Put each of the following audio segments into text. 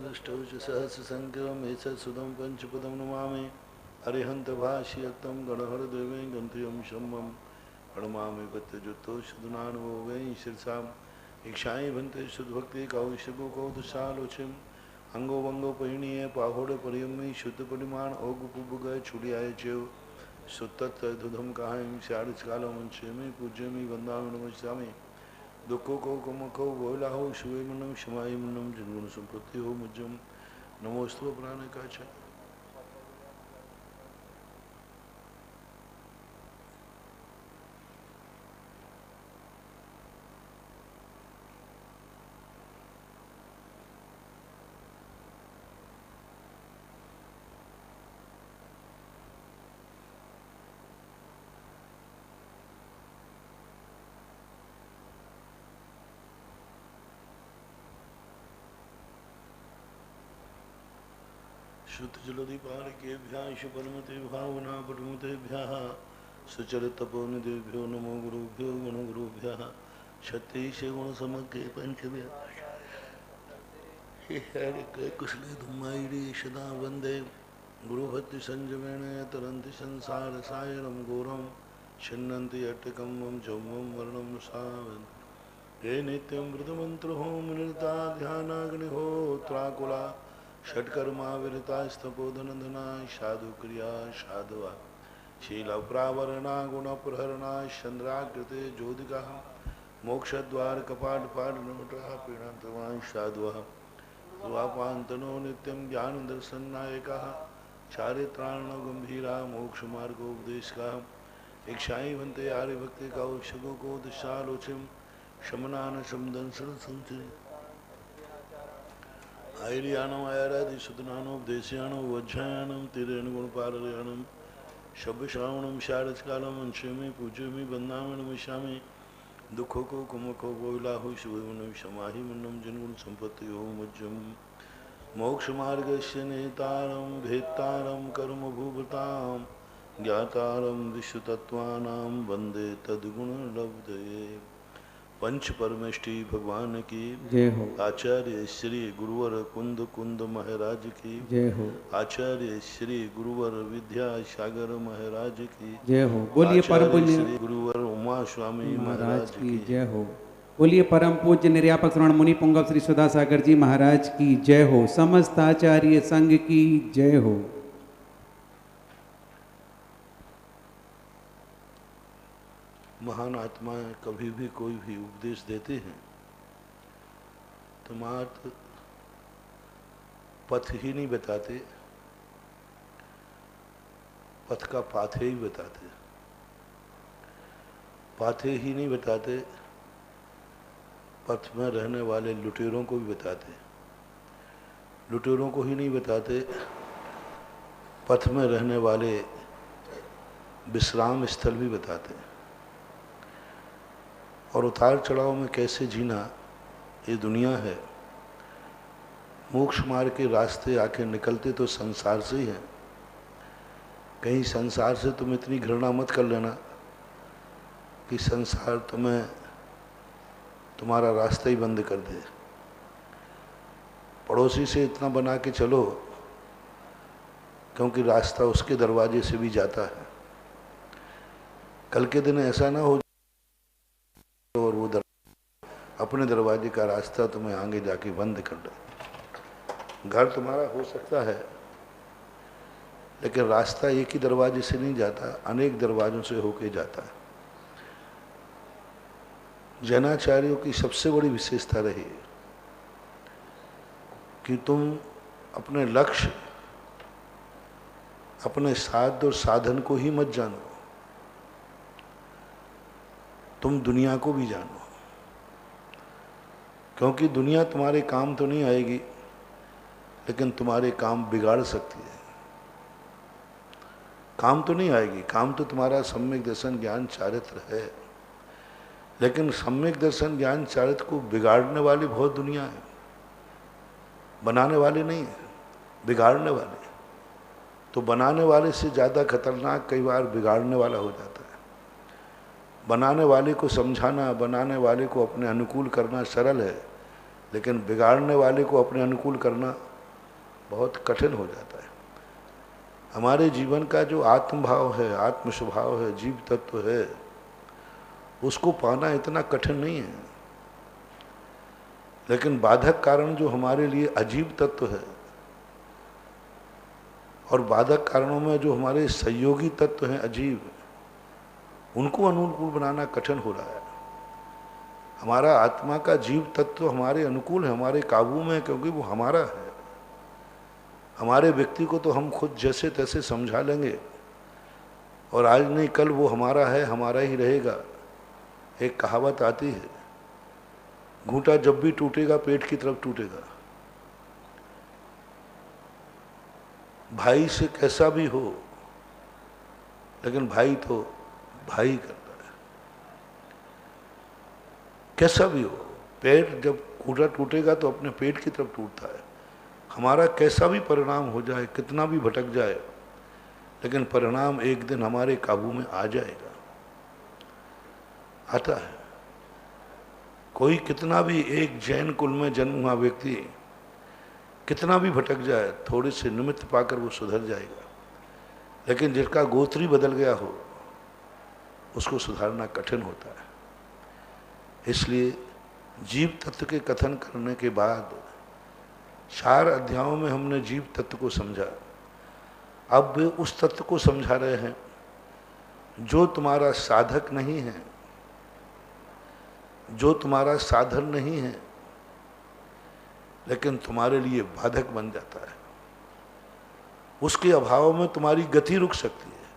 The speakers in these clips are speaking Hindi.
दृष्टौ च सहस्रसङ्ख्यम् एतत्सुदं पञ्चपदं नमामि अरिहन्त भाष्यत्वं गणहरदेवे गन्त्यं शम्भं प्रणमामि पत्यजुतो शुधनानुभो वै शिरसाम् इक्षाई भन्ते शुद्धभक्ति कौशिको कौतुषालोचिम अंगो वंगो पहिणीय पाहोड़ परियमी शुद्ध परिमाण ओग पुबुग छुड़ियाय चेव सुतत दुधम कहां शारच कालो मंचेमी पूज्यमी वंदामि नमस्यामि दुखो को कुमको बोला हो शुभे मनम क्षमाय मनम जनगुण संपत्ति हो मुझम नमोस्तु प्राण का च शुद्ध जलधिपारिकेभ्यः शुपरमते भावना पटुमतेभ्यः सुचरितपोनिदेभ्यो नमो गुरुभ्यो गुणगुरुभ्यः क्षत्रिश गुणसमग्रे पंचभ्य कुशले धुम्मायिरे सदा वन्दे गुरुभक्ति संजमेन तरन्ति संसार सायरं घोरं छिन्नन्ति अट्टकं मम जौमं वर्णं सावन् हे नित्यं वृतमन्त्रो मुनिरता ध्यानाग्निहोत्राकुला षट्कर्मा विरतास्तपोधनधना साधु क्रिया साधुआ शीलप्रावरणा गुणप्रहरणा चंद्राकृते ज्योतिका मोक्षद्वार कपाटपाटनमटः पीडन्तवान् साधुः द्वापान्तनो नित्यं ज्ञानदर्शननायकः चारित्राणो गम्भीरा मोक्षमार्गोपदेशकः इक्षाई भन्ते आर्यभक्ति कौशिको को दिशालोचिम शमनान समदंसन संचि आयरियाणम आयरादि सुतनानोपदेश्याणो वज्रायाणम तिरेण गुणपारयाणम शब्दश्रावणम शारदकालम अंशेमी पूज्यमी बंदामि नमिष्यामि दुखों को कुमको बोलाहु शुभमनो क्षमाहि मन्नम जनगुण संपत्ति हो मुज्जम मोक्ष मार्गस्य नेतारम भेत्तारम कर्म भूभृताम ज्ञातारम विश्वतत्त्वानां वंदे तद्गुण लब्धये पंच परमेष्टि भगवान की जय हो। आचार्य श्री गुरुवर कुंद कुंद महाराज की जय हो। आचार्य श्री गुरुवर विद्या सागर महाराज की जय हो। बोलिए परम पूज्य श्री गुरुवर उमा स्वामी महाराज की जय हो। बोलिए परम पूज्य निर्यापक श्रवण मुनि पुंगव श्री सुधा सागर जी महाराज की जय हो। समस्त आचार्य संघ की जय हो। महान आत्माएं कभी भी कोई भी उपदेश देते हैं तो मात्र पथ ही नहीं बताते, पथ का पाथे ही बताते, पाथे ही नहीं बताते, पथ में रहने वाले लुटेरों को भी बताते, लुटेरों को ही नहीं बताते, पथ में रहने वाले विश्राम स्थल भी बताते और उतार चढ़ाव में कैसे जीना ये दुनिया है। मोक्ष मार्ग के रास्ते आके निकलते तो संसार से ही हैं। कहीं संसार से तुम इतनी घृणा मत कर लेना कि संसार तुम्हें तुम्हारा रास्ता ही बंद कर दे। पड़ोसी से इतना बना के चलो क्योंकि रास्ता उसके दरवाजे से भी जाता है। कल के दिन ऐसा ना हो और वो अपने दरवाजे का रास्ता तुम्हें आगे जाके बंद कर दे। घर तुम्हारा हो सकता है लेकिन रास्ता एक ही दरवाजे से नहीं जाता, अनेक दरवाजों से होके जाता है। जैनाचार्यों की सबसे बड़ी विशेषता रही कि तुम अपने लक्ष्य, अपने साध और साधन को ही मत जानो, तुम दुनिया को भी जानो। क्योंकि दुनिया तुम्हारे काम तो नहीं आएगी लेकिन तुम्हारे काम बिगाड़ सकती है। काम तो नहीं आएगी, काम तो तुम्हारा सम्यक दर्शन ज्ञान चारित्र है, लेकिन सम्यक दर्शन ज्ञान चारित्र को बिगाड़ने वाली बहुत दुनिया है। बनाने वाले नहीं है, बिगाड़ने वाले। तो बनाने वाले से ज़्यादा खतरनाक कई बार बिगाड़ने वाला हो जाता है। बनाने वाले को समझाना, बनाने वाले को अपने अनुकूल करना सरल है, लेकिन बिगाड़ने वाले को अपने अनुकूल करना बहुत कठिन हो जाता है। हमारे जीवन का जो आत्मभाव है, आत्म स्वभाव है, जीव तत्व है, उसको पाना इतना कठिन नहीं है। लेकिन बाधक कारण जो हमारे लिए अजीब तत्व है और बाधक कारणों में जो हमारे सहयोगी तत्व हैं अजीब, उनको अनुकूल बनाना कठिन हो रहा है। हमारा आत्मा का जीव तत्व हमारे अनुकूल है, हमारे काबू में है, क्योंकि वो हमारा है। हमारे व्यक्ति को तो हम खुद जैसे तैसे समझा लेंगे और आज नहीं कल वो हमारा है, हमारा ही रहेगा। एक कहावत आती है, घूंटा जब भी टूटेगा पेट की तरफ टूटेगा। भाई से कैसा भी हो, लेकिन भाई तो भाई करता है, कैसा भी हो। पेट जब घूंटा टूटेगा तो अपने पेट की तरफ टूटता है। हमारा कैसा भी परिणाम हो जाए, कितना भी भटक जाए, लेकिन परिणाम एक दिन हमारे काबू में आ जाएगा, आता है। कोई कितना भी, एक जैन कुल में जन्म हुआ व्यक्ति कितना भी भटक जाए, थोड़े से निमित्त पाकर वो सुधर जाएगा। लेकिन जिसका गोत्री बदल गया हो, उसको सुधारना कठिन होता है। इसलिए जीव तत्व के कथन करने के बाद 4 अध्यायों में हमने जीव तत्व को समझा। अब वे उस तत्व को समझा रहे हैं जो तुम्हारा साधक नहीं है, जो तुम्हारा साधन नहीं है, लेकिन तुम्हारे लिए बाधक बन जाता है। उसके अभाव में तुम्हारी गति रुक सकती है।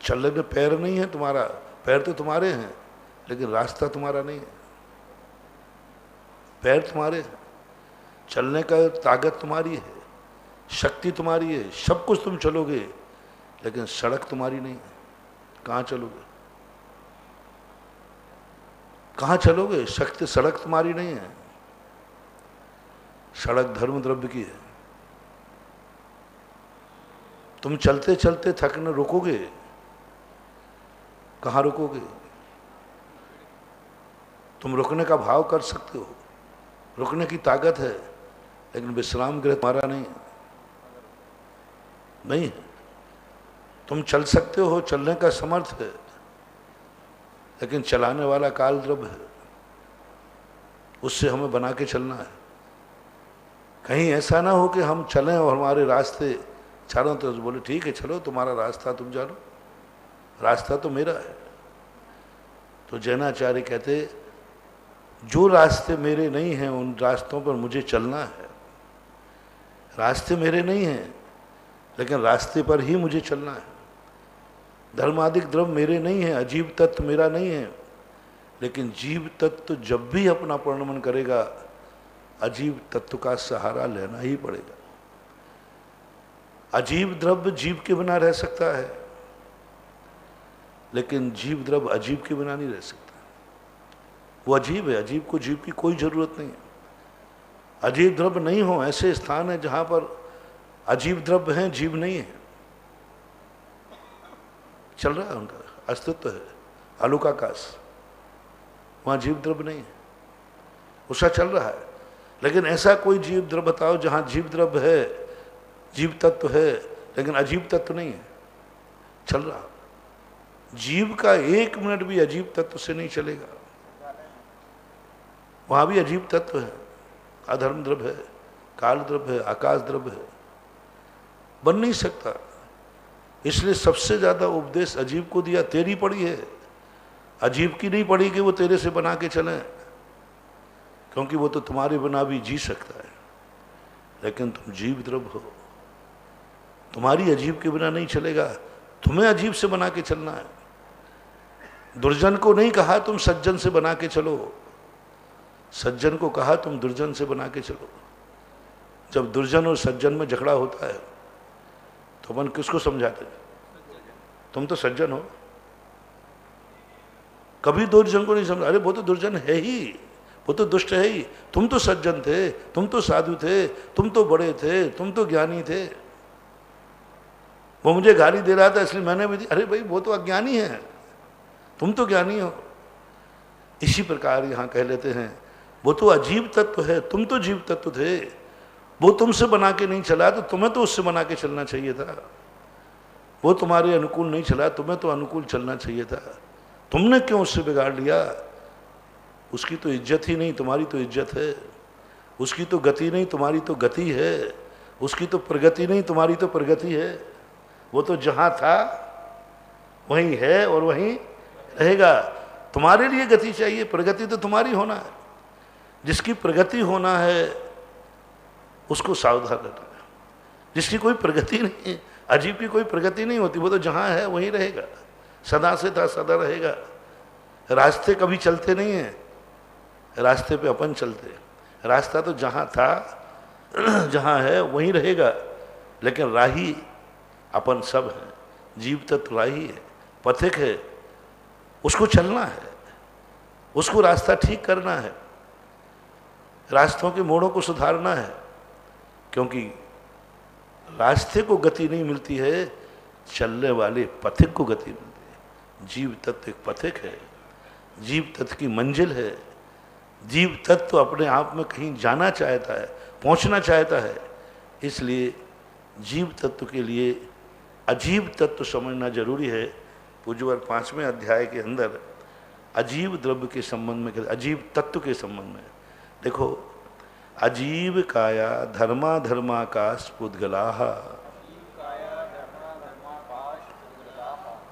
चलने में पैर नहीं है तुम्हारा, पैर तो तुम्हारे हैं, लेकिन रास्ता तुम्हारा नहीं है। पैर तुम्हारे हैं, चलने का ताकत तुम्हारी है, शक्ति तुम्हारी है, सब कुछ तुम चलोगे, लेकिन सड़क तुम्हारी नहीं है। कहाँ चलोगे, कहाँ चलोगे? शक्ति, सड़क तुम्हारी नहीं है। सड़क धर्म द्रव्य की है। तुम चलते चलते थकने रुकोगे, कहाँ रुकोगे? तुम रुकने का भाव कर सकते हो, रुकने की ताकत है, लेकिन विश्राम गृह तुम्हारा नहीं है, नहीं है। तुम चल सकते हो, चलने का समर्थ है, लेकिन चलाने वाला काल द्रव्य है, उससे हमें बना के चलना है। कहीं ऐसा ना हो कि हम चलें और हमारे रास्ते चारों तरफ बोले ठीक है चलो तुम्हारा रास्ता तुम जानो, रास्ता तो मेरा है। तो जैनाचार्य कहते जो रास्ते मेरे नहीं हैं उन रास्तों पर मुझे चलना है। रास्ते मेरे नहीं हैं, लेकिन रास्ते पर ही मुझे चलना है। धर्मादिक द्रव्य मेरे नहीं है, अजीब तत्व मेरा नहीं है, लेकिन जीव तत्व जब भी अपना परिणमन करेगा, अजीब तत्व का सहारा लेना ही पड़ेगा। अजीब द्रव्य जीव के बिना रह सकता है, लेकिन जीव द्रव्य अजीब के बिना नहीं रह सकता। वो अजीब है, अजीब को जीव की कोई जरूरत नहीं है। अजीब द्रव्य नहीं हो, ऐसे स्थान है जहां पर अजीब द्रव्य हैं, जीव नहीं है। चल रहा है, उनका अस्तित्व है। आलोकाकाश, वहां जीव द्रव्य नहीं है, उसका चल रहा है। लेकिन ऐसा कोई जीव द्रव्य बताओ जहां जीव द्रव्य है, जीव तत्व है, लेकिन अजीब तत्व नहीं है, चल रहा। जीव का 1 मिनट भी अजीब तत्व से नहीं चलेगा, वहां भी अजीब तत्व है। अधर्म द्रव्य है, काल द्रव्य है, आकाश द्रव्य है, बन नहीं सकता। इसलिए सबसे ज्यादा उपदेश अजीब को दिया। तेरी पड़ी है, अजीब की नहीं पड़ी कि वो तेरे से बना के चले, क्योंकि वो तो तुम्हारे बिना भी जी सकता है, लेकिन तुम जीव द्रव्य हो, तुम्हारी अजीब के बिना नहीं चलेगा, तुम्हें अजीब से बना के चलना है। दुर्जन को नहीं कहा तुम सज्जन से बना के चलो, सज्जन को कहा तुम दुर्जन से बना के चलो। जब दुर्जन और सज्जन में झगड़ा होता है तो अपन किसको समझाते? तुम तो सज्जन हो, कभी दुर्जन को नहीं समझा। अरे वो तो दुर्जन है ही, वो तो दुष्ट है ही, तुम तो सज्जन थे, तुम तो साधु थे, तुम तो बड़े थे, तुम तो ज्ञानी थे। वो मुझे गाली दे रहा था इसलिए मैंने भी दी। अरे भाई वो तो अज्ञानी है, तुम तो ज्ञानी हो। इसी प्रकार यहाँ कह लेते हैं वो तो अजीब तत्व है, तुम तो जीव तत्व थे, वो तुमसे बना के नहीं चला तो तुम्हें तो उससे बना के चलना चाहिए था। वो तुम्हारे अनुकूल नहीं चला, तुम्हें तो अनुकूल चलना चाहिए था। तुमने क्यों उससे बिगाड़ लिया? उसकी तो इज्जत ही नहीं, तुम्हारी तो इज्जत है। उसकी तो गति नहीं, तुम्हारी तो गति है। उसकी तो प्रगति नहीं, तुम्हारी तो प्रगति है। वो तो जहाँ था वहीं है और वहीं रहेगा। तुम्हारे लिए गति चाहिए, प्रगति तो तुम्हारी होना है। जिसकी प्रगति होना है उसको सावधान रहना है। जिसकी कोई प्रगति नहीं है, अजीब की कोई प्रगति नहीं होती, वो तो जहाँ है वहीं रहेगा, सदा से था सदा रहेगा। रास्ते कभी चलते नहीं हैं, रास्ते पे अपन चलते हैं। रास्ता तो जहाँ था जहाँ है वहीं रहेगा, लेकिन राही अपन सब हैं। जीव तत्व राही है, पथिक है, उसको चलना है, उसको रास्ता ठीक करना है, रास्तों के मोड़ों को सुधारना है। क्योंकि रास्ते को गति नहीं मिलती है, चलने वाले पथिक को गति मिलती है। जीव तत्व एक पथिक है, जीव तत्व की मंजिल है। जीव तत्व अपने आप में कहीं जाना चाहता है, पहुंचना चाहता है। इसलिए जीव तत्व के लिए अजीव तत्व समझना जरूरी है। पूज्यवर 5वें अध्याय के अंदर अजीव द्रव्य के संबंध में, अजीव तत्व के संबंध में देखो, अजीव काया धर्मा धर्माकाश पुद्गलाः।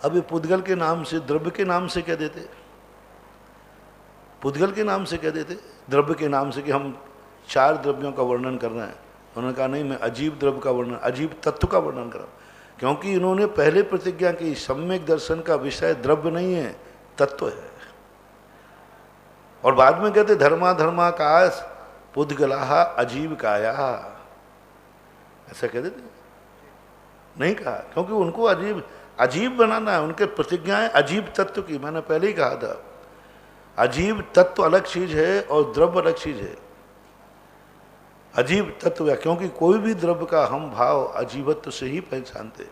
अब ये पुद्गल के नाम से, द्रव्य के नाम से कह देते, पुद्गल के नाम से कह देते, द्रव्य के नाम से कि हम 4 द्रव्यों का वर्णन कर रहे हैं। उन्होंने कहा नहीं, मैं अजीब द्रव्य का वर्णन, अजीब तत्व का वर्णन कर रहा हूँ। क्योंकि इन्होंने पहले प्रतिज्ञा की सम्यक दर्शन का विषय द्रव्य नहीं है, तत्व है। और बाद में कहते धर्मा धर्माकाश पुद्गलाः अजीव काया, ऐसा कह देते नहीं कहा, क्योंकि उनको अजीब अजीब बनाना है। उनके प्रतिज्ञाएं अजीब तत्व की, मैंने पहले ही कहा था। अजीब तत्व अलग चीज है और द्रव्य अलग चीज है। अजीब तत्व है क्योंकि कोई भी द्रव्य का हम भाव अजीबत्व से ही पहचानते।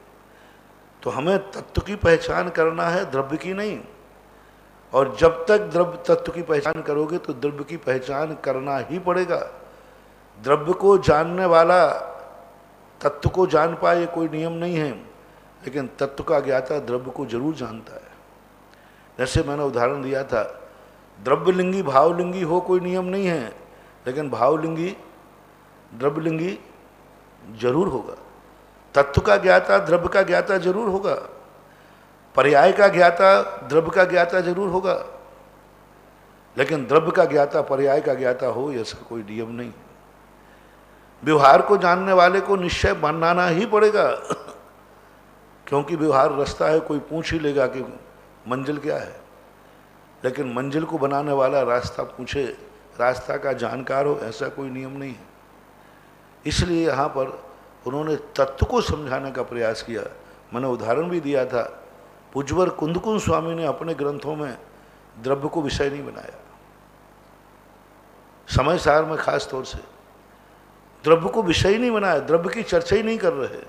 तो हमें तत्व की पहचान करना है, द्रव्य की नहीं। और जब तक द्रव्य तत्व की पहचान करोगे तो द्रव्य की पहचान करना ही पड़ेगा। द्रव्य को जानने वाला तत्व को जान पाए, कोई नियम नहीं है, लेकिन तत्व का ज्ञाता द्रव्य को जरूर जानता है। जैसे मैंने उदाहरण दिया था, द्रव्यलिंगी भावलिंगी हो कोई नियम नहीं है, लेकिन भावलिंगी द्रव्यलिंगी जरूर होगा। तत्व का ज्ञाता द्रव्य का ज्ञाता जरूर होगा। पर्याय का ज्ञाता द्रव्य का ज्ञाता जरूर होगा, लेकिन द्रव्य का ज्ञाता पर्याय का ज्ञाता हो ऐसा कोई नियम नहीं। व्यवहार को जानने वाले को निश्चय बनाना ही पड़ेगा, क्योंकि व्यवहार रास्ता है, कोई पूछ ही लेगा कि मंजिल क्या है। लेकिन मंजिल को बनाने वाला रास्ता पूछे, रास्ता का जानकार हो, ऐसा कोई नियम नहीं है। इसलिए यहाँ पर उन्होंने तत्व को समझाने का प्रयास किया। मैंने उदाहरण भी दिया था, पूज्यवर कुंदकुंज स्वामी ने अपने ग्रंथों में द्रव्य को विषय नहीं बनाया। समय सार में खास तौर से द्रव्य को विषय नहीं बनाया, द्रव्य की चर्चा ही नहीं कर रहे,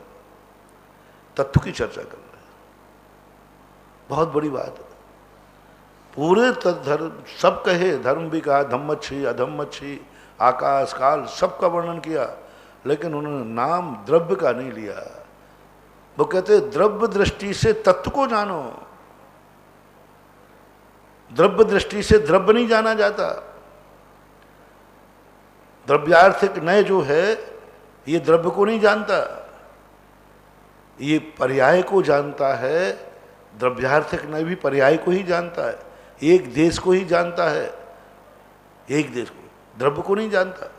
तत्व की चर्चा कर रहे। बहुत बड़ी बात है। पूरे धर्म सब कहे, धर्म भी कहा, धम्मच्छी अधम्मच्छी आकाश काल सबका वर्णन किया, लेकिन उन्होंने नाम द्रव्य का नहीं लिया। वो कहते द्रव्य दृष्टि से तत्व को जानो, द्रव्य दृष्टि से द्रव्य नहीं जाना जाता। द्रव्यार्थिक नय जो है ये द्रव्य को नहीं जानता, ये पर्याय को जानता है। द्रव्यार्थिक नय भी पर्याय को ही जानता है, एक देश को ही जानता है, एक देश को, द्रव्य को नहीं जानता।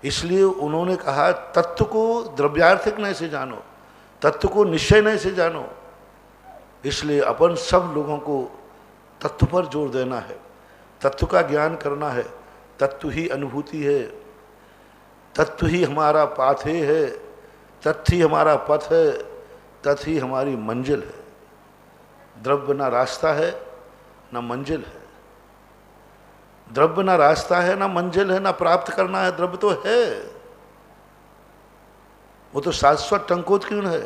इसलिए उन्होंने कहा तत्व को द्रव्यार्थिक नय से जानो, तत्व को निश्चय नय से जानो। इसलिए अपन सब लोगों को तत्व पर जोर देना है, तत्व का ज्ञान करना है। तत्व ही अनुभूति है, तत्व ही हमारा पाथे है, तत्व ही हमारा पथ है, तत्व ही हमारी मंजिल है। द्रव्य ना रास्ता है ना मंजिल है, द्रव्य ना रास्ता है ना मंजिल है, ना प्राप्त करना है। द्रव्य तो है, वो तो शाश्वत टंकोत्कीर्ण है।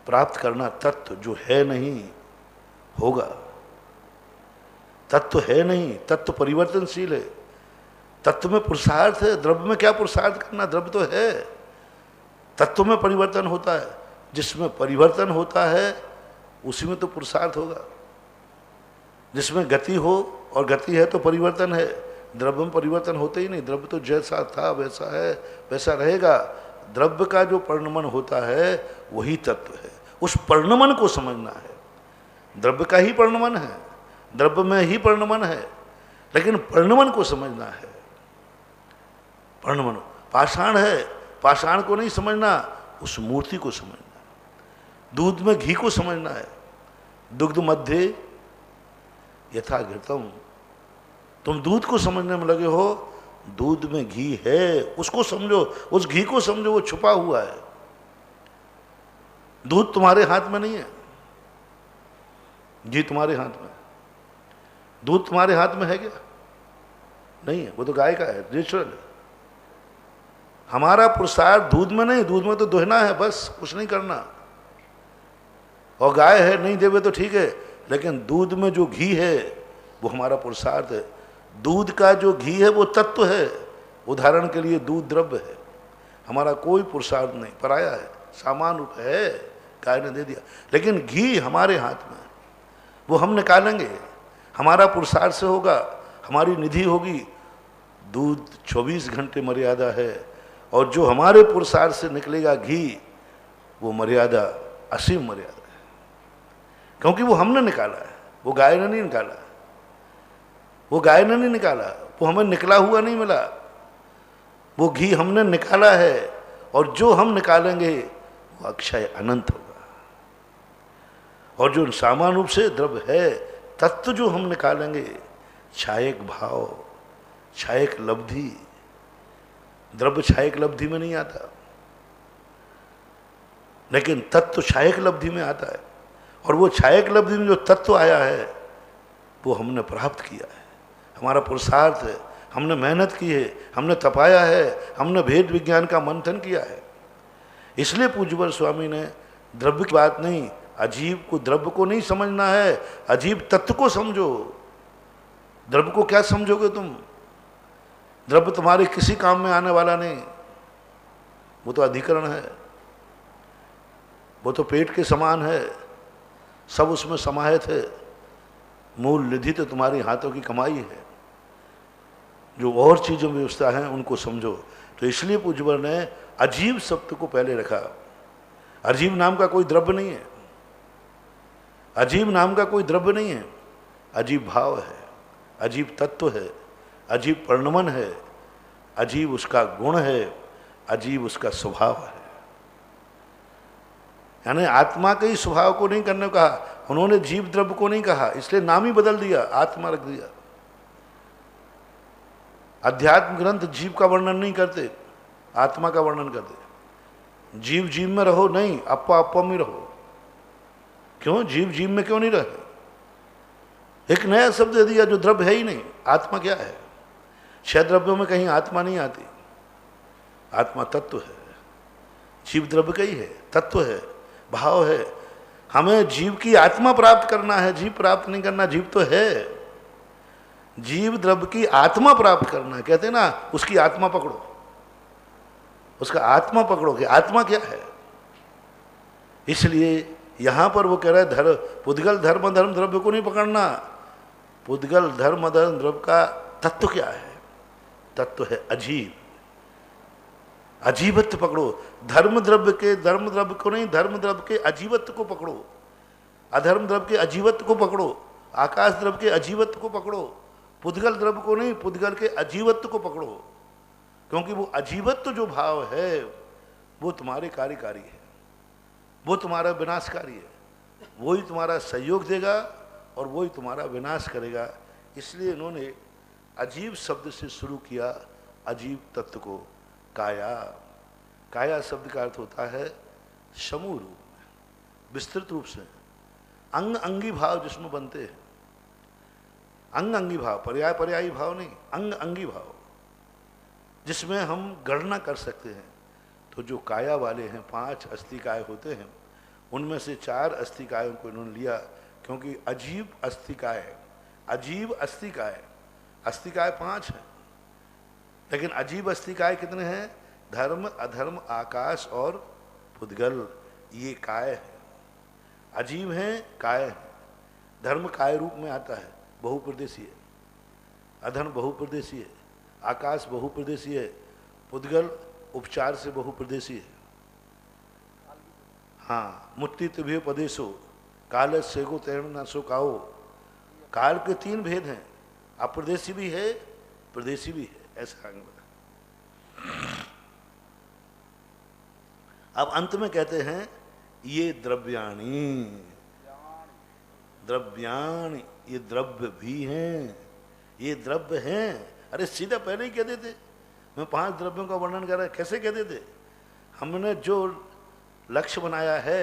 प्राप्त करना तत्व जो है नहीं होगा। तत्व है नहीं, तत्व परिवर्तनशील है। तत्व में पुरुषार्थ है, द्रव्य में क्या पुरुषार्थ करना, द्रव्य तो है। तत्व में परिवर्तन होता है, जिसमें परिवर्तन होता है उसी में तो पुरुषार्थ होगा। जिसमें गति हो और गति है तो परिवर्तन है, द्रव्य में परिवर्तन होते ही नहीं। द्रव्य तो जैसा था वैसा है, वैसा रहेगा। द्रव्य का जो परिणमन होता है वही तत्व है, उस परिणमन को समझना है। द्रव्य का ही परिणमन है, द्रव्य में ही परिणमन है, लेकिन परिणमन को समझना है। परिणमन पाषाण है, पाषाण को नहीं समझना, उस मूर्ति को समझना है। दूध में घी को समझना है, दुग्ध मध्य यथा घृतम। तुम दूध को समझने में लगे हो, दूध में घी है, उसको समझो, उस घी को समझो, वो छुपा हुआ है। दूध तुम्हारे हाथ में नहीं है, घी तुम्हारे हाथ में। दूध तुम्हारे हाथ में है क्या? नहीं है, वो तो गाय का है, नेचुरल है। हमारा पुरुषार्थ दूध में नहीं, दूध में तो दुहना है बस, कुछ नहीं करना। और गाय है, नहीं देवे तो ठीक है, लेकिन दूध में जो घी है वो हमारा पुरुषार्थ है। दूध का जो घी है वो तत्व है। उदाहरण के लिए दूध द्रव्य है, हमारा कोई पुरुषार्थ नहीं, पराया है, सामान रूप है, गाय ने दे दिया। लेकिन घी हमारे हाथ में, वो हम निकालेंगे, हमारा पुरुषार्थ से होगा, हमारी निधि होगी। दूध 24 घंटे मर्यादा है, और जो हमारे पुरुषार्थ से निकलेगा घी, वो मर्यादा असीम मर्यादा है, क्योंकि वो हमने निकाला है, वो गाय ने नहीं निकाला। वो गाय ने नहीं निकाला, वो हमें निकला हुआ नहीं मिला, वो घी हमने निकाला है। और जो हम निकालेंगे वो अक्षय अनंत होगा। और जो सामान्य रूप से द्रव्य है, तत्व जो हम निकालेंगे, छायक भाव, छायक लब्धि। द्रव्य छायक लब्धि में नहीं आता, लेकिन तत्व छायक लब्धि में आता है। और वो छायक लब्धि में जो तत्व आया है वो हमने प्राप्त किया है, हमारा पुरुषार्थ है, हमने मेहनत की है, हमने तपाया है, हमने भेद विज्ञान का मंथन किया है। इसलिए पूज्यवर स्वामी ने द्रव्य की बात नहीं, अजीब को, द्रव्य को नहीं समझना है, अजीब तत्व को समझो। द्रव्य को क्या समझोगे तुम? द्रव्य तुम्हारे किसी काम में आने वाला नहीं, वो तो अधिकरण है, वो तो पेट के समान है, सब उसमें समाहित है। मूल निधि तो तुम्हारी हाथों की कमाई है। जो और चीज़ों में व्यवस्था है उनको समझो। तो इसलिए पूज्यवर ने अजीब शब्द को पहले रखा। अजीब नाम का कोई द्रव्य नहीं है, अजीब नाम का कोई द्रव्य नहीं है। अजीब भाव है, अजीब तत्व है, अजीब परिणमन है, अजीब उसका गुण है, अजीब उसका स्वभाव है। यानी आत्मा के ही स्वभाव को नहीं करने को कहा उन्होंने, जीव द्रव्य को नहीं कहा, इसलिए नाम ही बदल दिया, आत्मा रख दिया। अध्यात्म ग्रंथ जीव का वर्णन नहीं करते, आत्मा का वर्णन करते। जीव जीव में रहो नहीं, अप्पा अप्पा में रहो। क्यों? जीव जीव में क्यों नहीं रहे? एक नया शब्द दे दिया जो द्रव्य है ही नहीं। आत्मा क्या है? 6 द्रव्यों में कहीं आत्मा नहीं आती। आत्मा तत्व है, जीव द्रव्य का ही है, तत्व है, भाव है। हमें जीव की आत्मा प्राप्त करना है, जीव प्राप्त नहीं करना। जीव तो है, जीव द्रव्य की आत्मा प्राप्त करना है। कहते हैं ना, उसकी आत्मा पकड़ो, उसका आत्मा पकड़ो कि आत्मा क्या है। इसलिए यहां पर वो कह रहा है धर्म, पुद्गल धर्म धर्म द्रव्य को नहीं पकड़ना। पुद्गल धर्म धर्म द्रव्य का तत्व क्या है? तत्व है अजीब, अजीवत्व पकड़ो। धर्म द्रव्य के, धर्म द्रव्य को नहीं, धर्म द्रव्य के अजीवत्व को पकड़ो। अधर्म द्रव्य के अजीवत्व को पकड़ो, आकाश द्रव्य के अजीवत्व को पकड़ो। पुद्गल द्रव्य को नहीं, पुद्गल के अजीवत्व को पकड़ो, क्योंकि वो अजीवत्व जो भाव है वो तुम्हारे कार्यकारी है, वो तुम्हारा विनाशकारी है, वो ही तुम्हारा सहयोग देगा और वो ही तुम्हारा विनाश करेगा। इसलिए इन्होंने अजीब शब्द से शुरू किया, अजीब तत्व को। काया, काया शब्द का अर्थ होता है समूह रूप में, विस्तृत रूप से। अंग अंगी भाव जिसमें बनते हैं, अंग अंगी भाव, पर्याय पर्यायी भाव नहीं, अंग अंगी भाव जिसमें हम गणना कर सकते हैं। तो जो काया वाले हैं, 5 अस्थिकाय होते हैं, उनमें से 4 अस्थिकायों को इन्होंने लिया, क्योंकि अजीब अस्थिकाय, अजीब अस्थिकाय, अस्थिकाय 5 है। लेकिन अजीब अस्थि-काय कितने हैं? धर्म, अधर्म, आकाश और पुद्गल, ये काय है। अजीब हैं, काय है। धर्म काय रूप में आता है, बहुप्रदेशीय है। अधर्म बहुप्रदेशीय है। आकाश बहुप्रदेशीय है। पुद्गल उपचार से बहुप्रदेशीय है। हाँ, मुक्ति तुभ्य पदेशो काल सेगो तैरण न सो काओ। काल के 3 भेद हैं, अप्रदेशी भी है, प्रदेशी भी है, ऐसा आगे बता। अब अंत में कहते हैं ये द्रव्याणी, द्रव्याणी, ये द्रव्य भी हैं, ये द्रव्य हैं। अरे सीधा पहले ही कह देते, मैं 5 द्रव्यों का वर्णन कर रहा, कैसे कह देते? हमने जो लक्ष्य बनाया है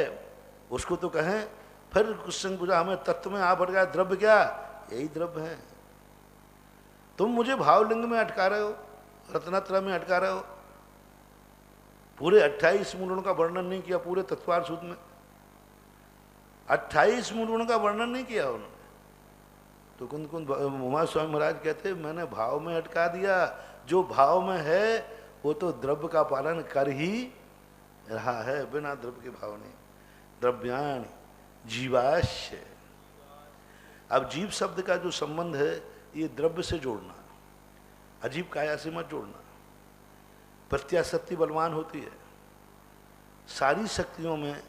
उसको तो कहें, फिर कुछ संग पूछा हमें तत्व में आ भट गया, द्रव्य क्या? यही द्रव्य है। तुम मुझे भावलिंग में अटका रहे हो, रत्नत्रय में अटका रहे हो। पूरे 28 मूलगुणों का वर्णन नहीं किया, पूरे तत्वार सूत्र में 28 मूलगुणों का वर्णन नहीं किया उन्होंने। तो कुंद कुंद उमा स्वामी महाराज कहते मैंने भाव में अटका दिया, जो भाव में है वो तो द्रव्य का पालन कर ही रहा है, बिना द्रव्य के भाव नहीं। द्रव्याण जीवाश्य। अब जीव शब्द का जो संबंध है ये द्रव्य से जोड़ना, अजीब काया से मत जोड़ना। प्रत्याशक्ति बलवान होती है। सारी शक्तियों में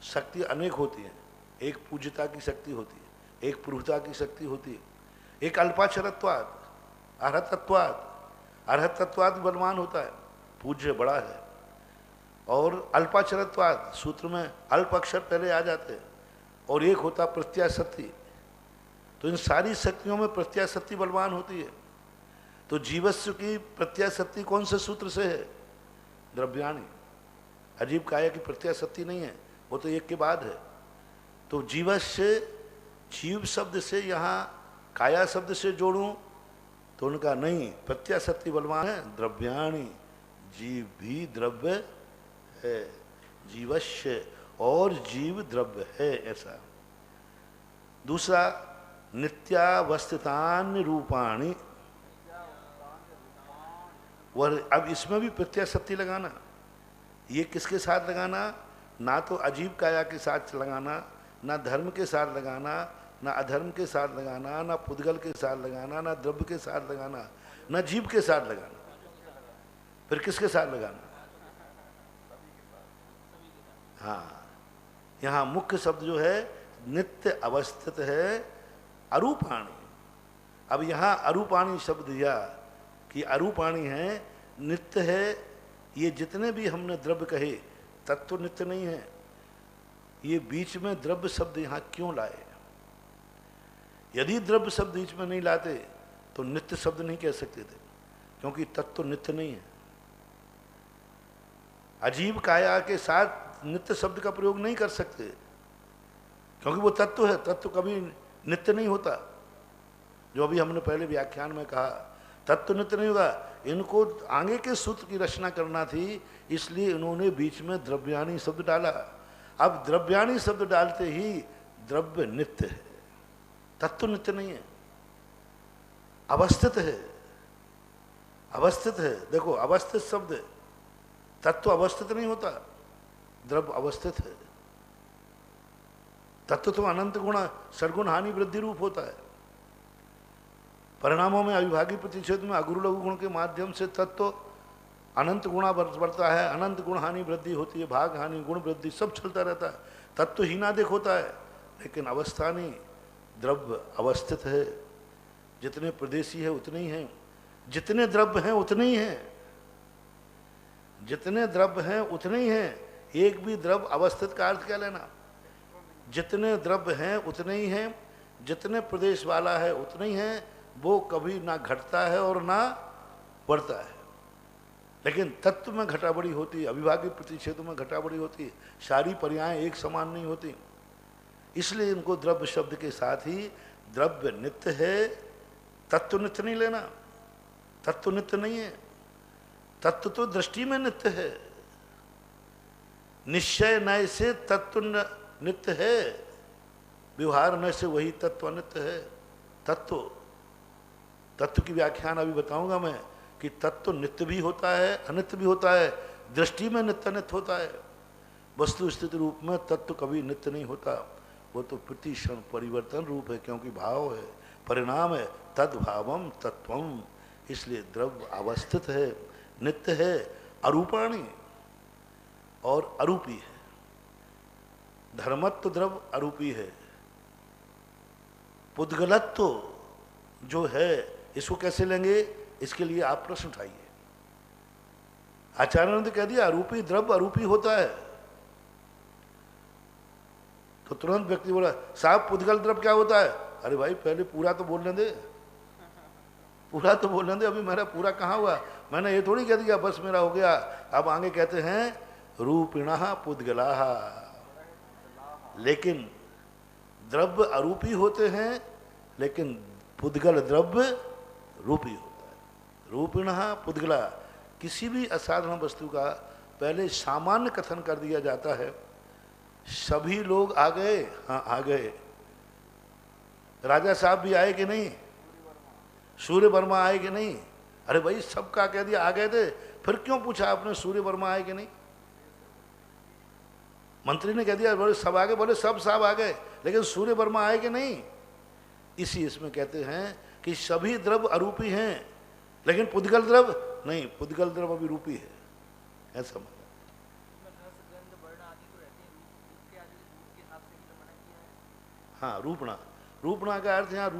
शक्ति अनेक होती है। एक पूज्यता की शक्ति होती है, एक प्रभुता की शक्ति होती है, एक अल्पाक्षरत्वाद, अर्हतत्वाद। अर्हतत्वाद बलवान होता है, पूज्य बड़ा है। और अल्पाक्षरत्वाद, सूत्र में अल्प अक्षर पहले आ जाते हैं। और एक होता प्रत्याशक्ति। तो इन सारी शक्तियों में प्रत्याशक्ति बलवान होती है। तो जीवस्व की प्रत्याशक्ति कौन से सूत्र से है? द्रव्याणी। अजीब काया की प्रत्याशक्ति नहीं है, वो तो एक के बाद है। तो जीवस्य, जीव शब्द से यहाँ काया शब्द से जोड़ूं तो उनका नहीं, प्रत्याशक्ति बलवान है। द्रव्याणी, जीव भी द्रव्य है, जीवस्य, और जीव द्रव्य है, ऐसा। दूसरा, नित्यावस्थितान्य रूपाणी। और अब इसमें भी प्रत्याशक्ति लगाना। ये किसके साथ लगाना? ना तो अजीब काया के साथ लगाना, ना धर्म के साथ लगाना, ना अधर्म के साथ लगाना, ना पुद्गल के साथ लगाना, ना द्रव्य के साथ लगाना, ना जीव के साथ लगाना। फिर किसके साथ लगाना? हाँ, यहाँ मुख्य शब्द जो है नित्य अवस्थित है, अरूपाणी। अब यहाँ अरूपाणी शब्द दिया कि अरूपाणी है, नित्य है। ये जितने भी हमने द्रव्य कहे तत्व नित्य नहीं है। ये बीच में द्रव्य शब्द यहाँ क्यों लाए? यदि द्रव्य शब्द बीच में नहीं लाते तो नित्य शब्द नहीं कह सकते थे, क्योंकि तत्व नित्य नहीं है। अजीब काया के साथ नित्य शब्द का प्रयोग नहीं कर सकते, क्योंकि वो तत्व है। तत्व कभी नित्य नहीं होता। जो अभी हमने पहले व्याख्यान में कहा, तत्व नित्य नहीं होगा। इनको आगे के सूत्र की रचना करना थी, इसलिए इन्होंने बीच में द्रव्याणी शब्द डाला। अब द्रव्याणी शब्द डालते ही द्रव्य नित्य है, तत्व नित्य नहीं है, अवस्थित है। अवस्थित है, देखो अवस्थित शब्द है। तत्व अवस्थित नहीं होता, द्रव्य अवस्थित है। तत्व तो अनंत गुण सद्गुण हानि वृद्धि रूप होता है। परिणामों में अविभागी प्रतिषेध में अगुरु लघु गुण के माध्यम से तत्व अनंत गुणा बढ़ता है, अनंत गुण हानि वृद्धि होती है, भाग हानि गुण वृद्धि सब चलता रहता है। तत्व हीनादिक होता है, लेकिन अवस्था नहीं। द्रव्य अवस्थित है, जितने प्रदेशी है उतने ही हैं, जितने द्रव्य हैं उतने ही हैं, जितने द्रव्य हैं उतने ही हैं। एक भी द्रव्य अवस्थित का अर्थ क्या लेना? जितने द्रव्य हैं उतने ही हैं, जितने प्रदेश वाला है उतने ही हैं। वो कभी ना घटता है और ना बढ़ता है। लेकिन तत्व में घटाबड़ी होती है, अविभागी प्रतिषेध में घटाबड़ी होती है, सारी पर्याय एक समान नहीं होती। इसलिए इनको द्रव्य शब्द के साथ ही द्रव्य नित्य है, तत्व नित्य नहीं लेना। तत्व नित्य नहीं है, तत्व तो दृष्टि में नित्य है। निश्चय नय से तत्व नित्य है, व्यवहार नय से वही तत्व नित्य है। तत्व की व्याख्यान अभी बताऊंगा मैं। कि तत्व नित्य भी होता है, अनित्य भी होता है, दृष्टि में नित्य अनित्य होता है। वस्तु स्थिति रूप में तत्व कभी नित्य नहीं होता, वो तो प्रति क्षण परिवर्तन रूप है, क्योंकि भाव है, परिणाम है, तद्भावम तत्वम। इसलिए द्रव्य अवस्थित है, नित्य है, अरूपाणी और अरूपी है। धर्मत्व द्रव्य अरूपी है, पुद्गलत्व जो है इसको कैसे लेंगे, इसके लिए आप प्रश्न उठाइए। आचार्य ने तो कह दिया अरूपी द्रव्य अरूपी होता है, तो तुरंत व्यक्ति बोला साहब पुद्गल द्रव्य क्या होता है? अरे भाई पहले पूरा तो बोलने दे, पूरा तो बोलने दे, अभी मेरा पूरा कहाँ हुआ? मैंने ये थोड़ी कह दिया बस मेरा हो गया। अब आगे कहते हैं रूपिणः पुद्गलाः, लेकिन द्रव्य अरूपी होते हैं, लेकिन पुद्गल द्रव्य रूपी होता है। रूपिणः पुद्गला, किसी भी असाधारण वस्तु का पहले सामान्य कथन कर दिया जाता है। सभी लोग आ गए, हाँ आ गए। राजा साहब भी आए कि नहीं? सूर्य वर्मा आए कि नहीं? अरे भाई सबका कह दिया आ गए थे, फिर क्यों पूछा आपने सूर्य वर्मा आए कि नहीं? मंत्री ने कह दिया बोले सब आ गए, बोले सब साहब आ गए, लेकिन सूर्य वर्मा आए कि नहीं? इसी इसमें कहते हैं कि सभी द्रव्य अरूपी हैं, लेकिन पुद्गल द्रव्य नहीं, पुद्गल द्रव्य अभी रूपी है, ऐसा मतलब। हाँ रूपणा, रूपणा का अर्थ यहाँ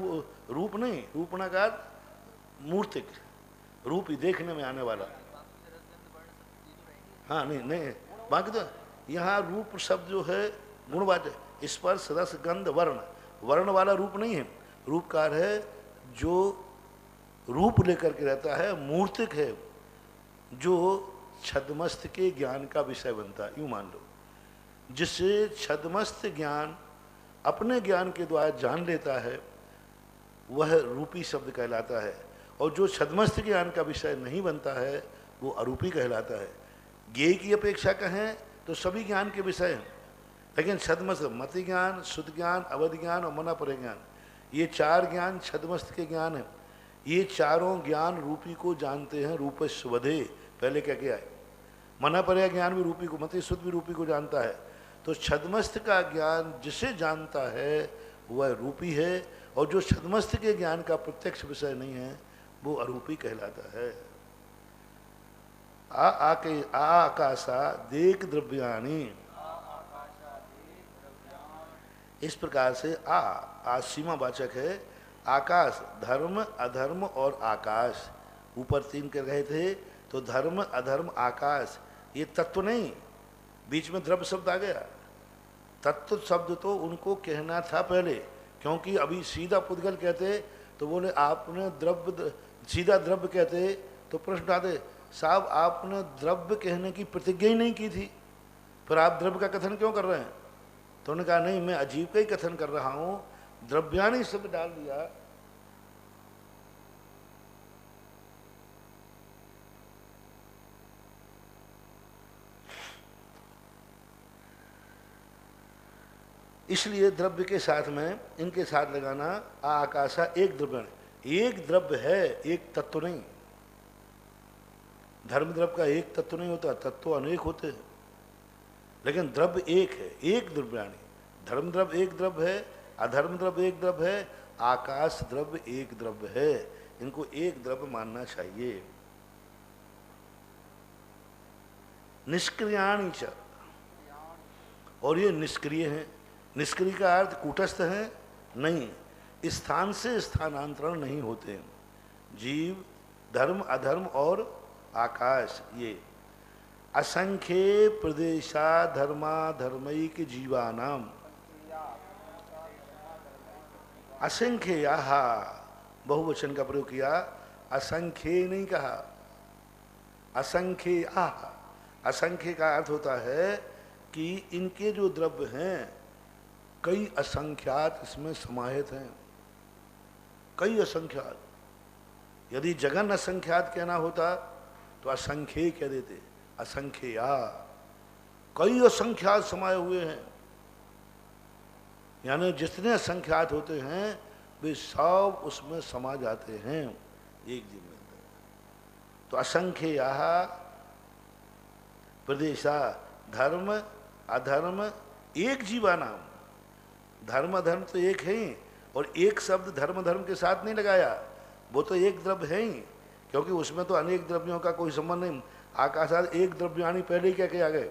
रूप नहीं, रूपणा का अर्थ मूर्तिक, रूपी देखने में आने वाला। हाँ नहीं नहीं, बाकी तो यहाँ रूप शब्द जो है गुणवाचक, स्पर्श रस गंध वर्ण, वर्ण वाला रूप नहीं है। रूप का अर्थ है जो रूप लेकर के रहता है, मूर्तिक है, जो छद्मस्त के ज्ञान का विषय बनता है। यूँ मान लो जिससे छद्मस्त ज्ञान अपने ज्ञान के द्वारा जान लेता है, वह रूपी शब्द कहलाता है, और जो छद्मस्त ज्ञान का विषय नहीं बनता है वो अरूपी कहलाता है। ज्ञेय की अपेक्षा कहें तो सभी ज्ञान के विषय हैं, लेकिन छद्मस्त मति ज्ञान, शुद्ध ज्ञान, अवध ज्ञान और मनापरे ज्ञान, ये चार ज्ञान छद्मस्त के ज्ञान हैं। ये चारों ज्ञान रूपी को जानते हैं, रूपस्वधे पहले क्या किया है। मनापरे ज्ञान भी रूपी को, मति शुद्ध भी रूपी को जानता है। तो छद्मस्त का ज्ञान जिसे जानता है वह रूपी है, और जो छद्मस्त के ज्ञान का प्रत्यक्ष विषय नहीं है वो अरूपी कहलाता है। आकाशा देक द्रव्याणी, इस प्रकार से आ सीमा वाचक है। आकाश धर्म अधर्म और आकाश, ऊपर तीन कर रहे थे तो धर्म अधर्म आकाश, ये तत्व नहीं, बीच में द्रव्य शब्द आ गया। तत्व शब्द तो उनको कहना था पहले, क्योंकि अभी सीधा पुद्गल कहते तो बोले आपने द्रव्य, सीधा द्रव्य कहते तो प्रश्न उठाते साहब आपने द्रव्य कहने की प्रतिज्ञा ही नहीं की थी, फिर आप द्रव्य का कथन क्यों कर रहे हैं? तो उन्होंने कहा नहीं मैं अजीब का ही कथन कर रहा हूं, द्रव्याणी शब्द डाल दिया। इसलिए द्रव्य के साथ में इनके साथ लगाना आकाशा एक द्रव्य, एक द्रव्य है, एक तत्व नहीं। धर्म द्रव्य का एक तत्व नहीं होता, तत्व अनेक होते हैं, लेकिन द्रव्य एक है, एक द्रव्याणी। धर्म द्रव्य एक द्रव्य है, अधर्म द्रव्य एक द्रव्य है, आकाश द्रव्य एक द्रव्य है। इनको एक द्रव्य मानना चाहिए। निष्क्रियाणी च, और ये निष्क्रिय हैं। निष्क्रिय का अर्थ कूटस्थ है नहीं, स्थान से स्थानांतरण नहीं होते। जीव धर्म अधर्म और आकाश, ये असंख्य प्रदेशा धर्मा धर्मैक जीवानाम, असंख्य यहाँ बहुवचन का प्रयोग किया, असंख्य नहीं कहा, असंख्य आह। असंख्य का अर्थ होता है कि इनके जो द्रव्य हैं कई असंख्यात इसमें समाहित हैं, कई असंख्यात। यदि जगन असंख्यात कहना होता तो असंख्य कह देते, असंख्या, कई असंख्यात समाये हुए हैं। यानी जितने असंख्यात होते हैं वे सब उसमें समा जाते हैं, एक जीव में। तो असंख्य प्रदेशा, धर्म अधर्म एक जीवा नाम। धर्म अधर्म तो एक है ही, और एक शब्द धर्म धर्म के साथ नहीं लगाया, वो तो एक द्रव्य है ही, क्योंकि उसमें तो अनेक द्रव्यों का कोई संबंध नहीं। आकाशात एक द्रव्याणी पहले ही क्या कहा गए,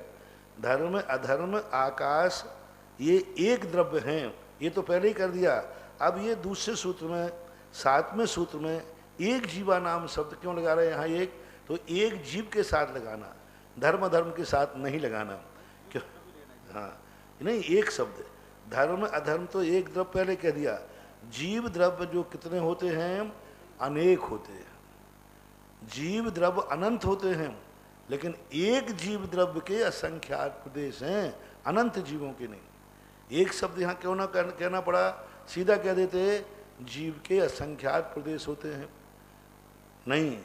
धर्म अधर्म आकाश ये एक द्रव्य हैं, ये तो पहले ही कर दिया। अब ये दूसरे सूत्र में, 7वें सूत्र में एक जीवा नाम शब्द क्यों लगा रहे हैं यहाँ एक, तो एक जीव के साथ लगाना, धर्म धर्म के साथ नहीं लगाना। क्यों? हाँ नहीं, एक शब्द, धर्म अधर्म तो एक द्रव्य पहले कह दिया। जीव द्रव्य जो कितने होते हैं, अनेक होते हैं। जीव द्रव्य अनंत होते हैं, लेकिन एक जीव द्रव्य के असंख्यात प्रदेश हैं, अनंत जीवों के नहीं। एक शब्द यहाँ क्यों ना कहना पड़ा, सीधा कह देते जीव के असंख्यात प्रदेश होते हैं। नहीं,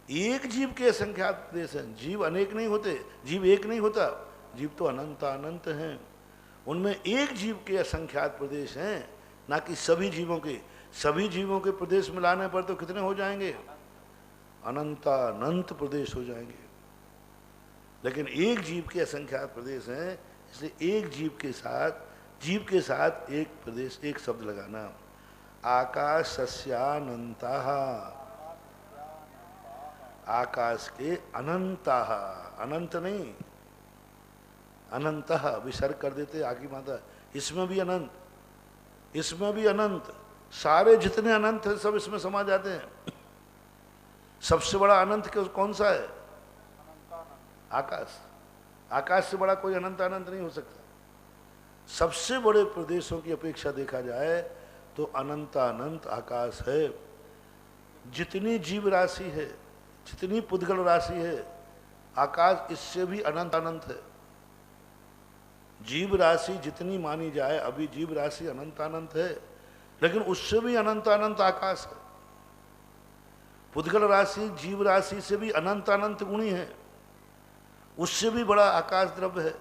एक जीव के असंख्यात प्रदेश हैं, जीव अनेक नहीं होते, जीव एक नहीं होता, जीव तो अनंत अनंत हैं। उनमें एक जीव के असंख्यात प्रदेश हैं, ना कि सभी जीवों के। सभी जीवों के प्रदेश मिलाने पर तो कितने हो जाएंगे, अनंत अनंत प्रदेश हो जाएंगे। लेकिन एक जीव के असंख्यात प्रदेश हैं, इसलिए एक जीव के साथ एक प्रदेश, एक शब्द लगाना। आकाशस्यानंता, आकाश के अनंता, अनंत नहीं अनंत विसर्ग कर देते आगे माता, इसमें भी अनंत, इसमें भी अनंत, सारे जितने अनंत हैं सब इसमें समा जाते हैं। सबसे बड़ा अनंत कौन सा है, आकाश। आकाश से बड़ा कोई अनंत अनंत नहीं हो सकता। सबसे बड़े प्रदेशों की अपेक्षा देखा जाए तो अनंत अनंत आकाश है। जितनी जीव राशि है, जितनी पुद्गल राशि है, आकाश इससे भी अनंत अनंत है। जीव राशि जितनी मानी जाए, अभी जीव राशि अनंत अनंत है, लेकिन उससे भी अनंत अनंत आकाश है। पुद्गल राशि जीव राशि से भी अनंत अनंत गुणी है, उससे भी बड़ा आकाश द्रव्य है,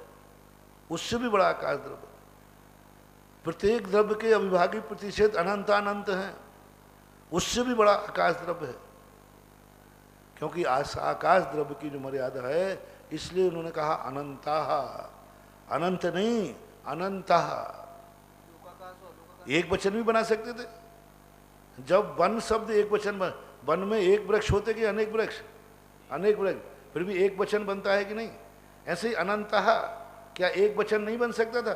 उससे भी बड़ा आकाश द्रव्य। प्रत्येक द्रव्य के अविभाज्य प्रतिशत अनंत अनंत हैं, उससे भी बड़ा आकाश द्रव्य है। क्योंकि आकाश द्रव्य की जो मर्यादा है, इसलिए उन्होंने कहा अनंता, अनंत नहीं अनंता। एक वचन भी बना सकते थे। जब वन शब्द एक वचन, वन में एक वृक्ष होते कि अनेक वृक्ष, अनेक वृक्ष, फिर भी एक वचन बनता है कि नहीं। ऐसे ही अनंता, क्या एक वचन नहीं बन सकता था?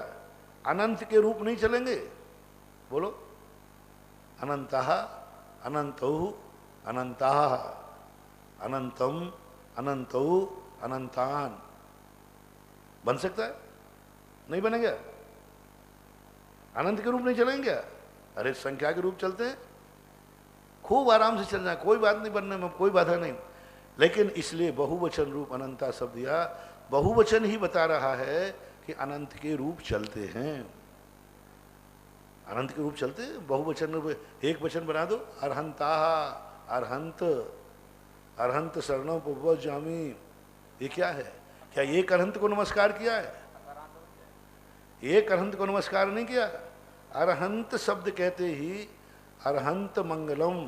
अनंत के रूप नहीं चलेंगे, बोलो। अनंता, अनंतौ, अनंता, अनंतम, अनंतौ, अनंतान, बन सकता है? नहीं बनेगा। अनंत के रूप नहीं चलेंगे क्या? अरे संख्या के रूप चलते हैं, खूब आराम से चलना है, कोई बात नहीं, बनने में कोई बाधा नहीं। लेकिन इसलिए बहुवचन रूप अनंता शब्द दिया। बहुवचन ही बता रहा है कि अनंत के रूप चलते हैं, अनंत के रूप चलते हैं। बहुवचन रूप एक वचन बना दो, अरहंता, अरहंत, अरहंत शरणों पवजामी। ये क्या है? क्या एक अरहंत को नमस्कार किया है? एक अरहंत को नमस्कार नहीं किया। अरहंत शब्द कहते ही अरहंत मंगलम,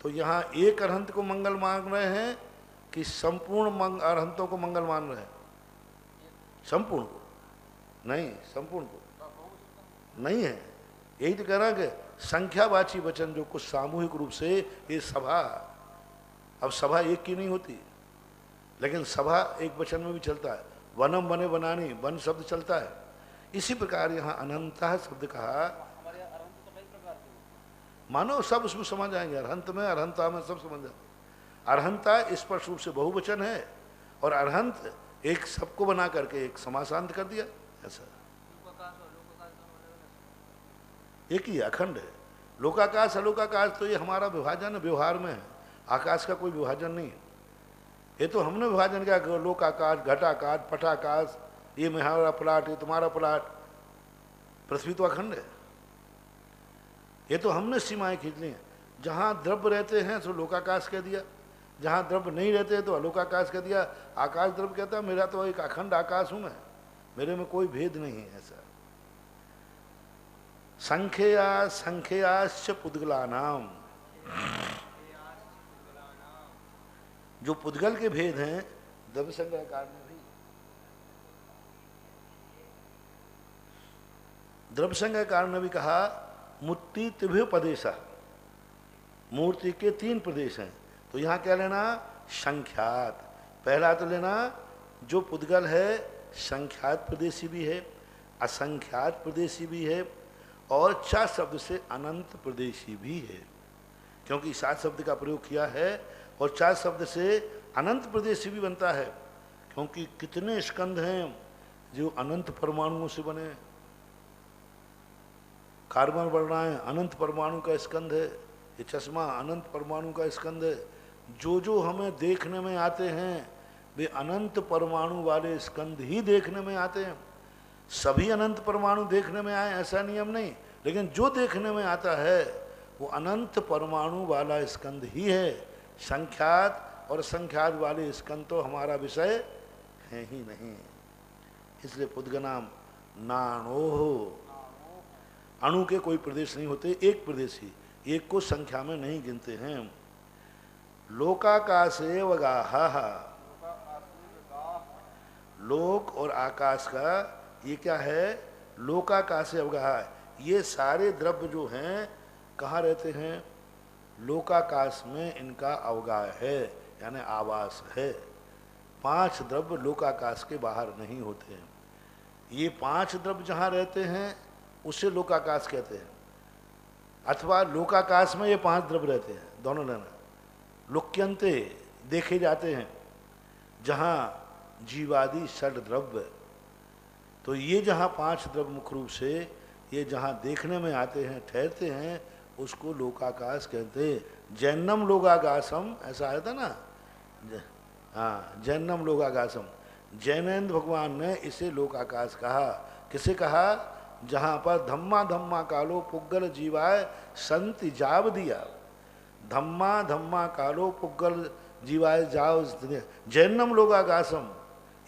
तो यहाँ एक अरहंत को मंगल मान रहे हैं कि संपूर्ण अरहंतों को मंगल मान रहे हैं? संपूर्ण को नहीं, संपूर्ण को नहीं है। यही तो कह रहा है कि संख्यावाची वचन जो कुछ सामूहिक रूप से, ये सभा, अब सभा एक की नहीं होती, लेकिन सभा एक वचन में भी चलता है। वनम वने वनानी, वन शब्द चलता है। इसी प्रकार यहाँ अनंता शब्द कहा, मानो सब उसमें समझ जाएंगे। अरहंत में, अरहंता में सब समझ जाएंगे। अरहंता स्पष्ट रूप से बहुवचन है, और अरहंत एक सबको बना करके एक समासांत कर दिया। ऐसा एक ही अखंड है। लोकाकाश अलोकाकाश तो ये हमारा विभाजन व्यवहार में है, आकाश का कोई विभाजन नहीं है। ये तो हमने विभाजन किया, लोकाकाश, घटाकाश, पटाकाश, ये मेरा प्लाट, ये तुम्हारा प्लाट। पृथ्वी तो अखंड है, ये तो हमने सीमाएं खींच ली हैं। जहाँ द्रव्य रहते हैं तो लोकाकाश कह दिया, जहाँ द्रव्य नहीं रहते तो अलोकाकाश कह दिया। आकाश द्रव्य कहता है मेरा तो एक अखंड आकाश हूँ मैं, मेरे में कोई भेद नहीं है। ऐसा संख्या संख्याश्च पुद्गलानाम, जो पुद्गल के भेद हैं द्रव्य संग्रहकार में भी, द्रव्य संग्रहकार ने भी कहा मूर्ति त्रिभ्योपदेशा, मूर्ति के 3 प्रदेश हैं। तो यहाँ क्या लेना, संख्यात। पहला तो लेना जो पुद्गल है संख्यात प्रदेशी भी है, असंख्यात प्रदेशी भी है, और 4 शब्द से अनंत प्रदेशी भी है। क्योंकि 7 शब्द का प्रयोग किया है और 4 शब्द से अनंत प्रदेशी भी बनता है। क्योंकि कितने स्कंध हैं जो अनंत परमाणुओं से बने। कार्बन वर्णाएं अनंत परमाणु का स्कंध है, ये चश्मा अनंत परमाणु का स्कंध है। जो हमें देखने में आते हैं वे अनंत परमाणु वाले स्कंध ही देखने में आते हैं। सभी अनंत परमाणु देखने में आए ऐसा नियम नहीं, लेकिन जो देखने में आता है वो अनंत परमाणु वाला स्कंध ही है। संख्यात और असंख्यात वाले स्कंध तो हमारा विषय है ही नहीं। इसलिए पुद्गनाम नाणो, अणु के कोई प्रदेश नहीं होते, एक प्रदेश ही, एक को संख्या में नहीं गिनते हैं। लोकाकाशे वगाहा, लोक और आकाश का ये क्या है, लोकाकाशे अवगाहा। ये सारे द्रव्य जो हैं कहाँ रहते हैं, लोकाकाश में इनका अवगाह है, यानी आवास है। 5 द्रव्य लोकाकाश के बाहर नहीं होते हैं। ये 5 द्रव्य जहाँ रहते हैं उसे लोकाकाश कहते हैं, अथवा लोकाकाश में ये 5 द्रव्य रहते हैं, दोनों लेना। लोक्यंते देखे जाते हैं जहाँ जीवादि षड द्रव्य, तो ये जहाँ 5 द्रव्य मुख्य रूप से ये जहाँ देखने में आते हैं, ठहरते हैं, उसको लोकाकाश कहते हैं। जैनम लोकाकाशम, ऐसा आया था ना, हाँ, जैनम लोकाकाशम। जैनेन्द्र भगवान ने इसे लोकाकाश कहा। किसे कहा, जहाँ पर धम्मा धम्मा कालो पुग्गल जीवाय संति जाव दिया। धम्मा धम्मा कालो पुग्गल जीवाय जाव, जैनम लोकाकाशम,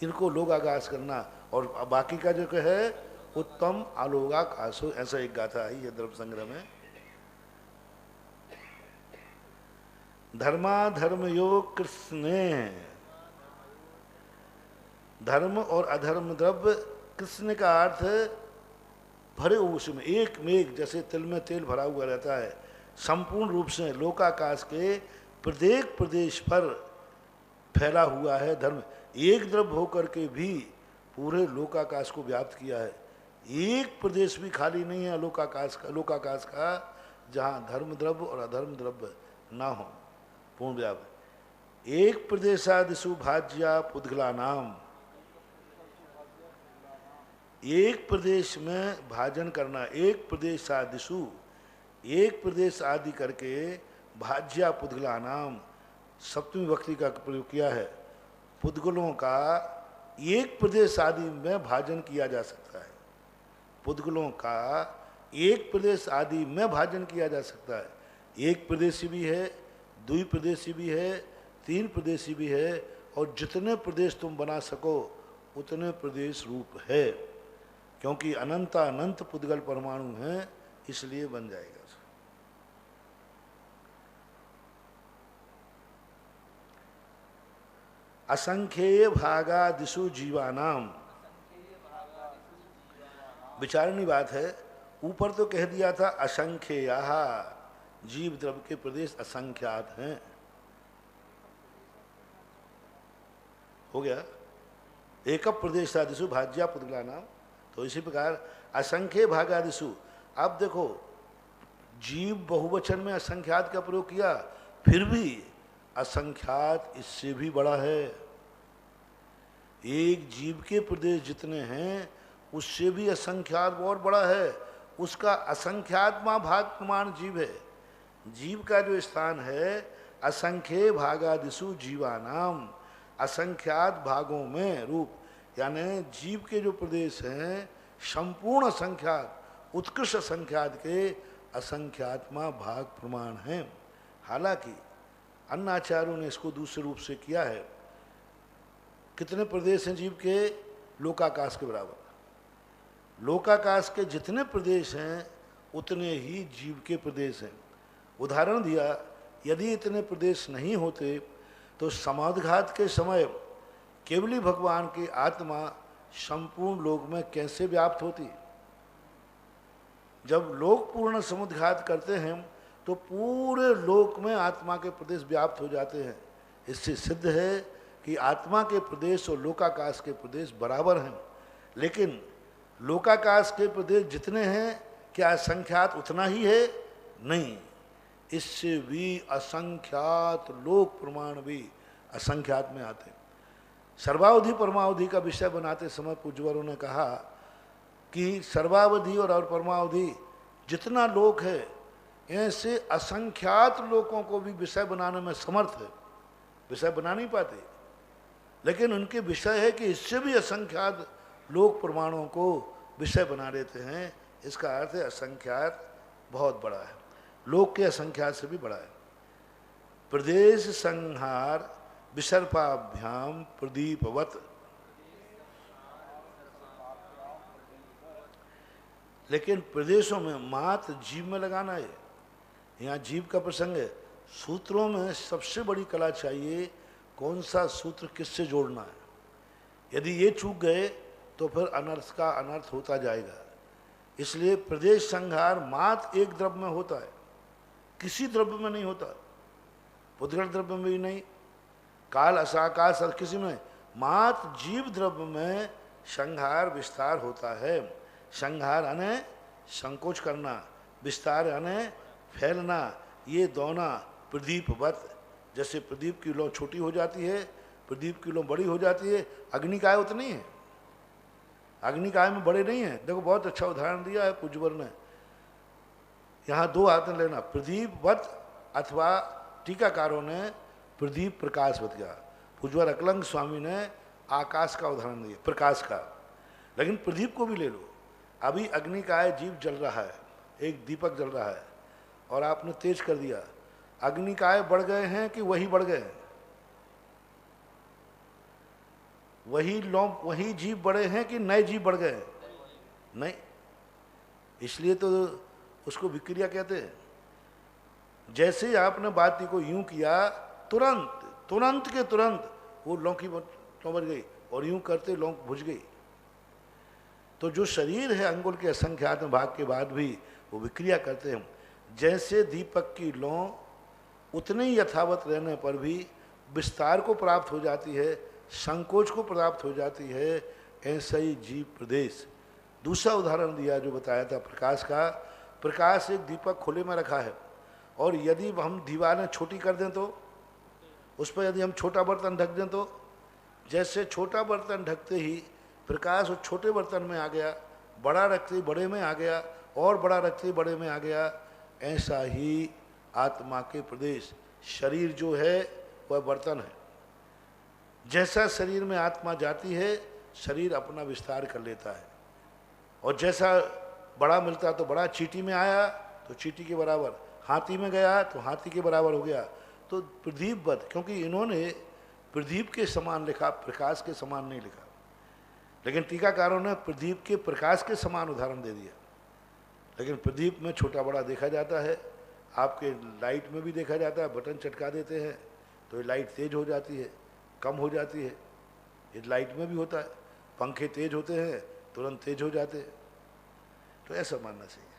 इनको लोकाकाश करना। और बाकी का जो है उत्तम आलोकाकाशो, ऐसा एक गाथा आई है द्रव्य संग्रह में। धर्माधर्म योग कृष्ण, धर्म और अधर्म द्रव्य कृष्ण का अर्थ भरे उसमें एक मेघ जैसे तिल में तेल भरा हुआ रहता है, संपूर्ण रूप से लोकाकाश के प्रत्येक प्रदेश पर फैला हुआ है धर्म। एक द्रव्य होकर के भी पूरे लोकाकाश को व्याप्त किया है। एक प्रदेश भी खाली नहीं है लोकाकाश का जहाँ धर्म द्रव्य और अधर्म द्रव्य ना हो, पूर्ण व्याप्त। एक प्रदेशादिशु भाज्या पुद्गला नाम, एक प्रदेश में भाजन करना, एक प्रदेश आदिशु, एक प्रदेश आदि करके भाज्या पुद्गला नाम, सप्तमी विभक्ति का प्रयोग किया है। पुद्गलों का एक प्रदेश आदि में भाजन किया जा सकता है। पुद्गलों का एक प्रदेश आदि में भाजन किया जा सकता है। एक प्रदेशी भी है, द्विप्रदेशी भी है, 3 प्रदेशी भी है, और जितने प्रदेश तुम बना सको उतने प्रदेश रूप है। क्योंकि अनंत पुद्गल परमाणु हैं, इसलिए बन जाएगा। असंख्येय भागादिशु जीवानाम, विचारणी बात है। ऊपर तो कह दिया था असंख्येय, जीव द्रव्य के प्रदेश असंख्यात हैं, हो गया। एक प्रदेशादिशु भाज्या पुद्गला नाम, तो इसी प्रकार असंख्य भागादिशु। अब देखो जीव बहुवचन में असंख्यात का प्रयोग किया, फिर भी असंख्यात इससे भी बड़ा है। एक जीव के प्रदेश जितने हैं उससे भी असंख्यात बहुत बड़ा है। उसका असंख्यात्मा भाग प्रमाण जीव है। जीव का जो स्थान है असंख्य भागादिशु जीवानाम, असंख्यात भागों में रूप, यानी जीव के जो प्रदेश हैं संपूर्ण असंख्यात उत्कृष्ट असंख्यात के असंख्यात्मा भाग प्रमाण हैं। हालांकि अन्य आचार्यों ने इसको दूसरे रूप से किया है। कितने प्रदेश हैं जीव के, लोकाकाश के बराबर। लोकाकाश के जितने प्रदेश हैं उतने ही जीव के प्रदेश हैं। उदाहरण दिया, यदि इतने प्रदेश नहीं होते तो समाधिघात के समय केवली भगवान की आत्मा संपूर्ण लोक में कैसे व्याप्त होती? जब लोग पूर्ण समुद्घात करते हैं तो पूरे लोक में आत्मा के प्रदेश व्याप्त हो जाते हैं। इससे सिद्ध है कि आत्मा के प्रदेश और लोकाकाश के प्रदेश बराबर हैं। लेकिन लोकाकाश के प्रदेश जितने हैं, क्या असंख्यात उतना ही है? नहीं, इससे भी असंख्यात लोक प्रमाण भी असंख्यात में आते हैं। सर्वावधि परमावधि का विषय बनाते समय पूज्यवरों ने कहा कि सर्वावधि और परमावधि जितना लोक है, ऐसे असंख्यात लोगों को भी विषय बनाने में समर्थ है। विषय बना नहीं पाते, लेकिन उनके विषय है कि इससे भी असंख्यात लोक प्रमाणों को विषय बना देते हैं। इसका अर्थ है असंख्यात बहुत बड़ा है, लोक के असंख्यात से भी बड़ा है। प्रदेश संहार विसर्पाभ्याम प्रदीपवत। लेकिन प्रदेशों में मात जीव में लगाना है। यहाँ जीव का प्रसंग है। सूत्रों में सबसे बड़ी कला चाहिए, कौन सा सूत्र किससे जोड़ना है। यदि ये चूक गए तो फिर अनर्थ का अनर्थ होता जाएगा। इसलिए प्रदेश संहार मात एक द्रव्य में होता है, किसी द्रव्य में नहीं होता, उद्गत द्रव्य में भी नहीं, काल असाकाश किसी में। मात जीव द्रव्य में संहार विस्तार होता है। संहार यानी संकोच करना, विस्तार यानी फैलना। ये दोनों प्रदीपवत, जैसे प्रदीप की लौ छोटी हो जाती है, प्रदीप की लौ बड़ी हो जाती है। अग्निकाय उतनी है, अग्निकाय में बड़े नहीं है। देखो बहुत अच्छा उदाहरण दिया है पूज्यवर ने। यहाँ दो आते लेना, प्रदीपवत अथवा टीकाकारों ने प्रदीप प्रकाशवत किया। पूज्यवर अकलंग स्वामी ने आकाश का उदाहरण दिया, प्रकाश का। लेकिन प्रदीप को भी ले लो। अभी अग्निकाय जीव जल रहा है, एक दीपक जल रहा है और आपने तेज कर दिया। अग्निकाय बढ़ गए हैं कि वही बढ़ गए हैं? वही जीव बड़े हैं कि नए जीव बढ़ गए हैं? नहीं, इसलिए तो उसको विक्रिया कहते हैं। जैसे आपने बात को यूं किया, तुरंत के तुरंत वो लौकी मर गई और यूं करते लौंग बुझ गई। तो जो शरीर है अंगुल के असंख्यात भाग के बाद भी वो विक्रिया करते हैं। जैसे दीपक की लौ उतने ही यथावत रहने पर भी विस्तार को प्राप्त हो जाती है, संकोच को प्राप्त हो जाती है, ऐसा ही जीव प्रदेश। दूसरा उदाहरण दिया जो बताया था प्रकाश का। प्रकाश एक दीपक खुले में रखा है और यदि हम दीवारें छोटी कर दें तो उस पर यदि हम छोटा बर्तन ढक दें तो जैसे छोटा बर्तन ढकते ही प्रकाश उस छोटे बर्तन में आ गया, बड़ा रखते ही बड़े में आ गया और बड़ा रखते ही बड़े में आ गया, ऐसा ही आत्मा के प्रदेश। शरीर जो है वह बर्तन है। जैसा शरीर में आत्मा जाती है, शरीर अपना विस्तार कर लेता है और जैसा बड़ा मिलता तो बड़ा, चींटी में आया तो चींटी के बराबर, हाथी में गया तो हाथी के बराबर हो गया। तो प्रदीपवत, क्योंकि इन्होंने प्रदीप के समान लिखा, प्रकाश के समान नहीं लिखा। लेकिन टीकाकारों ने प्रदीप के प्रकाश के समान उदाहरण दे दिया। लेकिन प्रदीप में छोटा बड़ा देखा जाता है, आपके लाइट में भी देखा जाता है। बटन चटका देते हैं तो ये लाइट तेज हो जाती है, कम हो जाती है। ये लाइट में भी होता है, पंखे तेज होते हैं तुरंत तेज हो जाते हैं। तो ऐसा मानना चाहिए।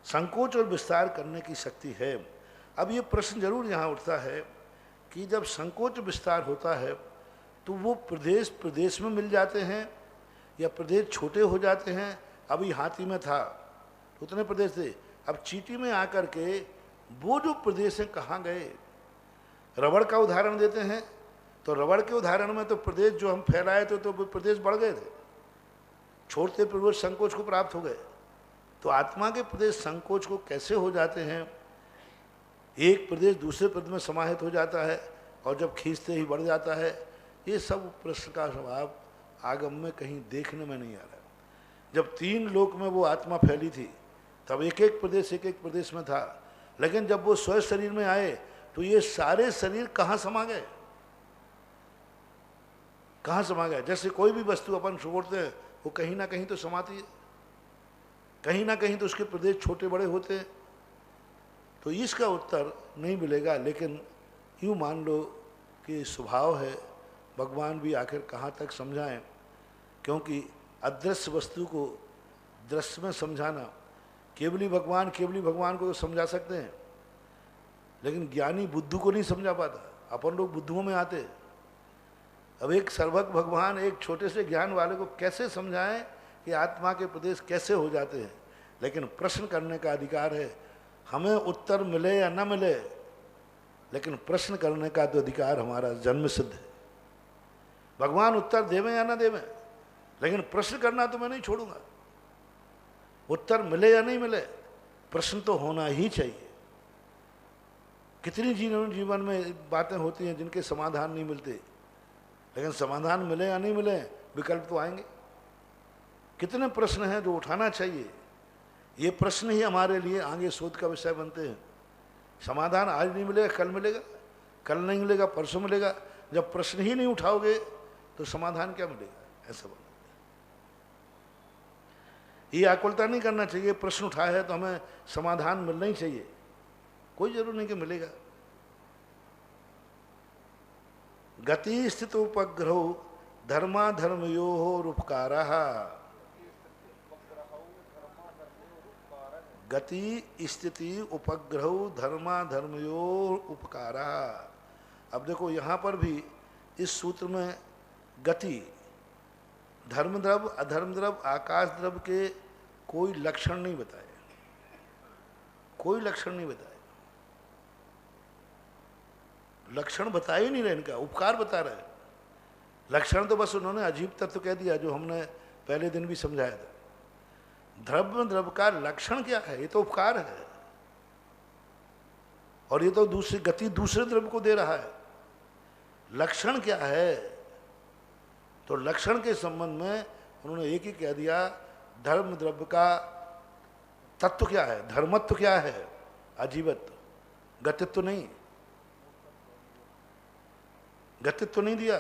संकोच और विस्तार करने की शक्ति है। अब ये प्रश्न जरूर यहाँ उठता है कि जब संकोच विस्तार होता है तो वो प्रदेश प्रदेश में मिल जाते हैं या प्रदेश छोटे हो जाते हैं? अभी हाथी में था तो उतने प्रदेश थे, अब चींटी में आकर के वो जो प्रदेश हैं कहाँ गए? रबड़ का उदाहरण देते हैं तो रबड़ के उदाहरण में तो प्रदेश जो हम फैलाए थे तो प्रदेश बढ़ गए थे, छोड़ते पूर्वज संकोच को प्राप्त हो गए। तो आत्मा के प्रदेश संकोच को कैसे हो जाते हैं? एक प्रदेश दूसरे प्रदेश में समाहित हो जाता है और जब खींचते ही बढ़ जाता है। ये सब प्रश्न का जवाब आगम में कहीं देखने में नहीं आ रहा। जब तीन लोक में वो आत्मा फैली थी तब एक एक प्रदेश में था, लेकिन जब वो स्वयं शरीर में आए तो ये सारे शरीर कहाँ समा गए? कहाँ समा गए? जैसे कोई भी वस्तु अपन छोड़ते हैं वो कहीं ना कहीं तो समाती है, कहीं ना कहीं तो उसके प्रदेश छोटे बड़े होते हैं। तो इसका उत्तर नहीं मिलेगा। लेकिन यूँ मान लो कि स्वभाव है, भगवान भी आखिर कहाँ तक समझाएं, क्योंकि अदृश्य वस्तु को दृश्य में समझाना, केवली भगवान को समझा सकते हैं, लेकिन ज्ञानी बुद्धू को नहीं समझा पाता। अपन लोग बुद्धुओं में आते। अब एक सर्वज्ञ भगवान एक छोटे से ज्ञान वाले को कैसे समझाएं कि आत्मा के प्रदेश कैसे हो जाते हैं। लेकिन प्रश्न करने का अधिकार है, हमें उत्तर मिले या न मिले, लेकिन प्रश्न करने का तो अधिकार हमारा जन्म सिद्ध है। भगवान उत्तर देवें या न देवें, लेकिन प्रश्न करना तो मैं नहीं छोड़ूंगा। उत्तर मिले या नहीं मिले, प्रश्न तो होना ही चाहिए। कितनी जीवन में बातें होती हैं जिनके समाधान नहीं मिलते, लेकिन समाधान मिले या नहीं मिले, विकल्प तो आएंगे। कितने प्रश्न हैं जो उठाना चाहिए। ये प्रश्न ही हमारे लिए आगे शोध का विषय बनते हैं। समाधान आज नहीं मिलेगा, कल मिलेगा, कल नहीं मिलेगा, परसों मिलेगा। जब प्रश्न ही नहीं उठाओगे तो समाधान क्या मिलेगा? ऐसा बोला। ये आकुलता नहीं करना चाहिए, प्रश्न उठाया है तो हमें समाधान मिलना ही चाहिए। कोई जरूर नहीं कि मिलेगा। गति स्थित उपग्रहो धर्माधर्मयोः उपकारः। गति स्थिति उपग्रहो धर्माधर्मयोः उपकारः। अब देखो यहाँ पर भी इस सूत्र में गति, धर्म द्रव्य, अधर्म द्रव्य, आकाश द्रव्य के कोई लक्षण नहीं बताए, कोई लक्षण नहीं बताए। लक्षण बता ही नहीं रहे, इनका उपकार बता रहे हैं। लक्षण तो बस उन्होंने अजीब तत्व कह दिया जो हमने पहले दिन भी समझाया था। द्रव्य द्रव्य का लक्षण क्या है? ये तो उपकार है, और ये तो दूसरी गति दूसरे द्रव्य को दे रहा है। लक्षण क्या है? तो लक्षण के संबंध में उन्होंने एक ही कह दिया, धर्म द्रव्य का तत्व क्या है, धर्मत्व क्या है, अजीवत्व, गतित्व नहीं। गतित्व नहीं दिया।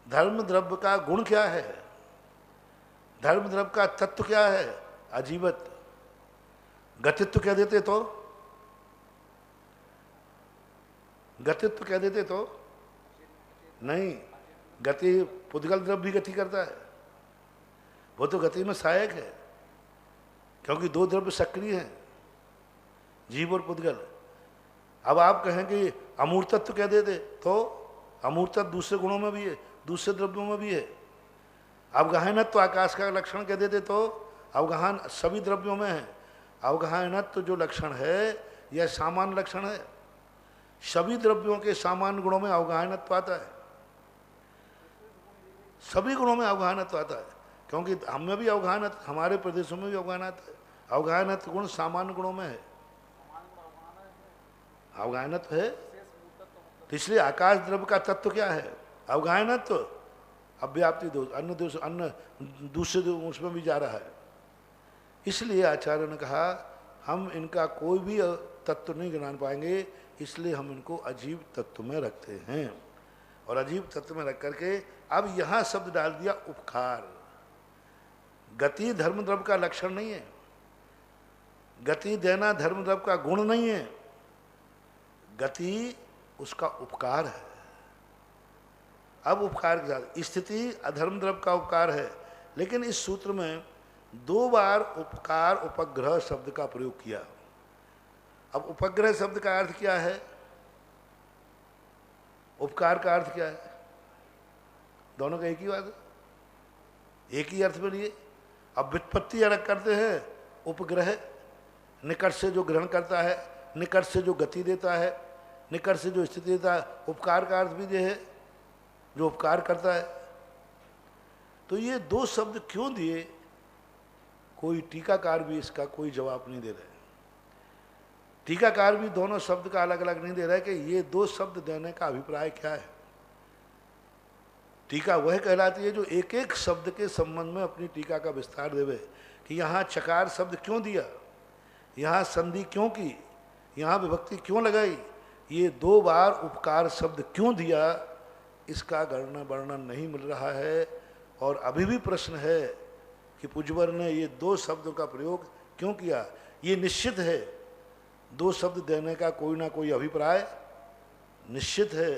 धर्म द्रव्य का गुण क्या है, धर्म द्रव्य का तत्व क्या है, अजीवत्व। गतित्व कह देते तो, गतित्व कह देते तो नहीं। गति, पुद्गल द्रव्य भी गति करता है, वो तो गति में सहायक है, क्योंकि दो द्रव्य सक्रिय हैं, जीव और पुद्गल। अब आप कहें कि अमूर्तत्व कह देते तो अमूर्तत्व दूसरे गुणों में भी है, दूसरे द्रव्यों में भी है। अवगाहनत्व आकाश का लक्षण कह देते तो अवगाहन सभी द्रव्यों में है। अवगाहनत्व जो लक्षण है यह सामान्य लक्षण है। सभी द्रव्यों के सामान्य गुणों में अवगाहनत्व आता है, सभी गुणों में अवगाहनत्व आता है, क्योंकि हमें भी अवगाहनत्व, हमारे प्रदेशों में भी अवगाहनत्व है। अवगाहनत्व गुण सामान्य गुणों में है, अवगाहनत्व है। तो इसलिए आकाश द्रव्य का तत्व क्या है, अवगाहनत्व। अव्याप्ति दोष, अन्य दोष, अन्य दूसरे उसमें भी जा रहा है। इसलिए आचार्य ने कहा हम इनका कोई भी तत्व नहीं जान पाएंगे, इसलिए हम इनको अजीब तत्व में रखते हैं। और अजीब तत्व में रख करके अब यहाँ शब्द डाल दिया उपकार। गति धर्म द्रव्य का लक्षण नहीं है, गति देना धर्म द्रव्य का गुण नहीं है, गति उसका उपकार है। अब उपकार के साथ स्थिति अधर्म द्रव्य का उपकार है, लेकिन इस सूत्र में दो बार उपकार उपग्रह शब्द का प्रयोग किया। अब उपग्रह शब्द का अर्थ क्या है, उपकार का अर्थ क्या है? दोनों का एक ही बात है, एक ही अर्थ में लिए। अब व्युत्पत्ति अलग करते हैं। उपग्रह निकट से जो ग्रहण करता है, निकट से जो गति देता है, निकट से जो स्थिति देता है। उपकार का अर्थ भी ये है जो उपकार करता है। तो ये दो शब्द क्यों दिए, कोई टीकाकार भी इसका कोई जवाब नहीं दे रहे। टीकाकार भी दोनों शब्द का अलग अलग नहीं दे रहा है कि ये दो शब्द देने का अभिप्राय क्या है। टीका वह कहलाती है जो एक एक शब्द के संबंध में अपनी टीका का विस्तार देवे कि यहाँ चकार शब्द क्यों दिया, यहाँ संधि क्यों की, यहाँ विभक्ति क्यों लगाई, ये दो बार उपकार शब्द क्यों दिया, इसका वर्णन नहीं मिल रहा है। और अभी भी प्रश्न है कि पूज्यवर ने ये दो शब्दों का प्रयोग क्यों किया। ये निश्चित है दो शब्द देने का कोई ना कोई अभिप्राय निश्चित है,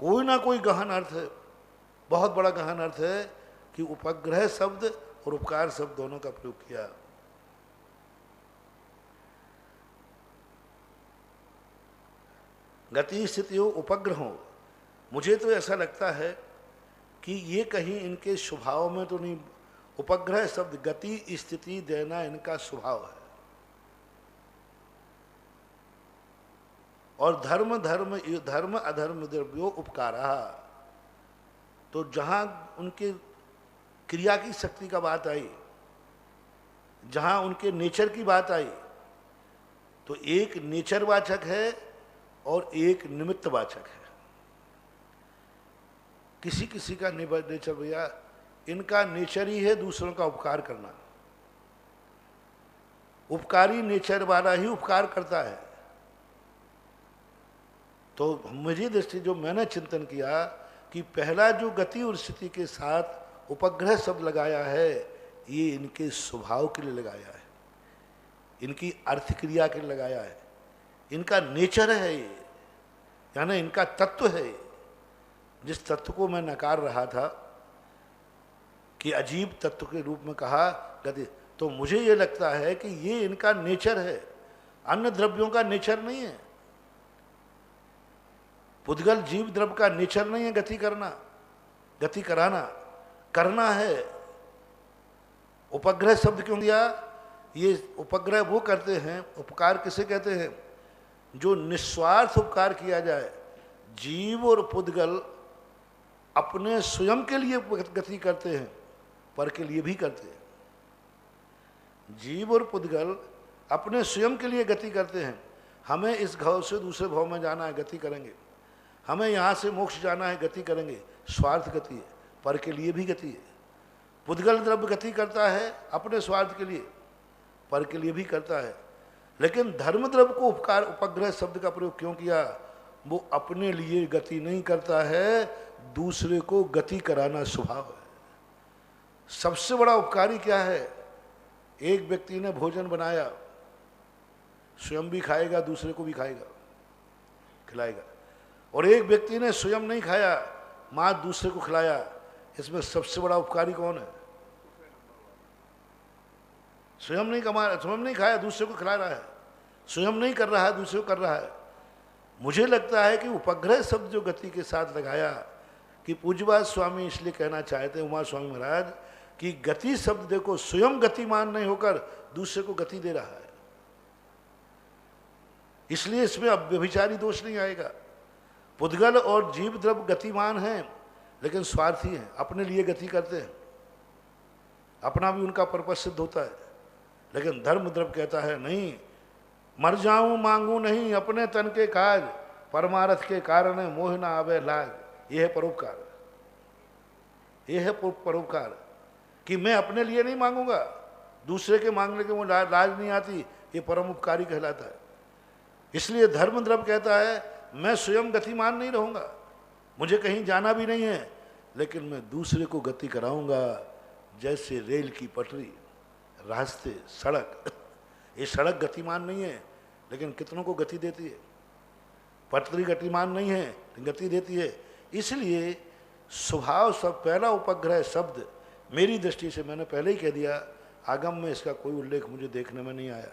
कोई ना कोई गहन अर्थ है, बहुत बड़ा गहन अर्थ है कि उपग्रह शब्द और उपकार शब्द दोनों का प्रयोग किया। गति स्थितियों उपग्रहों, मुझे तो ऐसा लगता है कि ये कहीं इनके स्वभाव में तो नहीं, उपग्रह शब्द गति स्थिति देना इनका स्वभाव है। और धर्म धर्म धर्म अधर्म द्रव्यो उपकारा, तो जहां उनके क्रिया की शक्ति का बात आई, जहां उनके नेचर की बात आई, तो एक नेचर वाचक है और एक निमित्त वाचक है। किसी किसी का नेचर, भैया इनका नेचर ही है दूसरों का उपकार करना, उपकारी नेचर वाला ही उपकार करता है। तो मेरी दृष्टि जो मैंने चिंतन किया कि पहला जो गति और स्थिति के साथ उपग्रह शब्द लगाया है, ये इनके स्वभाव के लिए लगाया है, इनकी अर्थ क्रिया के लिए लगाया है, इनका नेचर है ये, यानी इनका तत्व है। जिस तत्व को मैं नकार रहा था कि अजीब तत्व के रूप में कहा गति, तो मुझे ये लगता है कि ये इनका नेचर है, अन्य द्रव्यों का नेचर नहीं है। पुद्गल जीव द्रव्य का नेचर नहीं है गति करना, गति कराना, करना है। उपग्रह शब्द क्यों दिया? ये उपग्रह वो करते हैं, उपकार किसे कहते हैं? जो निस्वार्थ उपकार किया जाए। जीव और पुद्गल अपने स्वयं के लिए गति करते हैं, पर के लिए भी करते हैं। जीव और पुद्गल अपने स्वयं के लिए गति करते हैं। हमें इस घाव से दूसरे भाव में जाना है, गति करेंगे। हमें यहाँ से मोक्ष जाना है, गति करेंगे। स्वार्थ गति है, पर के लिए भी गति है। पुद्गल द्रव्य गति करता है अपने स्वार्थ के लिए, पर के लिए भी करता है। लेकिन धर्म द्रव्य को उपकार उपग्रह शब्द का प्रयोग क्यों किया? वो अपने लिए गति नहीं करता है, दूसरे को गति कराना स्वभाव है। सबसे बड़ा उपकारी क्या है? एक व्यक्ति ने भोजन बनाया, स्वयं भी खाएगा, दूसरे को भी खाएगा, खिलाएगा। और एक व्यक्ति ने स्वयं नहीं खाया, मां दूसरे को खिलाया। इसमें सबसे बड़ा उपकारी कौन है? स्वयं नहीं कमा, स्वयं नहीं खाया, दूसरे को खिला रहा है। स्वयं नहीं कर रहा है, दूसरे को कर रहा है। मुझे लगता है कि उपग्रह शब्द जो गति के साथ लगाया, कि पूज्यपाद स्वामी इसलिए कहना चाहते हैं, उमा स्वामी महाराज, कि गति शब्द देखो, स्वयं गतिमान नहीं होकर दूसरे को गति दे रहा है, इसलिए इसमें अब व्यभिचारी दोष नहीं आएगा। पुद्गल और जीव द्रव्य गतिमान हैं, लेकिन स्वार्थी हैं, अपने लिए गति करते हैं, अपना भी उनका पर्पस सिद्ध होता है। लेकिन धर्म द्रव्य कहता है नहीं, मर जाऊं मांगू नहीं अपने तन के काज, परमारथ के कारण मोह न आवे लाज। यह है परोपकार, यह है परोपकार, कि मैं अपने लिए नहीं मांगूंगा, दूसरे के मांगने के वो लाज नहीं आती, ये परम उपकारी कहलाता है। इसलिए धर्म द्रव्य कहता है मैं स्वयं गतिमान नहीं रहूंगा, मुझे कहीं जाना भी नहीं है, लेकिन मैं दूसरे को गति कराऊंगा। जैसे रेल की पटरी, रास्ते, सड़क, ये सड़क गतिमान नहीं है, लेकिन कितनों को गति देती है। पटरी गतिमान नहीं है, लेकिन गति देती है। इसलिए स्वभाव सब पहला उपग्रह शब्द मेरी दृष्टि से, मैंने पहले ही कह दिया, आगम में इसका कोई उल्लेख मुझे देखने में नहीं आया,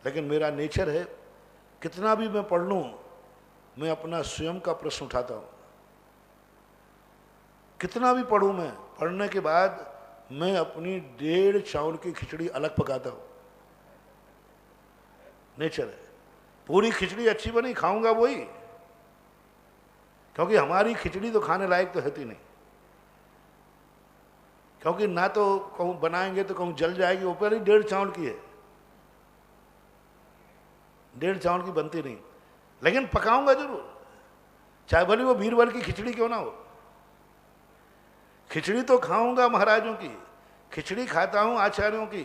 लेकिन मेरा नेचर है, कितना भी मैं पढ़ लूँ, मैं अपना स्वयं का प्रश्न उठाता हूँ। कितना भी पढ़ूँ मैं, पढ़ने के बाद मैं अपनी 1.5 चावल की खिचड़ी अलग पकाता हूँ। नेचर है। पूरी खिचड़ी अच्छी बनी, खाऊंगा वही, क्योंकि हमारी खिचड़ी तो खाने लायक तो होती नहीं, क्योंकि ना तो कहूँ बनाएंगे तो कहूँ जल जाएगी, ऊपर ही 1.5 चावल की है, 1.5 चावल की बनती नहीं, लेकिन पकाऊंगा जरूर, चाहे भले वो बीरबल की खिचड़ी क्यों ना हो। खिचड़ी तो खाऊंगा महाराजों की, खिचड़ी खाता हूं आचार्यों की,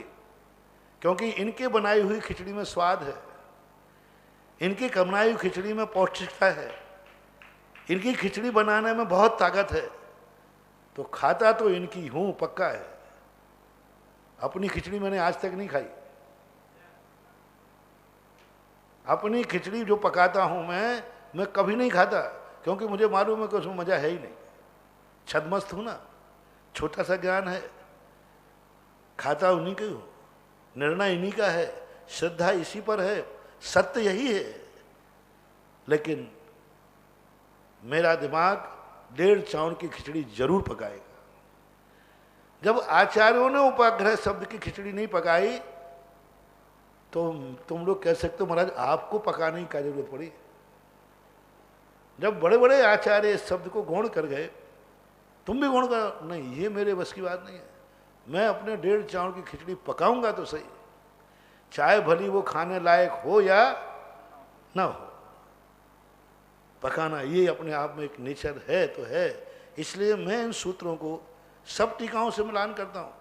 क्योंकि इनके बनाई हुई खिचड़ी में स्वाद है, इनकी बनाई हुई खिचड़ी में पौष्टिकता है, इनकी खिचड़ी बनाने में बहुत ताकत है। तो खाता तो इनकी हूं, पक्का है। अपनी खिचड़ी मैंने आज तक नहीं खाई, अपनी खिचड़ी जो पकाता हूँ मैं कभी नहीं खाता, क्योंकि मुझे मालूम है कि उसमें मजा है ही नहीं। छदमस्त हूँ ना, छोटा सा ज्ञान है, खाता उन्हीं के हूँ, निर्णय इन्हीं का है, श्रद्धा इसी पर है, सत्य यही है। लेकिन मेरा दिमाग 1.5 चावल की खिचड़ी जरूर पकाएगा। जब आचार्यों ने उपाग्रह शब्द की खिचड़ी नहीं पकाई तो तुम लोग कह सकते हो महाराज आपको पकाने की क्या जरूरत पड़ी। जब बड़े बड़े आचार्य इस शब्द को गौण कर गए, तुम भी गौण करो। नहीं, ये मेरे बस की बात नहीं है। मैं अपने 1.5 चावल की खिचड़ी पकाऊंगा तो सही, चाहे भली वो खाने लायक हो या ना हो, पकाना ये अपने आप में एक नेचर है तो है। इसलिए मैं इन सूत्रों को सब टीकाओं से मिलान करता हूँ।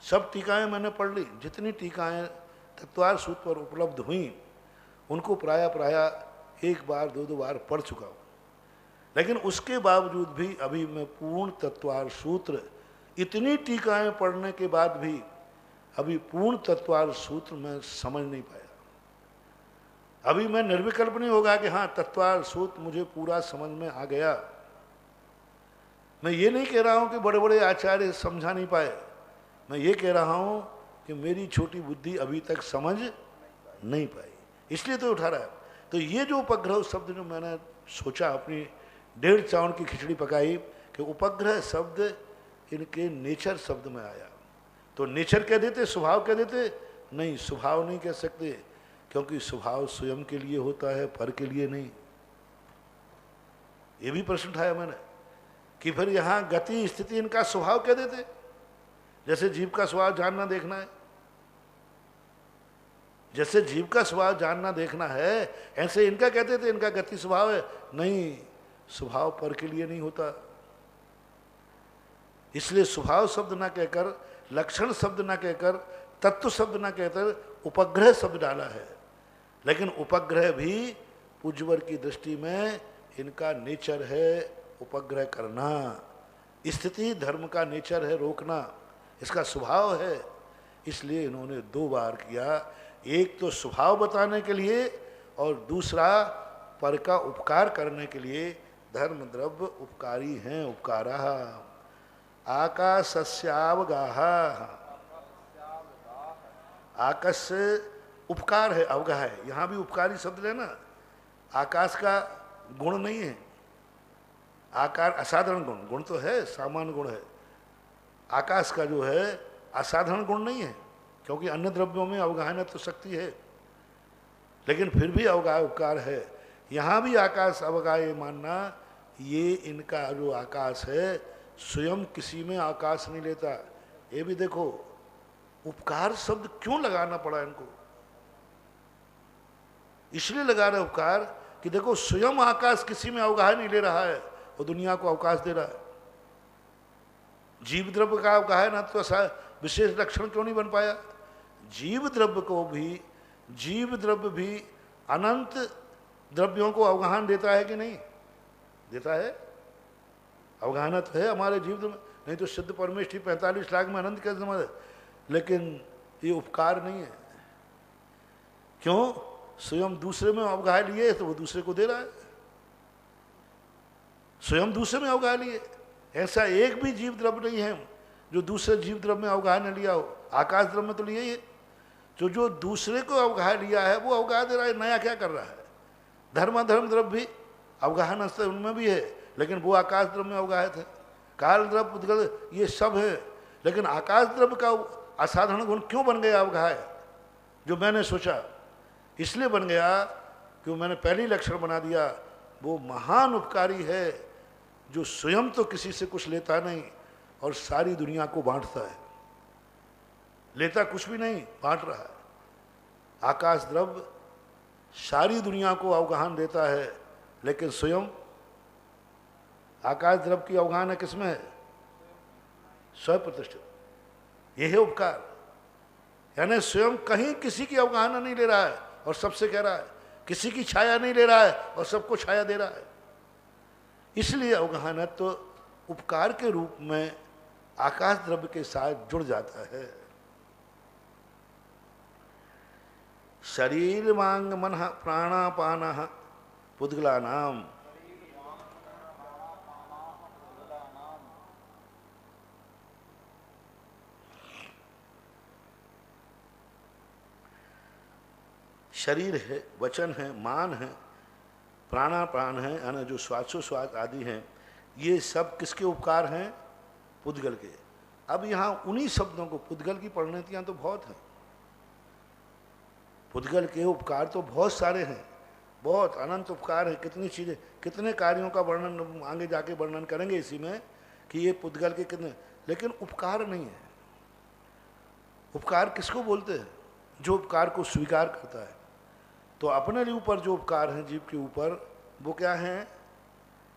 सब टीकाएं मैंने पढ़ ली, जितनी टीकाएं तत्वार सूत्र पर उपलब्ध हुई उनको प्राय 1 बार 2 बार पढ़ चुका हूँ। लेकिन उसके बावजूद भी अभी मैं पूर्ण तत्वार सूत्र, इतनी टीकाएं पढ़ने के बाद भी अभी पूर्ण तत्वार सूत्र मैं समझ नहीं पाया। अभी मैं निर्विकल्प नहीं होगा कि हाँ तत्वार सूत्र मुझे पूरा समझ में आ गया। मैं ये नहीं कह रहा हूँ कि बड़े बड़े आचार्य समझा नहीं पाए, मैं ये कह रहा हूँ कि मेरी छोटी बुद्धि अभी तक समझ नहीं पाई, इसलिए तो उठा रहा है। तो ये जो उपग्रह शब्द जो मैंने सोचा, अपनी 1.5 चावल की खिचड़ी पकाई, कि उपग्रह शब्द इनके नेचर शब्द में आया। तो नेचर कह देते, स्वभाव कह देते, नहीं स्वभाव नहीं कह सकते, क्योंकि स्वभाव स्वयं के लिए होता है, पर के लिए नहीं। ये भी प्रश्न उठाया मैंने कि फिर यहाँ गति स्थिति इनका स्वभाव कह देते। जैसे जीव का स्वभाव जानना देखना है, जैसे जीव का स्वभाव जानना देखना है, ऐसे इनका कहते थे इनका गति स्वभाव है। नहीं, स्वभाव पर के लिए नहीं होता। इसलिए स्वभाव शब्द ना कहकर, लक्षण शब्द ना कहकर, तत्व शब्द ना कहकर उपग्रह शब्द डाला है। लेकिन उपग्रह भी पूज्यवर की दृष्टि में इनका नेचर है उपग्रह करना। स्थिति धर्म का नेचर है रोकना, इसका स्वभाव है। इसलिए इन्होंने 2 बार किया, एक तो स्वभाव बताने के लिए और दूसरा पर का उपकार करने के लिए। धर्म द्रव्य उपकारी हैं, उपकारा आकाशस्यावगाह। आकाश से उपकार है, अवगाह है। यहाँ भी उपकारी शब्द है ना। आकाश का गुण नहीं है, आकार असाधारण गुण, गुण तो है, सामान्य गुण है। आकाश का जो है असाधारण गुण नहीं है, क्योंकि अन्य द्रव्यों में अवगाहन तो शक्ति है, लेकिन फिर भी अवगाह उपकार है। यहाँ भी आकाश अवगाह मानना, ये इनका जो आकाश है स्वयं किसी में आकाश नहीं लेता। ये भी देखो उपकार शब्द क्यों लगाना पड़ा इनको, इसलिए लगा रहे उपकार कि देखो स्वयं आकाश किसी में अवगाह नहीं ले रहा है, वो दुनिया को अवकाश दे रहा है। जीव द्रव्य का अवगाह ना तो विशेष लक्षण क्यों नहीं बन पाया। जीव द्रव्य को भी, जीव द्रव्य भी अनंत द्रव्यों को अवगाहन देता है कि नहीं देता है। अवगाहन तो है हमारे जीव द्रव्य, नहीं तो सिद्ध परमेष्ठी 45 लाख में अनंत कैसे समझ। लेकिन ये उपकार नहीं है, क्यों? स्वयं दूसरे में अवगाह लिए तो वो दूसरे को दे रहा है, स्वयं दूसरे में अवगाह लिए। ऐसा एक भी जीव द्रव्य नहीं है जो दूसरे जीव द्रव्य में अवगाह न लिया हो। आकाश द्रव्य में तो लिया ही है, जो दूसरे को अवगाह लिया है वो अवगाह दे रहा है, नया क्या कर रहा है। धर्म द्रव्य भी अवगाह नस्ते उनमें भी है, लेकिन वो आकाश द्रव्य में अवगाह थे। काल द्रव्य उद्गल ये सब है, लेकिन आकाश द्रव्य का असाधारण गुण क्यों बन गया अवगाह, जो मैंने सोचा इसलिए बन गया कि मैंने पहली लक्षण बना दिया। वो महान उपकारी है जो स्वयं तो किसी से कुछ लेता नहीं और सारी दुनिया को बांटता है। लेता कुछ भी नहीं, बांट रहा है। आकाश द्रव्य सारी दुनिया को अवगाहन देता है, लेकिन स्वयं आकाश द्रव्य की अवगाहन किसमें है? स्वयं प्रतिष्ठित। यह है उपकार, यानी स्वयं कहीं किसी की अवगाहना नहीं ले रहा है और सबसे कह रहा है, किसी की छाया नहीं ले रहा है और सबको छाया दे रहा है। इसलिए अवगाहनत्व तो उपकार के रूप में आकाश द्रव्य के साथ जुड़ जाता है। शरीर वांग मन प्राणापान पुद्गला नाम। शरीर है, वचन है, मान है, प्राणापान है, यानी जो श्वासोश्वास आदि हैं, ये सब किसके उपकार हैं? पुद्गल के। अब यहाँ उन्हीं शब्दों को, पुद्गल की परिणतियाँ तो बहुत हैं, पुद्गल के उपकार तो बहुत सारे हैं, बहुत अनंत उपकार है, कितनी चीज़ें, कितने कार्यों का वर्णन आगे जाके वर्णन करेंगे इसी में कि ये पुद्गल के कितने, लेकिन उपकार नहीं है। उपकार किसको बोलते हैं? जो उपकार को स्वीकार करता है। तो अपने लिए ऊपर जो उपकार हैं जीव के ऊपर, वो क्या हैं?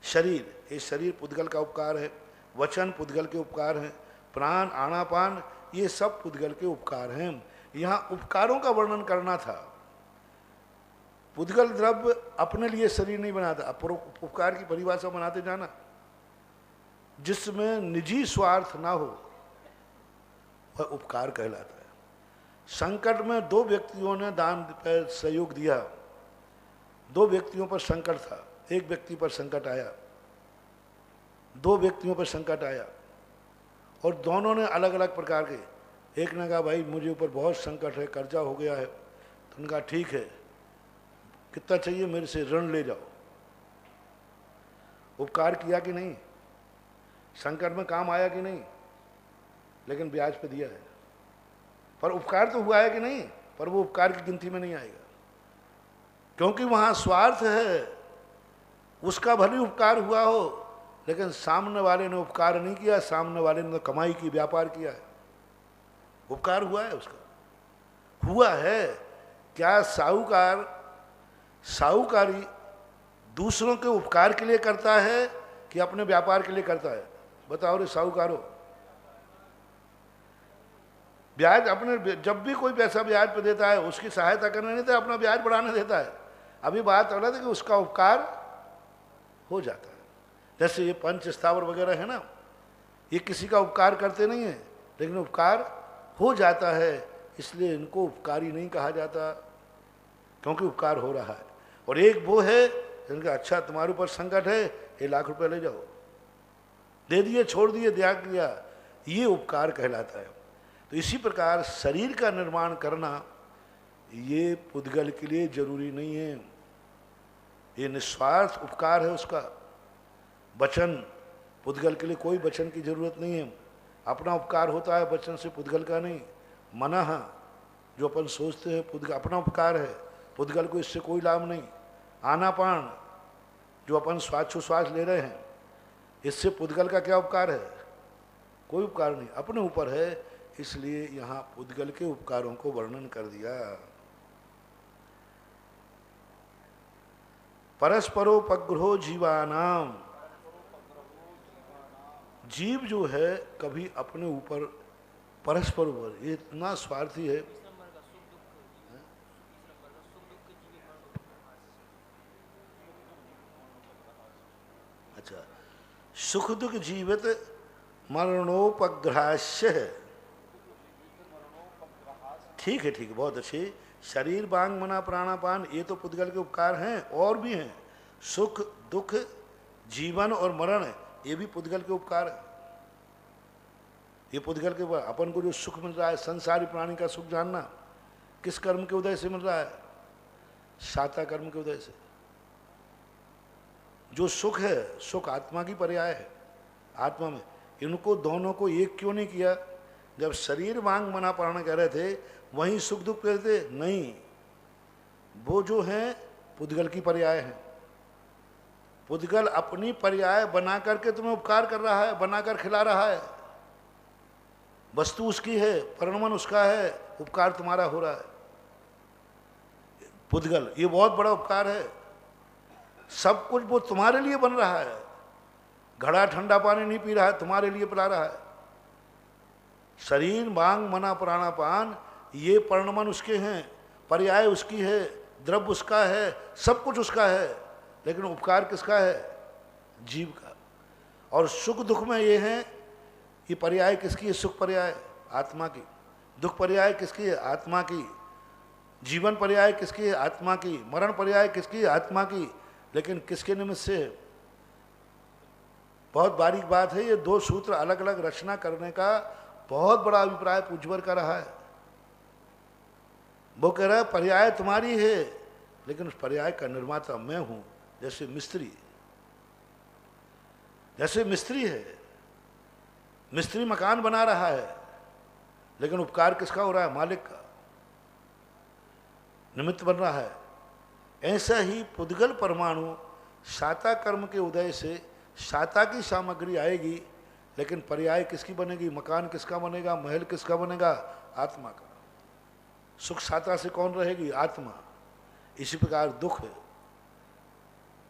शरीर, ये शरीर पुद्गल का उपकार है, वचन पुद्गल के उपकार हैं, प्राण आनापान ये सब पुद्गल के उपकार हैं। यहाँ उपकारों का वर्णन करना था। पुद्गल द्रव्य अपने लिए शरीर नहीं बनाता, उपकार की परिभाषा बनाते जाना, जिसमें निजी स्वार्थ ना हो वह उपकार कहलाता है। संकट में दो व्यक्तियों ने दान पर सहयोग दिया, दो व्यक्तियों पर संकट था, एक व्यक्ति पर संकट आया, दो व्यक्तियों पर संकट आया और दोनों ने अलग अलग प्रकार के, एक ने कहा भाई मुझे ऊपर बहुत संकट है, कर्जा हो गया है, तो उन्होंने कहा ठीक है कितना चाहिए मेरे से ऋण ले जाओ। उपकार किया कि नहीं? संकट में काम आया कि नहीं? लेकिन ब्याज पे दिया है, पर उपकार तो हुआ है कि नहीं? पर वो उपकार की गिनती में नहीं आएगा, क्योंकि वहां स्वार्थ है। उसका भले उपकार हुआ हो, लेकिन सामने वाले ने उपकार नहीं किया, सामने वाले ने कमाई की, व्यापार किया है, उपकार हुआ है, उसका हुआ है। क्या साहूकारी दूसरों के उपकार के लिए करता है कि अपने व्यापार के लिए करता है? बताओ रे साहूकारों। ब्याज अपने, जब भी कोई पैसा ब्याज पे देता है उसकी सहायता करने नहीं देता, अपना ब्याज बढ़ाने देता है। अभी बात अलग है कि उसका उपकार हो जाता है। जैसे ये पंच स्थावर वगैरह है ना, ये किसी का उपकार करते नहीं है, लेकिन उपकार हो जाता है, इसलिए इनको उपकारी नहीं कहा जाता, क्योंकि उपकार हो रहा है। और एक वो है जिनका अच्छा तुम्हारे ऊपर संकट है, ये लाख रुपए ले जाओ, दे दिए, छोड़ दिए, त्याग दिया, ये उपकार कहलाता है। तो इसी प्रकार शरीर का निर्माण करना ये पुद्गल के लिए जरूरी नहीं है, ये निस्वार्थ उपकार है उसका। वचन, पुद्गल के लिए कोई वचन की जरूरत नहीं है, अपना उपकार होता है वचन से, पुद्गल का नहीं। मनः, जो अपन सोचते हैं पुद्गल अपना उपकार है, पुद्गल को इससे कोई लाभ नहीं। आनापान, जो अपन श्वासोश्वास ले रहे हैं, इससे पुद्गल का क्या उपकार है? कोई उपकार नहीं, अपने ऊपर है। इसलिए यहाँ पुद्गल के उपकारों को वर्णन कर दिया। परस्परोपग्रहो जीवानाम, जीव जो है कभी अपने ऊपर परस्पर ऊपर, ये इतना स्वार्थी है। अच्छा, सुख दुख जीवित मरणोपग्रहास्य है, ठीक है, ठीक है, बहुत अच्छे। शरीर वांग मना प्राणापान ये तो पुद्गल के उपकार हैं, और भी हैं। सुख दुख जीवन और मरण ये भी पुद्गल के उपकार है। ये पुद्गल के, अपन को जो सुख मिल रहा है, संसारी प्राणी का सुख जानना, किस कर्म के उदय से मिल रहा है? साता कर्म के उदय से। जो सुख है, सुख आत्मा की पर्याय है, आत्मा में। इनको दोनों को एक क्यों नहीं किया? जब शरीर वांग मना प्राण कह रहे थे, वहीं सुख दुख कहते नहीं, वो जो है पुद्गल की पर्याय है। पुद्गल अपनी पर्याय बना करके तुम्हें उपकार कर रहा है, बनाकर खिला रहा है। वस्तु उसकी है, परिणमन उसका है, उपकार तुम्हारा हो रहा है। पुद्गल ये बहुत बड़ा उपकार है, सब कुछ वो तुम्हारे लिए बन रहा है। घड़ा ठंडा पानी नहीं पी रहा है, तुम्हारे लिए पिला रहा है। शरीर वांग मना प्राणापान ये परिणमन उसके हैं, पर्याय उसकी है, द्रव्य उसका है, सब कुछ उसका है, लेकिन उपकार किसका है? जीव का। और सुख दुख में ये है, ये पर्याय किसकी है? सुख पर्याय आत्मा की, दुख पर्याय किसकी है? आत्मा की। जीवन पर्याय किसकी है? आत्मा की। मरण पर्याय किसकी है? आत्मा की। लेकिन किसके निमित्त से है? बहुत बारीक बात है। ये दो सूत्र अलग अलग रचना करने का बहुत बड़ा अभिप्राय पूज्यवर का रहा है। वो कह रहा है पर्याय तुम्हारी है, लेकिन उस पर्याय का निर्माता मैं हूं। जैसे मिस्त्री, जैसे मिस्त्री है, मिस्त्री मकान बना रहा है, लेकिन उपकार किसका हो रहा है? मालिक का। निमित्त बन रहा है। ऐसा ही पुद्गल परमाणु शाता कर्म के उदय से शाता की सामग्री आएगी, लेकिन पर्याय किसकी बनेगी? मकान किसका बनेगा? महल किसका बनेगा? आत्मा का। सुख शाता से कौन रहेगी? आत्मा। इसी प्रकार दुख है,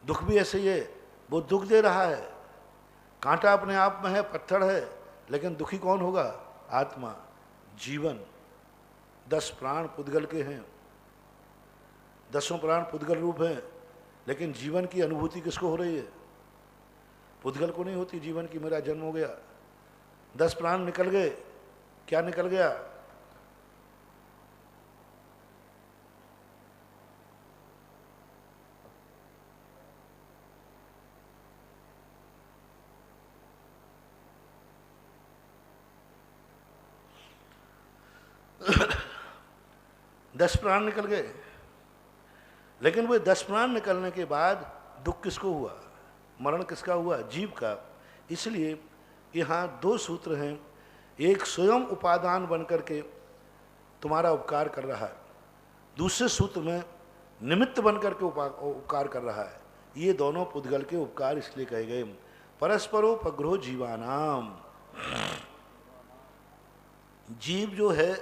दुख भी ऐसे ही है। वो दुख दे रहा है, कांटा अपने आप में है, पत्थर है, लेकिन दुखी कौन होगा? आत्मा। जीवन 10 प्राण पुद्गल के हैं, 10 प्राण पुद्गल रूप हैं, लेकिन जीवन की अनुभूति किसको हो रही है? पुद्गल को नहीं होती जीवन की। मेरा जन्म हो गया, 10 प्राण निकल गए, क्या निकल गया? दस प्राण निकल गए, लेकिन वो 10 प्राण निकलने के बाद दुख किसको हुआ? मरण किसका हुआ? जीव का। इसलिए यहाँ 2 सूत्र हैं। एक स्वयं उपादान बनकर के तुम्हारा उपकार कर रहा है, दूसरे सूत्र में निमित्त बनकर के उपकार कर रहा है। ये दोनों पुद्गल के उपकार इसलिए कहे गए। परस्परोपग्रहो जीवानाम। जीव जो है,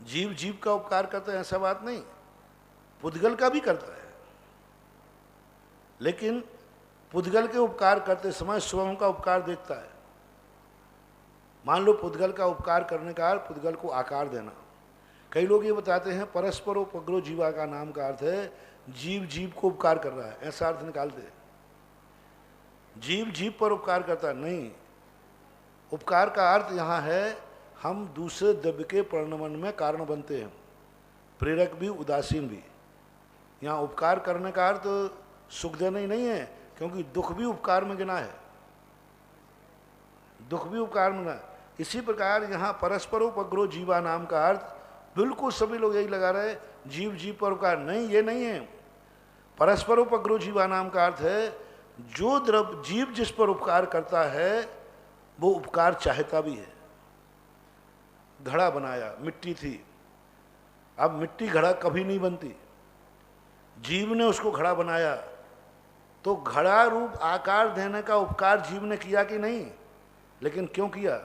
जीव जीव का उपकार करता है ऐसा बात नहीं, पुद्गल का भी करता है। लेकिन पुद्गल के उपकार करते समय स्वयं का उपकार देखता है। मान लो पुद्गल का उपकार करने का अर्थ पुद्गल को आकार देना। कई लोग ये बताते हैं परस्परोपग्रहो जीवा का नाम का अर्थ है जीव जीव को उपकार कर रहा है, ऐसा अर्थ निकालते हैं। जीव जीव पर उपकार करता है, नहीं। उपकार का अर्थ यहाँ है हम दूसरे द्रव्य के परिणमन में कारण बनते हैं, प्रेरक भी उदासीन भी। यहाँ उपकार करने का अर्थ सुख देना ही नहीं है, क्योंकि दुख भी उपकार में गिना है, दुख भी उपकार में गिना है। इसी प्रकार यहाँ परस्परोपग्रहो जीवा नाम का अर्थ बिल्कुल सभी लोग यही लगा रहे जीव जीव पर उपकार, नहीं, ये नहीं है। परस्परोपग्रहो जीवा नाम का अर्थ है जो द्रव्य जीव जिस पर उपकार करता है वो उपकार चाहता भी है। घड़ा बनाया, मिट्टी थी, अब मिट्टी घड़ा कभी नहीं बनती, जीव ने उसको घड़ा बनाया, तो घड़ा रूप आकार देने का उपकार जीव ने किया कि नहीं? लेकिन क्यों किया?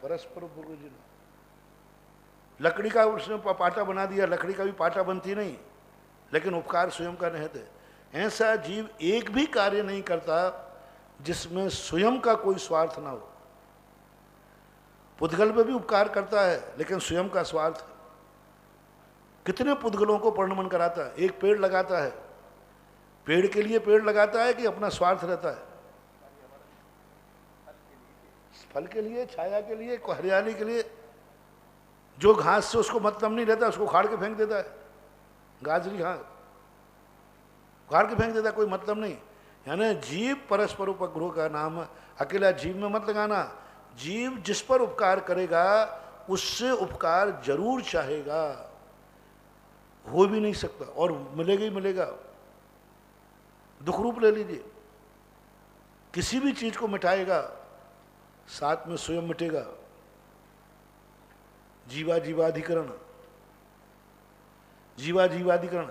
परस्पर उपग्रहो जी ने। लकड़ी का उसने पाटा बना दिया, लकड़ी का भी पाटा बनती नहीं, लेकिन उपकार स्वयं का नहीं थे। ऐसा जीव एक भी कार्य नहीं करता जिसमें स्वयं का कोई स्वार्थ ना हो। पुद्गल में भी उपकार करता है, लेकिन स्वयं का स्वार्थ है। कितने पुद्गलों को परिणमन कराता है? एक पेड़ लगाता है, पेड़ के लिए पेड़ लगाता है कि अपना स्वार्थ रहता है? फल के लिए, छाया के लिए, हरियाली के लिए। जो घास से उसको मतलब नहीं रहता उसको उखाड़ के फेंक देता है, गाजरी घास उखाड़ के फेंक देता है, कोई मतलब नहीं। यानी जीव परस्परोपग्रहो का नाम अकेला जीव में मत लगाना। जीव जिस पर उपकार करेगा उससे उपकार जरूर चाहेगा, हो भी नहीं सकता, और मिलेगा ही मिलेगा। दुख रूप ले लीजिए, किसी भी चीज को मिटाएगा साथ में स्वयं मिटेगा। जीवा जीवाधिकरण, जीवा जीवाधिकरण।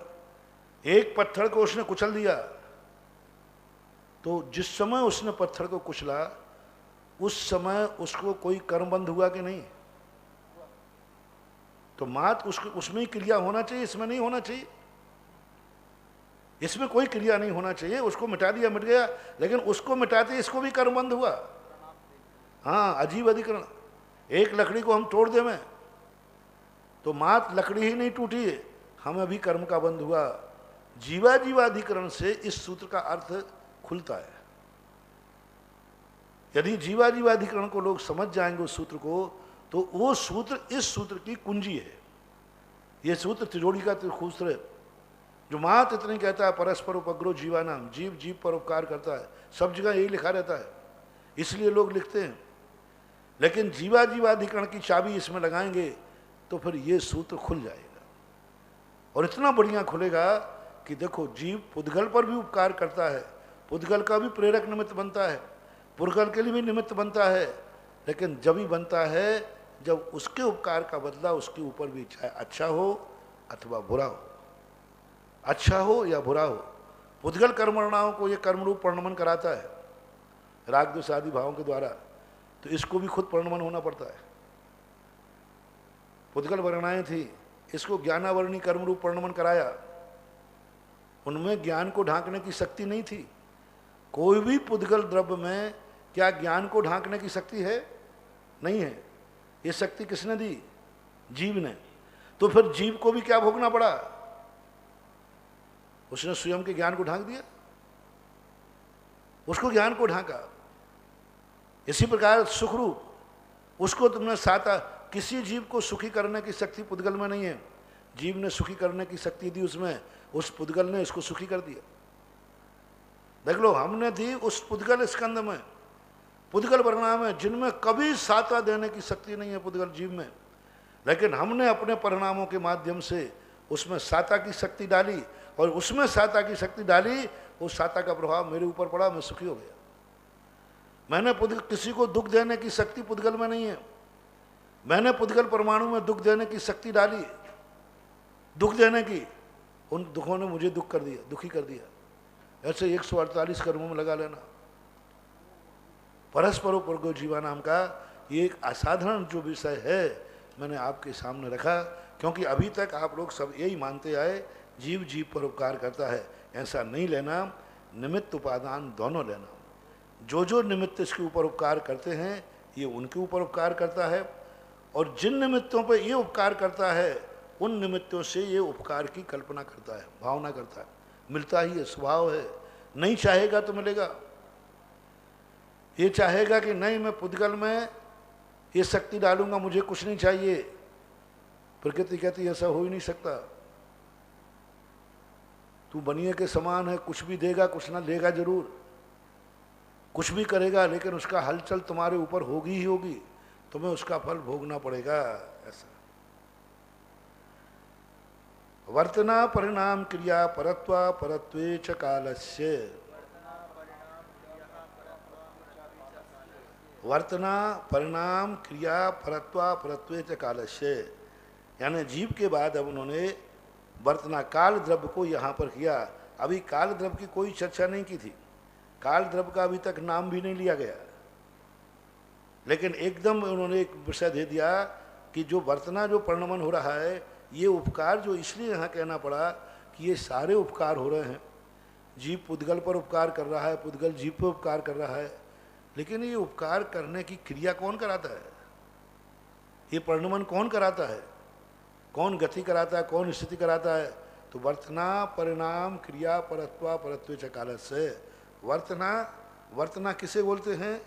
एक पत्थर को उसने कुचल दिया, तो जिस समय उसने पत्थर को कुचला उस समय उसको कोई कर्मबंध हुआ कि नहीं? तो मात उसको उसमें ही क्रिया होना चाहिए, इसमें नहीं होना चाहिए। इसमें कोई क्रिया नहीं होना चाहिए। उसको मिटा दिया, मिट गया, लेकिन उसको मिटाते इसको भी कर्मबंध हुआ। हाँ, अजीब अधिकरण। एक लकड़ी को हम तोड़ दें तो मात लकड़ी ही नहीं टूटी है, हमें भी कर्म का बंध हुआ। जीवा जीवाधिकरण से इस सूत्र का अर्थ खुलता है। यदि जीवा जीवाधिकरण को लोग समझ जाएंगे उस सूत्र को, तो वो सूत्र इस सूत्र की कुंजी है। ये सूत्र त्रिजोड़ी का खूबसूरत, जो मात इतनी कहता है परस्पर उपग्रो जीवानाम, जीव जीव पर उपकार करता है, सब जगह यही लिखा रहता है, इसलिए लोग लिखते हैं। लेकिन जीवा जीवाधिकरण की चाबी इसमें लगाएंगे तो फिर ये सूत्र खुल जाएगा, और इतना बढ़िया खुलेगा कि देखो जीव पुद्गल पर भी उपकार करता है, पुद्गल का भी प्रेरक निमित्त बनता है, पुद्गल के लिए भी निमित्त बनता है, लेकिन जब ही बनता है जब उसके उपकार का बदला उसके ऊपर भी, चाहे अच्छा हो अथवा बुरा हो, अच्छा हो या बुरा हो। पुद्गल कर्मणाओं को ये कर्मरूप परिणमन कराता है राग द्वेष आदि भावों के द्वारा, तो इसको भी खुद परिणमन होना पड़ता है। पुद्गल वर्णाएं थी, इसको ज्ञानावरणी कर्मरूप परिणमन कराया, उनमें ज्ञान को ढांकने की शक्ति नहीं थी। कोई भी पुद्गल द्रव्य में क्या ज्ञान को ढांकने की शक्ति है? नहीं है। ये शक्ति किसने दी? जीव ने। तो फिर जीव को भी क्या भोगना पड़ा? उसने स्वयं के ज्ञान को ढांक दिया, उसको ज्ञान को ढांका। इसी प्रकार सुखरूप, उसको तुमने साता, किसी जीव को सुखी करने की शक्ति पुद्गल में नहीं है, जीव ने सुखी करने की शक्ति दी उसमें, उस पुद्गल ने इसको सुखी कर दिया। देख लो, हमने दी उस पुद्गल स्कंद में, पुद्गल वर्णा में, जिनमें कभी साता देने की शक्ति नहीं है पुद्गल जीव में, लेकिन हमने अपने परिणामों के माध्यम से उसमें साता की शक्ति डाली, और उसमें साता की शक्ति डाली, उस साता का प्रभाव मेरे ऊपर पड़ा, मैं सुखी हो गया। मैंने किसी को दुख देने की शक्ति पुद्गल में नहीं है, मैंने पुद्गल परमाणु में दुख देने की शक्ति डाली, दुख देने की, उन दुखों ने मुझे दुख कर दिया, दुखी कर दिया। ऐसे 148 कर्मों में लगा लेना। परस्पर उपग्रो जीवानाम का ये एक असाधारण जो विषय है मैंने आपके सामने रखा, क्योंकि अभी तक आप लोग सब यही मानते आए जीव जीव पर उपकार करता है। ऐसा नहीं लेना, निमित्त उपादान दोनों लेना। जो जो निमित्त इसके ऊपर उपकार करते हैं ये उनके ऊपर उपकार करता है, और जिन निमित्तों पर ये उपकार करता है उन निमित्तों से ये उपकार की कल्पना करता है, भावना करता है। मिलता ही है, स्वभाव है। नहीं चाहेगा तो मिलेगा। ये चाहेगा कि नहीं मैं पुद्गल में ये शक्ति डालूंगा, मुझे कुछ नहीं चाहिए, प्रकृति कहती ऐसा हो ही नहीं सकता। तू बनिए के समान है, कुछ भी देगा कुछ ना लेगा जरूर, कुछ भी करेगा, लेकिन उसका हलचल तुम्हारे ऊपर होगी ही होगी, तुम्हें उसका फल भोगना पड़ेगा। ऐसा वर्तना परिणाम क्रिया परत्वा परत्वे च कालस्य, वर्तना परिणाम क्रिया परत्वा परत्वे च कालस्य, यानी जीव के बाद अब उन्होंने वर्तना काल द्रव्य को यहाँ पर किया। अभी काल द्रव्य की कोई चर्चा नहीं की थी, काल द्रव्य का अभी तक नाम भी नहीं लिया गया, लेकिन एकदम उन्होंने एक विषय दे दिया कि जो वर्तना जो परिणमन हो रहा है, ये उपकार जो इसलिए यहाँ कहना पड़ा कि ये सारे उपकार हो रहे हैं। जीव पुद्गल पर उपकार कर रहा है, पुद्गल जीव पर उपकार कर रहा है, लेकिन ये उपकार करने की क्रिया कौन कराता है? ये परिणमन कौन कराता है? कौन गति कराता है, कौन स्थिति कराता है? तो वर्तना परिणाम क्रिया परत्वा परत्वे च कालस्य। वर्तना, वर्तना किसे बोलते हैं?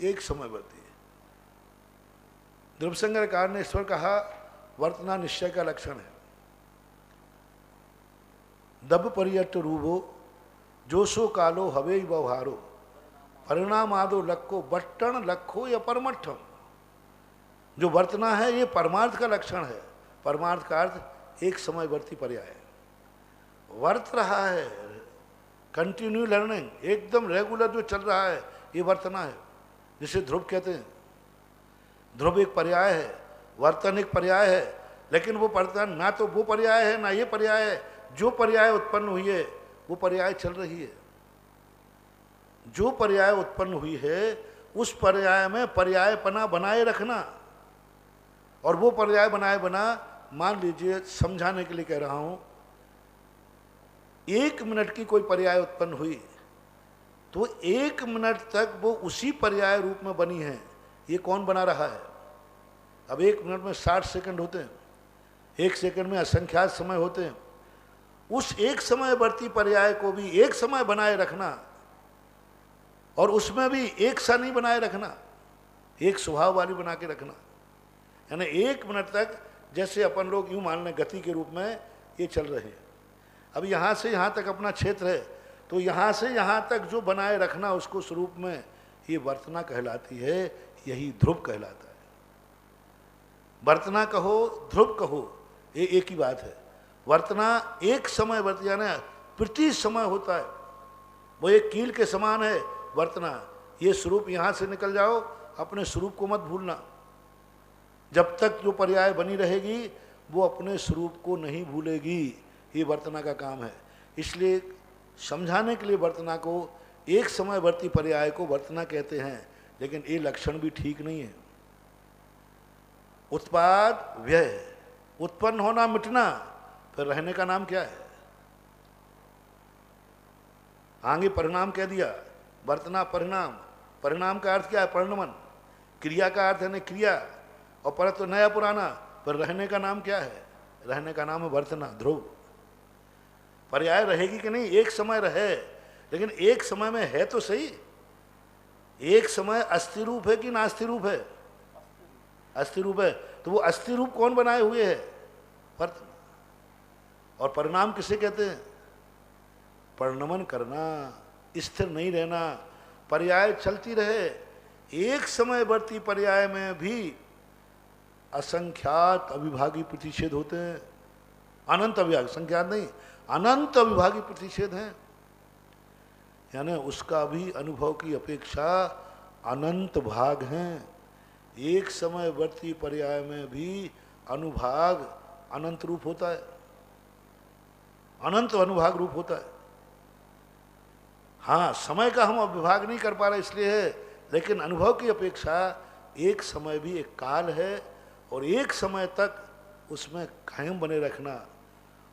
एक समय वर्ती। ध्रुवसंगरकार ने ईश्वर कहा वर्तना निश्चय का लक्षण है। दब परियट रूपो जोशो कालो हवे व्यवहारो परिणाम आदो लक्को बट्टन लक्खो या परमठम। जो वर्तना है ये परमार्थ का लक्षण है। परमार्थ का अर्थ एक समय वर्ती पर्याय है, वर्त रहा है, कंटिन्यू लर्निंग, एकदम रेगुलर जो चल रहा है, ये वर्तना है, जिसे ध्रुव कहते हैं। ध्रुव एक पर्याय है, वर्तन एक पर्याय है, लेकिन वो वर्तन ना तो वो पर्याय है ना ये पर्याय है। जो पर्याय उत्पन्न हुई है वो पर्याय चल रही है। जो पर्याय उत्पन्न हुई है उस पर्याय में पर्यायपना बनाए रखना, और वो पर्याय बनाए बना, मान लीजिए समझाने के लिए कह रहा हूं, 1 मिनट की कोई पर्याय उत्पन्न हुई तो 1 मिनट तक वो उसी पर्याय रूप में बनी है। ये कौन बना रहा है? अब 1 मिनट में 60 सेकंड होते हैं, 1 सेकंड में असंख्यात समय होते हैं। उस एक समय वर्ती पर्याय को भी एक समय बनाए रखना, और उसमें भी एक सा नहीं बनाए रखना, एक स्वभाव वाली बना के रखना। यानी 1 मिनट तक जैसे अपन लोग यूँ मान लें गति के रूप में ये चल रहे हैं। अब यहाँ से यहाँ तक अपना क्षेत्र है, तो यहाँ से यहाँ तक जो बनाए रखना उसको स्वरूप में ये वर्तना कहलाती है, यही ध्रुव कहलाता है। वर्तना कहो ध्रुव कहो ये एक ही बात है। वर्तना एक समय वर्त यानी प्रति समय होता है, वो एक कील के समान है वर्तना। ये स्वरूप यहाँ से निकल जाओ, अपने स्वरूप को मत भूलना। जब तक जो पर्याय बनी रहेगी वो अपने स्वरूप को नहीं भूलेगी, ये वर्तना का काम है। इसलिए समझाने के लिए वर्तना को एक समयवर्ती पर्याय को वर्तना कहते हैं, लेकिन ये लक्षण भी ठीक नहीं है। उत्पाद व्यय, उत्पन्न होना मिटना, फिर रहने का नाम क्या है? आगे परिणाम कह दिया, वर्तना परिणाम। परिणाम का अर्थ क्या है? परिणमन। क्रिया का अर्थ है न क्रिया, और परत तो नया पुराना। पर रहने का नाम क्या है? रहने का नाम है वर्तना, ध्रुव। पर्याय रहेगी कि नहीं? एक समय रहे, लेकिन एक समय में है तो सही। एक समय अस्थि रूप है कि नास्ति रूप है? अस्थि रूप है। तो वो अस्थि रूप कौन बनाए हुए है? वर्तना। और परिणाम किसे कहते हैं? परिणमन करना, स्थिर नहीं रहना, पर्याय चलती रहे। एक समयवर्ती पर्याय में भी असंख्यात अविभागी प्रतिषेध होते हैं। अनंत अविभागी, संख्यात नहीं, अनंत अविभागी प्रतिषेध हैं। यानी उसका भी अनुभव की अपेक्षा अनंत भाग हैं। एक समयवर्ती पर्याय में भी अनुभाग अनंत रूप होता है, अनंत अनुभाग रूप होता है। हाँ, समय का हम अब विभाग नहीं कर पा रहे इसलिए है, लेकिन अनुभव की अपेक्षा एक समय भी एक काल है, और एक समय तक उसमें कायम बने रखना।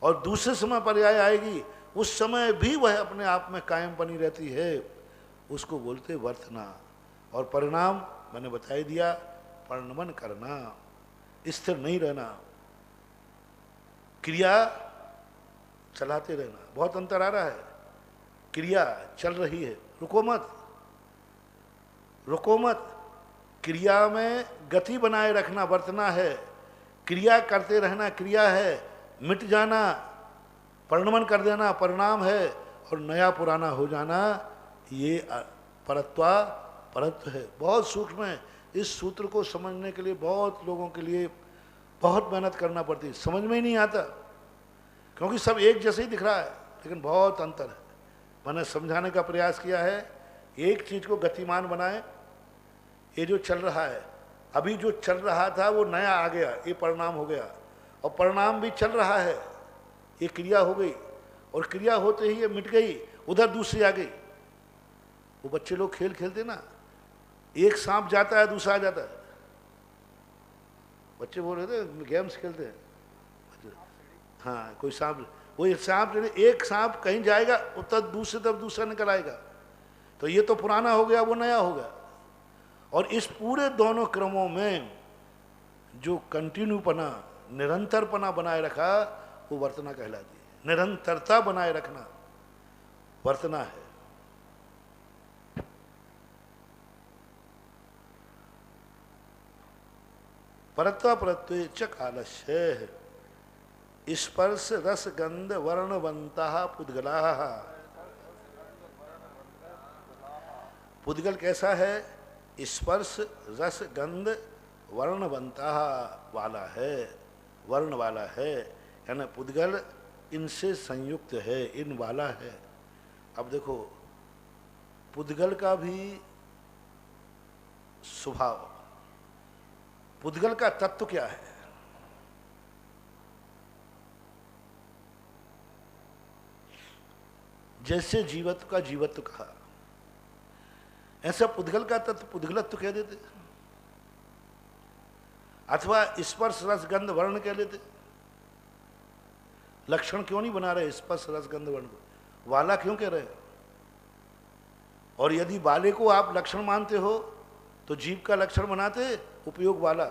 और दूसरे समय पर्याय आएगी, उस समय भी वह अपने आप में कायम बनी रहती है, उसको बोलते वर्तना। और परिणाम मैंने बता ही दिया, परिणमन करना, स्थिर नहीं रहना, क्रिया चलाते रहना। बहुत अंतर आ रहा है। क्रिया चल रही है, रुको मत, रुको मत। क्रिया में गति बनाए रखना वर्तना है, क्रिया करते रहना क्रिया है, मिट जाना परिणमन कर देना परिणाम है, और नया पुराना हो जाना ये परत्वा परत्व है। बहुत सूक्ष्म है। इस सूत्र को समझने के लिए बहुत लोगों के लिए बहुत मेहनत करना पड़ती है, समझ में ही नहीं आता, क्योंकि सब एक जैसे ही दिख रहा है, लेकिन बहुत अंतर है। मैंने समझाने का प्रयास किया है, एक चीज को गतिमान बनाए। ये जो चल रहा है, अभी जो चल रहा था वो नया आ गया, ये परिणाम हो गया, और परिणाम भी चल रहा है, ये क्रिया हो गई, और क्रिया होते ही ये मिट गई, उधर दूसरी आ गई। वो बच्चे लोग खेल खेलते ना, एक सांप जाता है दूसरा आ जाता है। बच्चे बोल रहे थे गेम्स खेलते हैं, हाँ कोई सांप, वो एक सांप कहीं जाएगा उतर दूसरी तरफ दूसरा निकल आएगा, तो ये तो पुराना हो गया वो नया हो गया। और इस पूरे दोनों क्रमों में जो कंटिन्यूपना निरंतरपना बनाए रखा वो वर्तना कहलाती है। निरंतरता बनाए रखना वर्तना है। परत्वा परत्वे च कालस्य स्पर्श रस गंध वर्णवंता पुद्गला। पुद्गल कैसा है? स्पर्श रस गंध वर्णवंता वाला है, वर्ण वाला है, यानी पुद्गल इनसे संयुक्त है, इन वाला है। अब देखो पुद्गल का भी स्वभाव, पुद्गल का तत्व क्या है? जैसे जीवत्व का जीवत्व कहा, ऐसा पुद्गल का तत्व पुद्गलत्व कह देते, अथवा स्पर्श रस गंध वर्ण कह लेते। लक्षण क्यों नहीं बना रहे स्पर्श रस गंध वर्ण को? वाला क्यों कह रहे? और यदि वाले को आप लक्षण मानते हो तो जीव का लक्षण बनाते उपयोग वाला।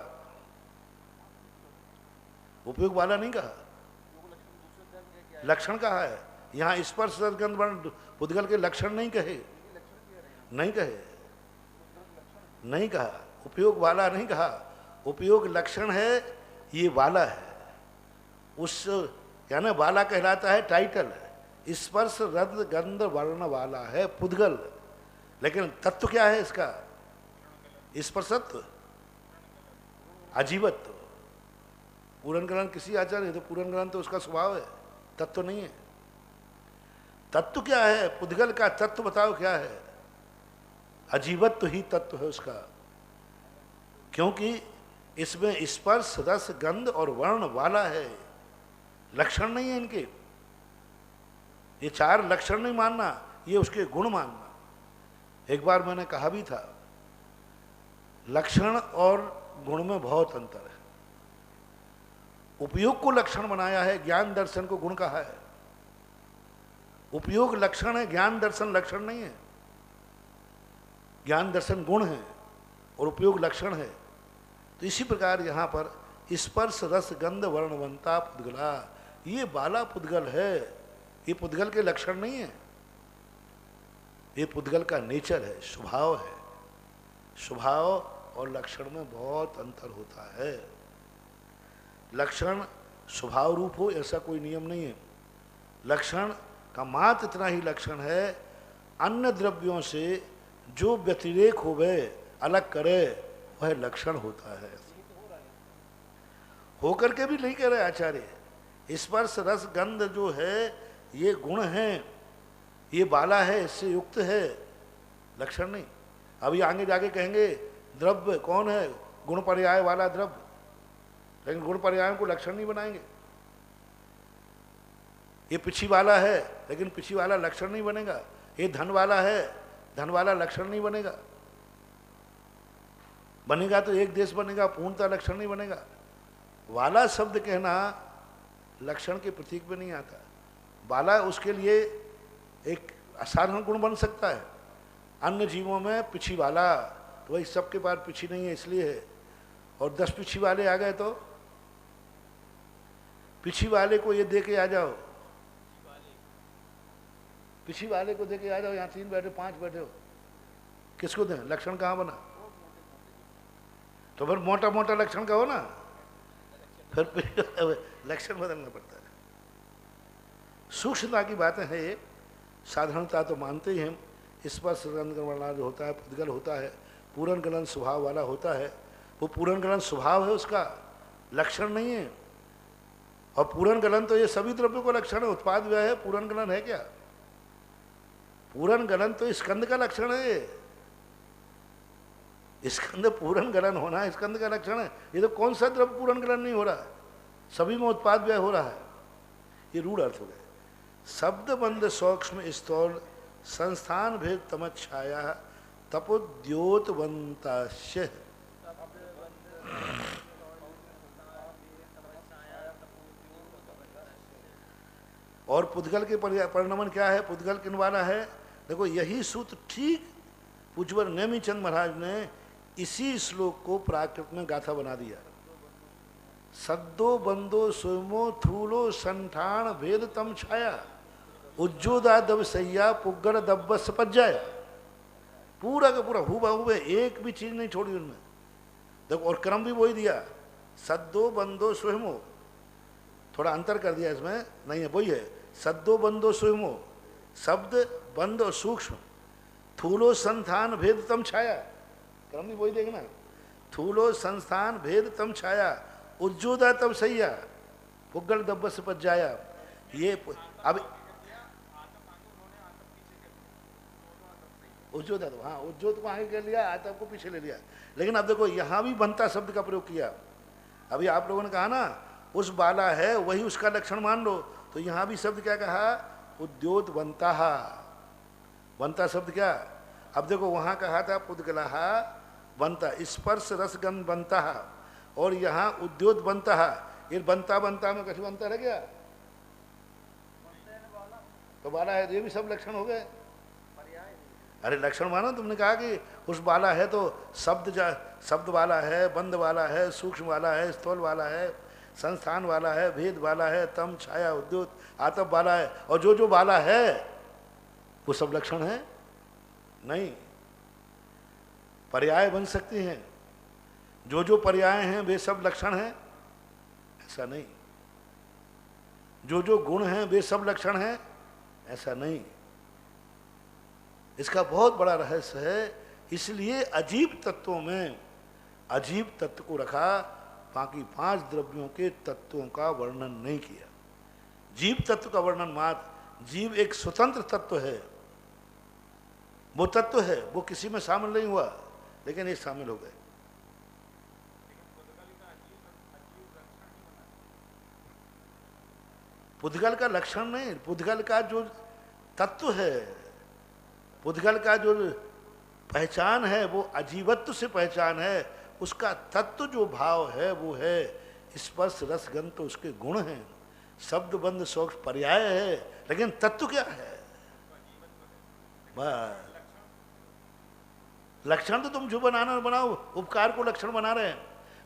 उपयोग वाला नहीं कहा, लक्षण कहा है। यहाँ स्पर्श रस गंध वर्ण पुद्गल के लक्षण नहीं कहे, नहीं कहे, नहीं कहा, उपयोग वाला नहीं कहा। उपयोग लक्षण है ये बाला है, उस यानी बाला कहलाता है टाइटल, स्पर्श रद गंध वर्ण वाला है पुद्गल। लेकिन तत्व क्या है इसका? स्पर्शत्व, अजीवत्व। पूरन ग्रहण किसी आचार्य, तो पूरन ग्रहण तो उसका स्वभाव है, तत्व नहीं है। तत्व क्या है? पुद्गल का तत्व बताओ क्या है? अजीवत्व ही तत्व है उसका, क्योंकि इसमें स्पर्श रस गंध और वर्ण वाला है, लक्षण नहीं है इनके। ये चार लक्षण नहीं मानना, ये उसके गुण मानना। एक बार मैंने कहा भी था, लक्षण और गुण में बहुत अंतर है। उपयोग को लक्षण बनाया है, ज्ञान दर्शन को गुण कहा है। उपयोग लक्षण है, ज्ञान दर्शन लक्षण नहीं है। ज्ञान दर्शन गुण है और उपयोग लक्षण है। तो इसी प्रकार यहां पर स्पर्श रस गंध वर्णवंता पुद्गला, ये बाला पुद्गल है। ये पुद्गल के लक्षण नहीं है, ये पुद्गल का नेचर है, स्वभाव है। स्वभाव और लक्षण में बहुत अंतर होता है। लक्षण स्वभाव रूप हो ऐसा कोई नियम नहीं है। लक्षण का मात्र इतना ही लक्षण है, अन्य द्रव्यों से जो व्यतिरेक होवे, अलग करे, वह लक्षण होता है। होकर के भी नहीं कह रहे आचार्य। स्पर्श रस गंध जो है ये गुण है, ये बाला है, इससे युक्त है, लक्षण नहीं। अभी आगे जाके कहेंगे द्रव्य कौन है? गुण पर्याय वाला द्रव्य, लेकिन गुण पर्यायों को लक्षण नहीं बनाएंगे। ये पिछी वाला है, लेकिन पिछी वाला लक्षण नहीं बनेगा। ये धन वाला है, धन वाला लक्षण नहीं बनेगा। बनेगा तो एक देश बनेगा, पूर्णता लक्षण नहीं बनेगा। वाला शब्द कहना लक्षण के प्रतीक में नहीं आता। बाला उसके लिए एक असाधारण गुण बन सकता है। अन्य जीवों में पिछी वाला, तो वही सबके पास पिछी नहीं है इसलिए है। और 10 पिछी वाले आ गए तो पिछी वाले को ये दे के आ जाओ, पिछी वाले को दे के आ जाओ। यहाँ 3 बैठे 5 बैठे हो, किसको दें? लक्षण कहाँ बना? तो फिर मोटा मोटा लक्षण का हो ना, फिर लक्षण बदलना पड़ता है। सूक्ष्मता की बातें हैं ये, साधारणता तो मानते ही हम। स्पर्श गंध वाला जो होता है पुद्गल होता है, पूरन गलन स्वभाव वाला होता है। वो पूरन गलन स्वभाव है उसका, लक्षण नहीं है। और पूरन गलन तो ये सभी द्रव्यों को लक्षण है। उत्पाद व्यय है, पूरन गलन है क्या? पूरन गलन तो स्कंद का लक्षण है। स्कंद पूरन गलन होना स्कंद का लक्षण है। ये तो कौन सा द्रव्य पूरन गलन नहीं हो रहा है? सभी में उत्पाद व्यय हो रहा है। ये रूढ़ अर्थ हो गए। शब्द बंध सूक्ष्म स्थूल संस्थान भेद तमत छाया तपोद्योतवंताश्य। और पुद्गल के परिणमन क्या है? पुद्गल किन वाला है? देखो यही सूत्र ठीक पूज्यवर नेमिचंद महाराज ने इसी श्लोक को प्राकृत में गाथा बना दिया। सद्दो बंदो सोमो थूलो संठान भेद तम छाया उज्जोदा दब सैया पुग्गड़ दब्ब सपज्जाया। पूरा का पूरा हुबहू है, एक भी चीज नहीं छोड़ी उनमें। देखो और क्रम भी वही दिया, सद्दो बंदो सोहमो, थोड़ा अंतर कर दिया इसमें, नहीं है वही है। सद्दो बंदो सोहमो, शब्द बंद और सूक्ष्म, थूलो संस्थान भेद तम छाया, क्रम भी वही देखना। थूलो संस्थान भेद तम छाया उज्जोदा तब सैया पुग्गल दब्ब से पज्जाया। ये अब उज्जोदा तो हाँ, उज्जोत को आगे कर लिया, आतब को पीछे ले लिया। लेकिन अब देखो यहाँ भी बनता शब्द का प्रयोग किया। अभी आप लोगों ने कहा ना उस बाला है वही उसका लक्षण मान लो, तो यहाँ भी शब्द क्या कहा? उद्योत बनता। बनता शब्द क्या? अब देखो वहाँ कहा था पुद्गला बनता, स्पर्श रसगंध बनता, और यहाँ उद्योत बनता। ये बनता बनता में कभी बनता रह गया तो बाला है, ये भी सब लक्षण हो गए। अरे लक्षण मानो, तुमने कहा कि उस बाला है तो शब्द वाला है, बंद वाला है, सूक्ष्म वाला है, स्थूल वाला है, संस्थान वाला है, भेद वाला है, तम छाया उद्योत आतप वाला है। और जो जो वाला है वो सब लक्षण है नहीं, पर्याय बन सकती हैं। जो जो पर्याय हैं वे सब लक्षण हैं ऐसा नहीं। जो जो गुण हैं वे सब लक्षण हैं, ऐसा नहीं। इसका बहुत बड़ा रहस्य है। इसलिए अजीब तत्वों में अजीब तत्व को रखा, बाकी 5 द्रव्यों के तत्वों का वर्णन नहीं किया। जीव तत्व का वर्णन मात्र। जीव एक स्वतंत्र तत्व है, वो तत्व है, वो किसी में शामिल नहीं हुआ, लेकिन ये शामिल हो गए। पुद्गल का लक्षण नहीं, पुद्गल का जो तत्व है, पुद्गल का जो पहचान है वो अजीवत्व से पहचान है। उसका तत्व जो भाव है वो है स्पर्श रस गंध, तो उसके गुण हैं। शब्द बंध शौक पर्याय है, लेकिन तत्व क्या है? बस लक्षण तो तुम जो बनाना बनाओ, उपकार को लक्षण बना रहे हैं।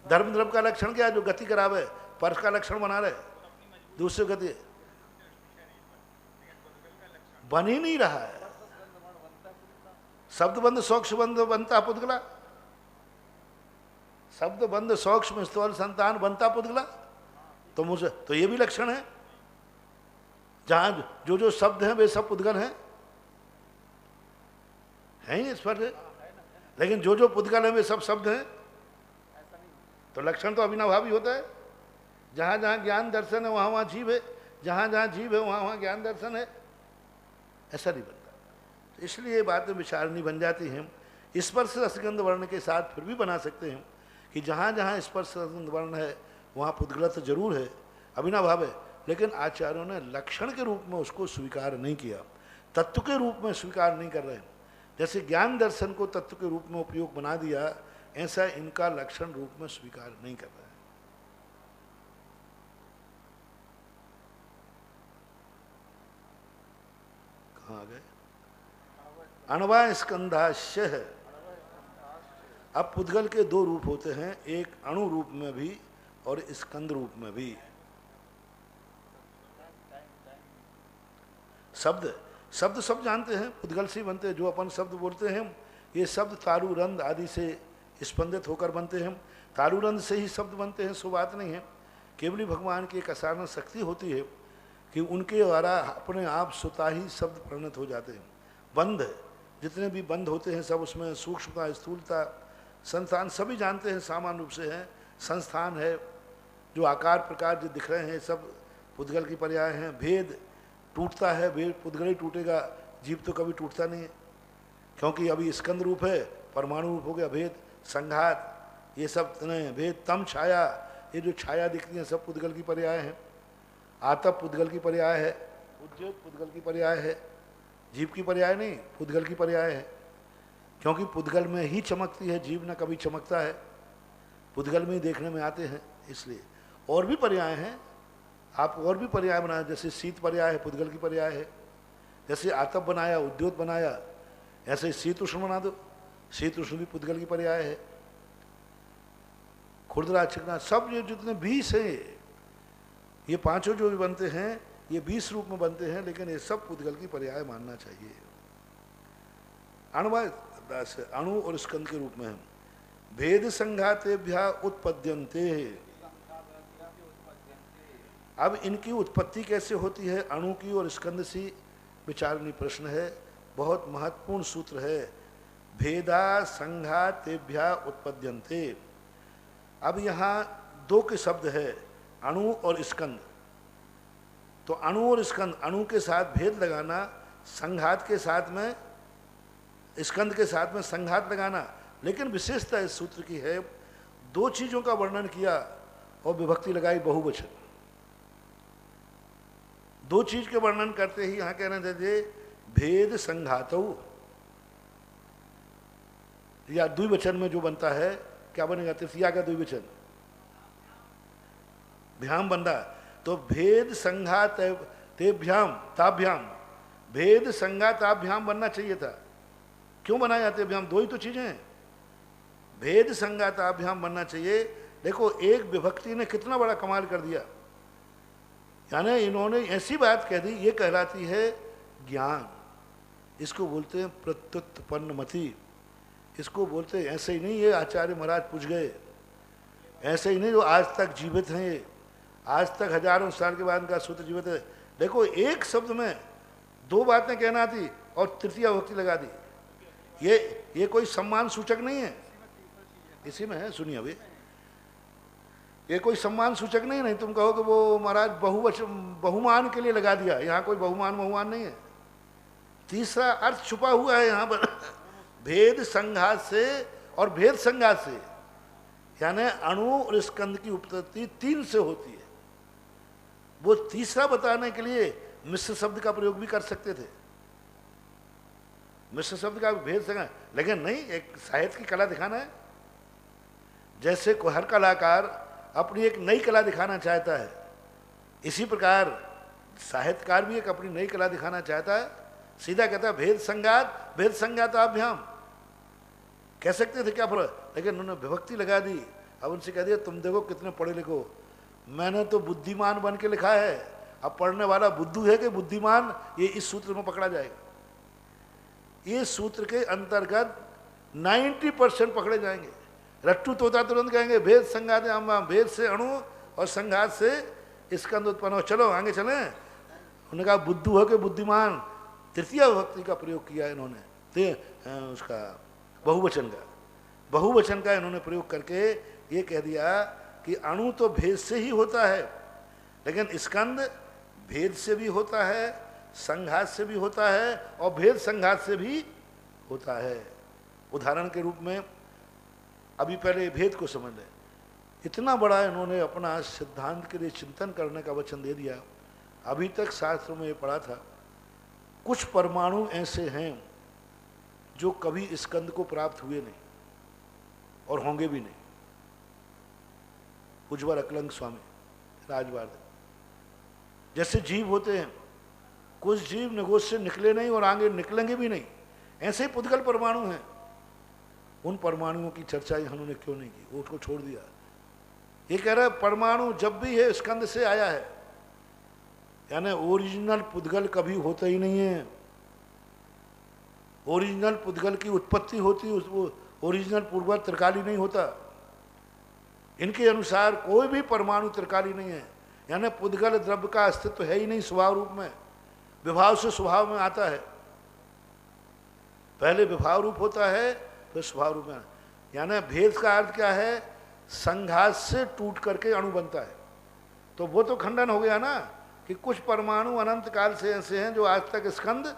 धर्म द्रव्य का लक्षण क्या है? जो गति करावे, पर्श का लक्षण बना रहे, दूसरे गति बन ही नहीं रहा है। शब्द बंध सौक्ष बंध बनता पुद्गला, शब्द बंध सौक्ष में स्थल संतान बनता पुद्गला, तो मुझे तो ये भी लक्षण है। जहां जो जो शब्द हैं वे सब पुद्गल हैं, है ही स्पर्श है। लेकिन जो जो पुद्गल हैं वे सब शब्द हैं, तो लक्षण तो अविनाभावी होता है। जहां जहां ज्ञान दर्शन है वहां वहां जीव है, जहां जहां जीव है वहां वहां ज्ञान दर्शन है, ऐसा नहीं बनता। तो इसलिए बातें विचारणी बन जाती हैं। स्पर्श रसगंध वर्ण के साथ फिर भी बना सकते हैं कि जहाँ जहाँ स्पर्श रसगंध वर्ण है वहाँ पुद्गल तो जरूर है, अविनाभाव है, लेकिन आचार्यों ने लक्षण के रूप में उसको स्वीकार नहीं किया, तत्व के रूप में स्वीकार नहीं कर रहे हैं। जैसे ज्ञान दर्शन को तत्व के रूप में उपयोग बना दिया, ऐसा इनका लक्षण रूप में स्वीकार नहीं कर रहे हैं। कहाँ आ गए? अणवा स्कंधाश्य है। अब पुद्गल के 2 रूप होते हैं, एक अणु रूप में भी और स्कंद रूप में भी। शब्द शब्द सब जानते हैं, पुद्गल से बनते हैं। जो अपन शब्द बोलते हैं ये शब्द तारुरंध आदि से स्पंदित होकर बनते हैं। तारुरंध से ही शब्द बनते हैं, सो बात नहीं है। केवली भगवान की एक असाधारण शक्ति होती है कि उनके द्वारा अपने आप स्वतः ही शब्द परिणत हो जाते हैं। बंध जितने भी बंध होते हैं सब उसमें सूक्ष्मता, स्थूलता, संस्थान सभी जानते हैं, सामान्य रूप से हैं। संस्थान है, जो आकार प्रकार जो दिख रहे हैं सब पुद्गल की पर्याय हैं। भेद टूटता है, भेद पुद्गल ही टूटेगा, जीव तो कभी टूटता नहीं है, क्योंकि अभी स्कंद रूप है, परमाणु रूप हो गया भेद, संघात, ये सब भेद। तम छाया, ये जो छाया दिखती है सब पुद्गल की पर्याय हैं। आतप पुद्गल की पर्याय है, उद्योत पुद्गल की पर्याय है, जीव की पर्याय नहीं, पुद्गल की पर्याय है। क्योंकि पुद्गल में ही चमकती है, जीव न कभी चमकता है, पुद्गल में ही देखने में आते हैं, इसलिए। और भी पर्याय हैं, आप और भी पर्याय बनाए, जैसे शीत पर्याय है, पुद्गल की पर्याय है। जैसे आतप बनाया, उद्योत बनाया, ऐसे शीत उष्ण बना दो, शीत उष्ण भी पुद्गल की पर्याय है। खुरदरा छिकना, सब ये जितने 20 हैं, ये 5 जो भी बनते हैं ये 20 रूप में बनते हैं, लेकिन ये सब पुद्गल की पर्याय मानना चाहिए। अणु और स्कंद के रूप में है। भेद संघातेभ्या उत्पद्यन्ते, अब इनकी उत्पत्ति कैसे होती है? अणु की और स्कंद सी विचारणी प्रश्न है, बहुत महत्वपूर्ण सूत्र है। भेदा संघातेभ्या उत्पद्यन्ते। अब यहाँ 2 के शब्द है, अणु और स्कंद। तो अणु और स्कंद, अणु के साथ भेद लगाना, संघात के साथ में, स्कंद के साथ में संघात लगाना। लेकिन विशेषता इस सूत्र की है, 2 चीजों का वर्णन किया और विभक्ति लगाई बहुवचन। 2 चीज के वर्णन करते ही यहां कहना चाहिए भेद संघातौ, या द्विवचन में जो बनता है क्या बनेगा? तृतीया का द्विवचन भ्याम बनता। तो भेद संघात तेभ्याम ताभ्याम, भेद संघाताभ्याम बनना चाहिए था। क्यों बनाया तेभ्याम? 2 ही तो चीजें हैं, भेद संघाताभ्याम बनना चाहिए। देखो एक विभक्ति ने कितना बड़ा कमाल कर दिया, यानी इन्होंने ऐसी बात कह दी, ये कहलाती है ज्ञान। इसको बोलते हैं प्रत्युत्पन्न मति, इसको बोलते हैं। ऐसे ही नहीं ये आचार्य महाराज पूछ गए, ऐसे ही नहीं जो आज तक जीवित हैं, आज तक हजारों साल के बाद इनका सूत्र जीवित है। देखो एक शब्द में दो बातें कहना थी और तृतीय विभक्ति लगा दी। ये कोई सम्मान सूचक नहीं है, इसी में है, सुनिए अभी, ये कोई सम्मान सूचक नहीं। नहीं तुम कहो कि वो महाराज बहुमान के लिए लगा दिया, यहाँ कोई बहुमान नहीं है। तीसरा अर्थ छुपा हुआ है यहाँ पर भेद संघात से और भेद संघात से, यानी अणु और स्कंद की उत्पत्ति 3 से होती है। वो तीसरा बताने के लिए मिश्र शब्द का प्रयोग भी कर सकते थे, मिश्र शब्द का भेद संघात, लेकिन नहीं, एक साहित्य की कला दिखाना है। जैसे हर कलाकार अपनी एक नई कला दिखाना चाहता है, इसी प्रकार साहित्यकार भी एक अपनी नई कला दिखाना चाहता है। सीधा कहता है भेद संघात अभ्याम, कह सकते थे क्या फर्क, लेकिन उन्होंने विभक्ति लगा दी। अब उनसे कह दिया तुम देखो कितने पढ़े लिखो, मैंने तो बुद्धिमान बन के लिखा है, अब पढ़ने वाला बुद्धू है कि बुद्धिमान, ये इस सूत्र में पकड़ा जाएगा। ये सूत्र के अंतर्गत 90% पकड़े जाएंगे। रट्टू तोता तुरंत कहेंगे भेद संघात अभ्याम, भेद से अणु और संघात से स्कंद उत्पन्न हो। चलो आगे चलें। उन्होंने कहा बुद्धू हो के बुद्धिमान, तृतीय विभक्ति का प्रयोग किया इन्होंने, उसका बहुवचन का इन्होंने प्रयोग करके ये कह दिया कि अणु तो भेद से ही होता है, लेकिन स्कंद भेद से भी होता है, संघात से भी होता है और भेद संघात से भी होता है। उदाहरण के रूप में अभी पहले भेद को समझ लें। इतना बड़ा इन्होंने अपना सिद्धांत के लिए चिंतन करने का वचन दे दिया। अभी तक शास्त्रों में ये पढ़ा था, कुछ परमाणु ऐसे हैं जो कभी स्कंद को प्राप्त हुए नहीं और होंगे भी नहीं। उज्ज्वल अकलंग स्वामी राजवाड़, जैसे जीव होते हैं, कुछ जीव निगोश से निकले नहीं और आगे निकलेंगे भी नहीं, ऐसे ही पुद्गल परमाणु हैं। उन परमाणुओं की चर्चा उन्होंने क्यों नहीं की, वो उसको छोड़ दिया। ये कह रहा है परमाणु जब भी है स्कंद से आया है, यानी ओरिजिनल पुद्गल कभी होता ही नहीं है। ओरिजिनल पुद्गल की उत्पत्ति होती, वो ओरिजिनल पूर्वज त्रिकाली नहीं होता। इनके अनुसार कोई भी परमाणु त्रिकाली नहीं है, यानी पुद्गल द्रव्य का अस्तित्व है ही नहीं स्वभाव रूप में, विभाव से स्वभाव में आता है। पहले विभाव रूप होता है फिर स्वभाव रूप में, यानी भेद का अर्थ क्या है, संघात से टूट करके अणु बनता है। तो वो तो खंडन हो गया ना कि कुछ परमाणु अनंत काल से ऐसे हैं जो आज तक स्कंद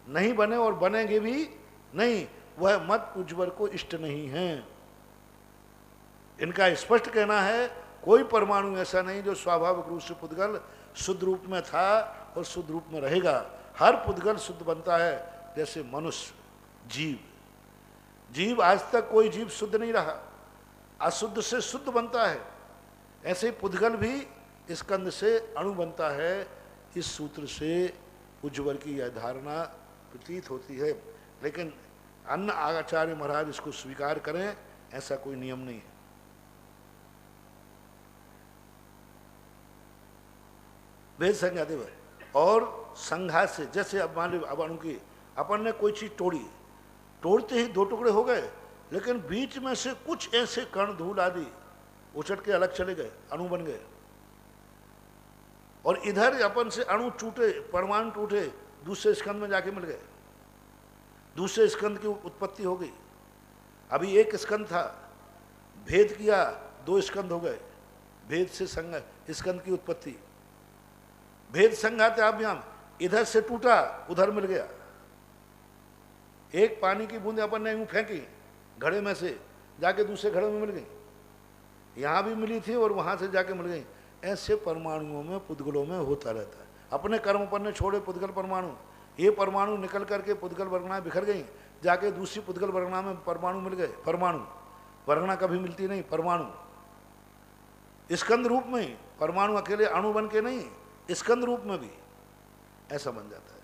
नहीं बने और बनेंगे भी नहीं, वह मत उज्ज्वल को इष्ट नहीं है। इनका स्पष्ट कहना है कोई परमाणु ऐसा नहीं जो स्वाभाविक रूप से पुद्गल शुद्ध रूप में था और शुद्ध रूप में रहेगा। हर पुद्गल शुद्ध बनता है, जैसे मनुष्य, जीव आज तक कोई जीव शुद्ध नहीं रहा, अशुद्ध से शुद्ध बनता है। ऐसे ही पुद्गल भी स्कंद से अणु बनता है। इस सूत्र से उज्ज्वल की यह धारणा प्रतीत होती है, लेकिन अन्य आचार्य महाराज इसको स्वीकार करें ऐसा कोई नियम नहीं है। भेद संघात और संघात से, जैसे अब मान लो अब अणु की अपन ने कोई चीज तोड़ी, तोड़ते ही 2 टुकड़े हो गए, लेकिन बीच में से कुछ ऐसे कण धूल आदि उछट के अलग चले गए, अणु बन गए। और इधर अपन से अणु टूटे, परमाणु टूटे, दूसरे स्कंद में जाके मिल गए, दूसरे स्कंद की उत्पत्ति हो गई। अभी एक स्कंद था, भेद किया, 2 स्कंद हो गए, भेद से स्कंद की उत्पत्ति। भेद संघात अभ्याम, इधर से टूटा उधर मिल गया। एक पानी की बूंद अपन ने यूं फेंकी घड़े में से, जाके दूसरे घड़े में मिल गई, यहां भी मिली थी और वहां से जाके मिल गई। ऐसे परमाणुओं में पुद्गलों में होता रहता है। अपने कर्म पर ने छोड़े पुद्गल परमाणु, ये परमाणु निकल करके पुद्गल वर्गणाएं बिखर गई, जाके दूसरी पुद्गल वर्गणा में परमाणु मिल गए। परमाणु वर्गणा कभी मिलती नहीं, परमाणु स्कंद रूप में, परमाणु अकेले अणु बन के नहीं, स्कंद रूप में भी ऐसा बन जाता है।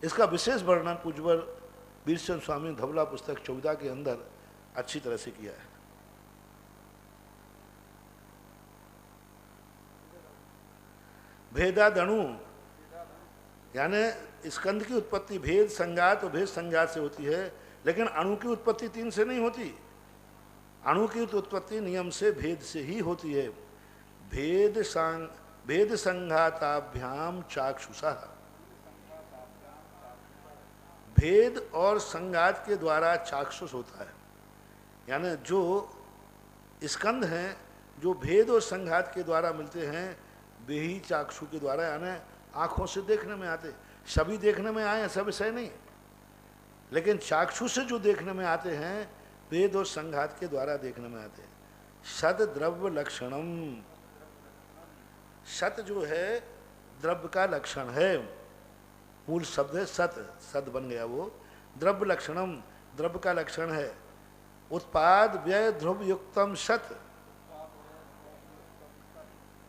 इसका विशेष वर्णन पूज्यवर वीरचंद स्वामी ने धवला पुस्तक 14 के अंदर अच्छी तरह से किया है। भेदादणु यानी स्कंद की उत्पत्ति भेद संघात और भेद संघात से होती है, लेकिन अणु की उत्पत्ति 3 से नहीं होती। अणु की उत्पत्ति नियम से भेद से ही होती है। भेद संघाताभ्याम चाक्षुषा, भेद और संघात के द्वारा चाक्षुष होता है। यानी जो स्कंध हैं जो भेद और संघात के द्वारा मिलते हैं वे ही चाक्षु के द्वारा यानी आंखों से देखने में आते। सभी देखने में आए ऐसा विषय नहीं, लेकिन चाक्षु से जो देखने में आते हैं भेद और संघात के द्वारा देखने में आते हैं। सद द्रव्य लक्षणम, सत जो है द्रव्य का लक्षण है, मूल शब्द है सत, सद बन गया वो। द्रव्य लक्षणम, द्रव्य का लक्षण है। उत्पाद व्यय ध्रुव युक्तम सत।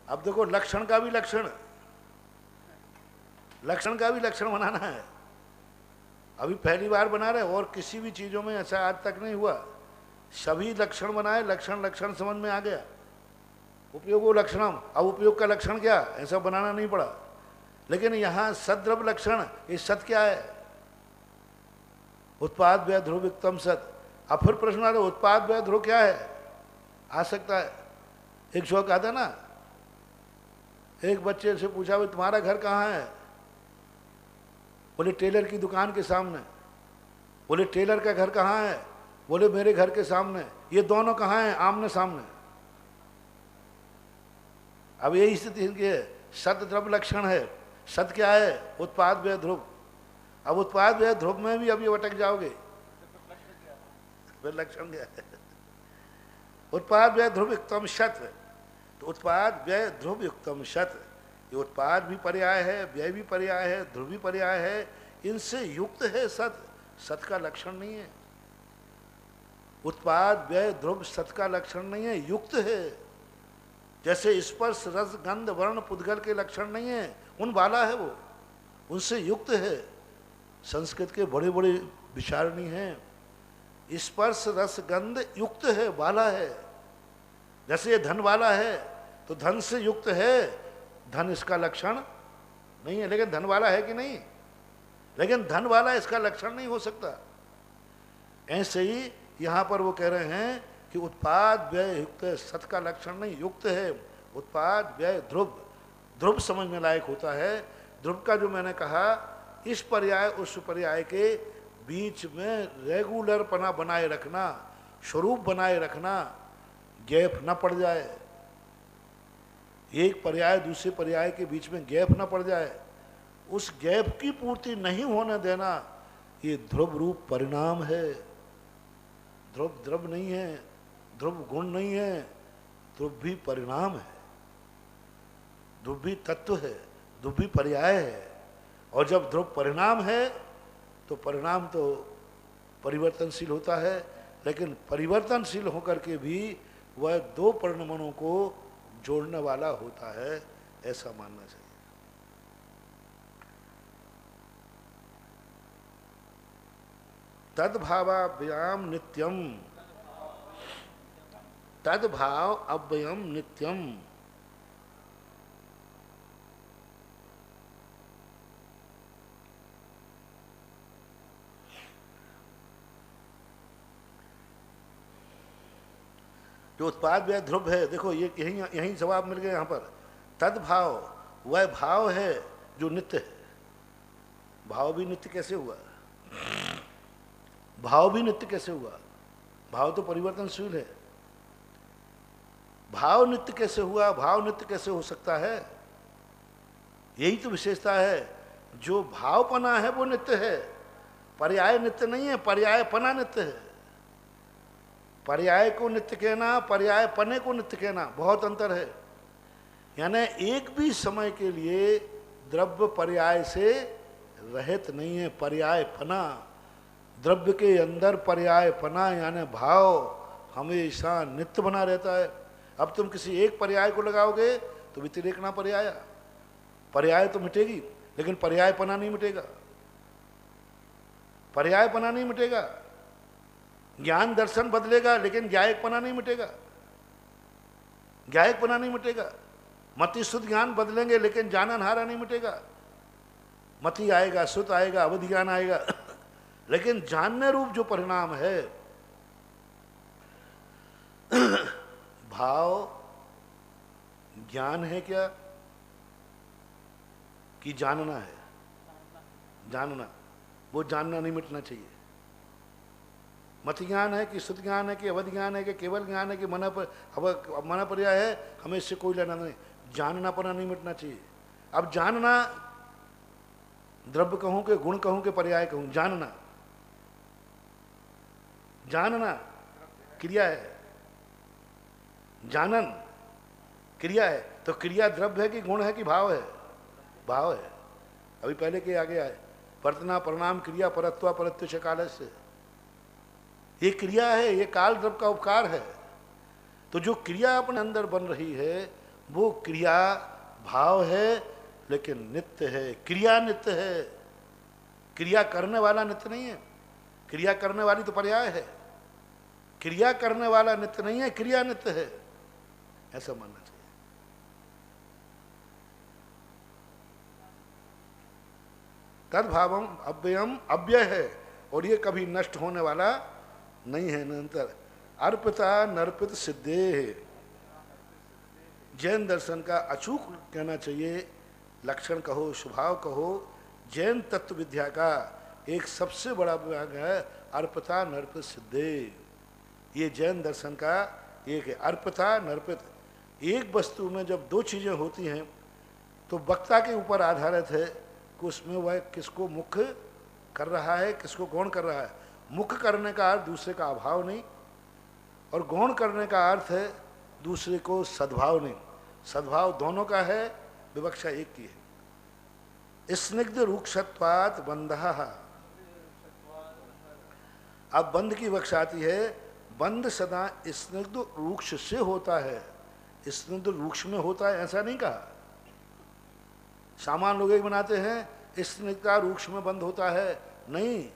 अब देखो लक्षण का भी लक्षण, लक्षण का भी लक्षण बनाना है। अभी पहली बार बना रहे और किसी भी चीजों में ऐसा आज तक नहीं हुआ। सभी लक्षण बनाए, लक्षण लक्षण समझ में आ गया। उपयोगो लक्षणम, अब उपयोग का लक्षण क्या, ऐसा बनाना नहीं पड़ा। लेकिन यहां सद्रव्य लक्षण, ये सत क्या है? उत्पाद व्यय ध्रुव युक्तम सत। अब फिर प्रश्न आ रहा है उत्पाद व्यय ध्रुव क्या है? आ सकता है। एक शौक आता ना, एक बच्चे से पूछा भाई तुम्हारा घर कहाँ है? बोले टेलर की दुकान के सामने। बोले टेलर का घर कहाँ है? बोले मेरे घर के सामने। ये दोनों कहाँ हैं? आमने सामने। अब यही स्थिति इनकी है। सत द्रव्य लक्षण है। सत क्या है? उत्पाद व्यय ध्रुव। अब उत्पाद व्यय ध्रुव में भी अब ये अटक जाओगे, फिर लक्षण क्या है? उत्पाद व्यय ध्रुव युक्तम शत। तो उत्पाद व्यय ध्रुव युक्तम शत, ये उत्पाद भी पर्याय है, व्यय भी पर्याय है, ध्रुव भी पर्याय है, इनसे युक्त है सत। सत का लक्षण नहीं है। उत्पाद व्यय ध्रुव सत का लक्षण नहीं है, युक्त है। जैसे स्पर्श रस गंध वर्ण पुद्गल के लक्षण नहीं है, उन वाला है वो, उनसे युक्त है। संस्कृत के बड़े बड़े विचारणी हैं। स्पर्श रस गंध युक्त है, वाला है। जैसे ये धन वाला है तो धन से युक्त है, धन इसका लक्षण नहीं है। लेकिन धन वाला है कि नहीं? लेकिन धन वाला इसका लक्षण नहीं हो सकता। ऐसे ही यहां पर वो कह रहे हैं कि उत्पाद व्यय युक्त है, सत का लक्षण नहीं, युक्त है। उत्पाद व्यय ध्रुव, ध्रुव समझने लायक होता है। ध्रुव का जो मैंने कहा, इस पर्याय उस पर्याय के बीच में रेगुलर पना बनाए रखना, स्वरूप बनाए रखना, गैप न पड़ जाए। एक पर्याय दूसरे पर्याय के बीच में गैप न पड़ जाए, उस गैप की पूर्ति नहीं होने देना, ये ध्रुव रूप परिणाम है। ध्रुव द्रव नहीं है, ध्रुव गुण नहीं है, ध्रुव भी परिणाम है, ध्रुव भी तत्व है, ध्रुव भी पर्याय है। और जब ध्रुव परिणाम है तो परिणाम तो परिवर्तनशील होता है, लेकिन परिवर्तनशील होकर के भी वह दो परिणामों को जोड़ने वाला होता है, ऐसा मानना चाहिए। तद्भावाभ्याम नित्यम, तद्भाव अव्ययम नित्यम। जो उत्पाद व्यय ध्रुव है, देखो ये यही जवाब मिल गया यहाँ पर। तद्भाव, वह भाव है जो नित्य है। भाव भी नित्य कैसे हुआ? भाव भी नित्य कैसे हुआ? भाव तो परिवर्तनशील है। भाव नित्य कैसे हुआ? भाव नित्य कैसे हो सकता है? यही तो विशेषता है। जो भावपना है वो नित्य है, पर्याय नित्य नहीं है, पर्यायपना नित्य है। पर्याय को नित्य कहना, पर्याय पने को नित्य कहना, बहुत अंतर है। यानी एक भी समय के लिए द्रव्य पर्याय से रहित नहीं है। पर्याय पना, द्रव्य के अंदर पर्याय पना यानी भाव हमेशा नित्य बना रहता है। अब तुम किसी एक पर्याय को लगाओगे तो व्यतिरेकना पर्याय, पर्याय तो मिटेगी लेकिन पर्याय पना नहीं मिटेगा। पर्याय पना नहीं मिटेगा। ज्ञान दर्शन बदलेगा लेकिन ज्ञायकपना नहीं मिटेगा। ज्ञायकपना नहीं मिटेगा। मति शुद्ध ज्ञान बदलेंगे लेकिन जाननहारा नहीं मिटेगा। मति आएगा, शुद्ध आएगा, अवधि ज्ञान आएगा, लेकिन जानने रूप जो परिणाम है, भाव ज्ञान है क्या कि जानना है? जानना, वो जानना नहीं मिटना चाहिए। मत ज्ञान है कि शुद्ध ज्ञान है कि अवध ज्ञान है कि केवल ज्ञान है कि मना पर्याय है, हमें इससे कोई लेना नहीं। जानना पना नहीं मिटना चाहिए। अब जानना, द्रव्य कहूं के गुण कहूं के पर्याय कहूं, जानना, जानना क्रिया है, जानन क्रिया है। तो क्रिया द्रव्य है कि गुण है कि भाव है? भाव है। अभी पहले के आगे आए, वर्तना परिणाम क्रिया परत्वा परत्व काल से, ये क्रिया है, ये काल द्रव्य का उपकार है। तो जो क्रिया अपने अंदर बन रही है वो क्रिया भाव है, लेकिन नित्य है। क्रिया नित्य है, क्रिया करने वाला नित्य नहीं है। क्रिया करने वाली तो पर्याय है, क्रिया करने वाला नित्य नहीं है, क्रिया नित्य है, ऐसा मानना चाहिए। तद्भावम अव्ययम, अव्यय है और ये कभी नष्ट होने वाला नहीं है, निरंतर। अर्पिता नर्पित सिद्धे, जैन दर्शन का अचूक कहना चाहिए, लक्षण कहो, स्वभाव कहो, जैन तत्व विद्या का एक सबसे बड़ा विभाग है अर्पिता नर्पित सिद्धे। ये जैन दर्शन का एक है, अर्पिता नर्पित। एक वस्तु में जब दो चीजें होती हैं तो वक्ता के ऊपर आधारित है कि उसमें वह किसको मुख्य कर रहा है, किसको गौण कर रहा है। मुख्य करने का अर्थ दूसरे का अभाव नहीं, और गौण करने का अर्थ है दूसरे को सद्भाव नहीं। सद्भाव दोनों का है, विवक्षा एक की है। स्निग्ध रूक्षत्वात् बंधा, अब बंध की विवक्षा आती है। बंध सदा स्निग्ध रूक्ष से होता है, स्निग्ध रूक्ष में होता है ऐसा नहीं कहा। सामान्य लोग एक बनाते हैं स्निग्ध का रूक्ष में बंद होता है, नहीं,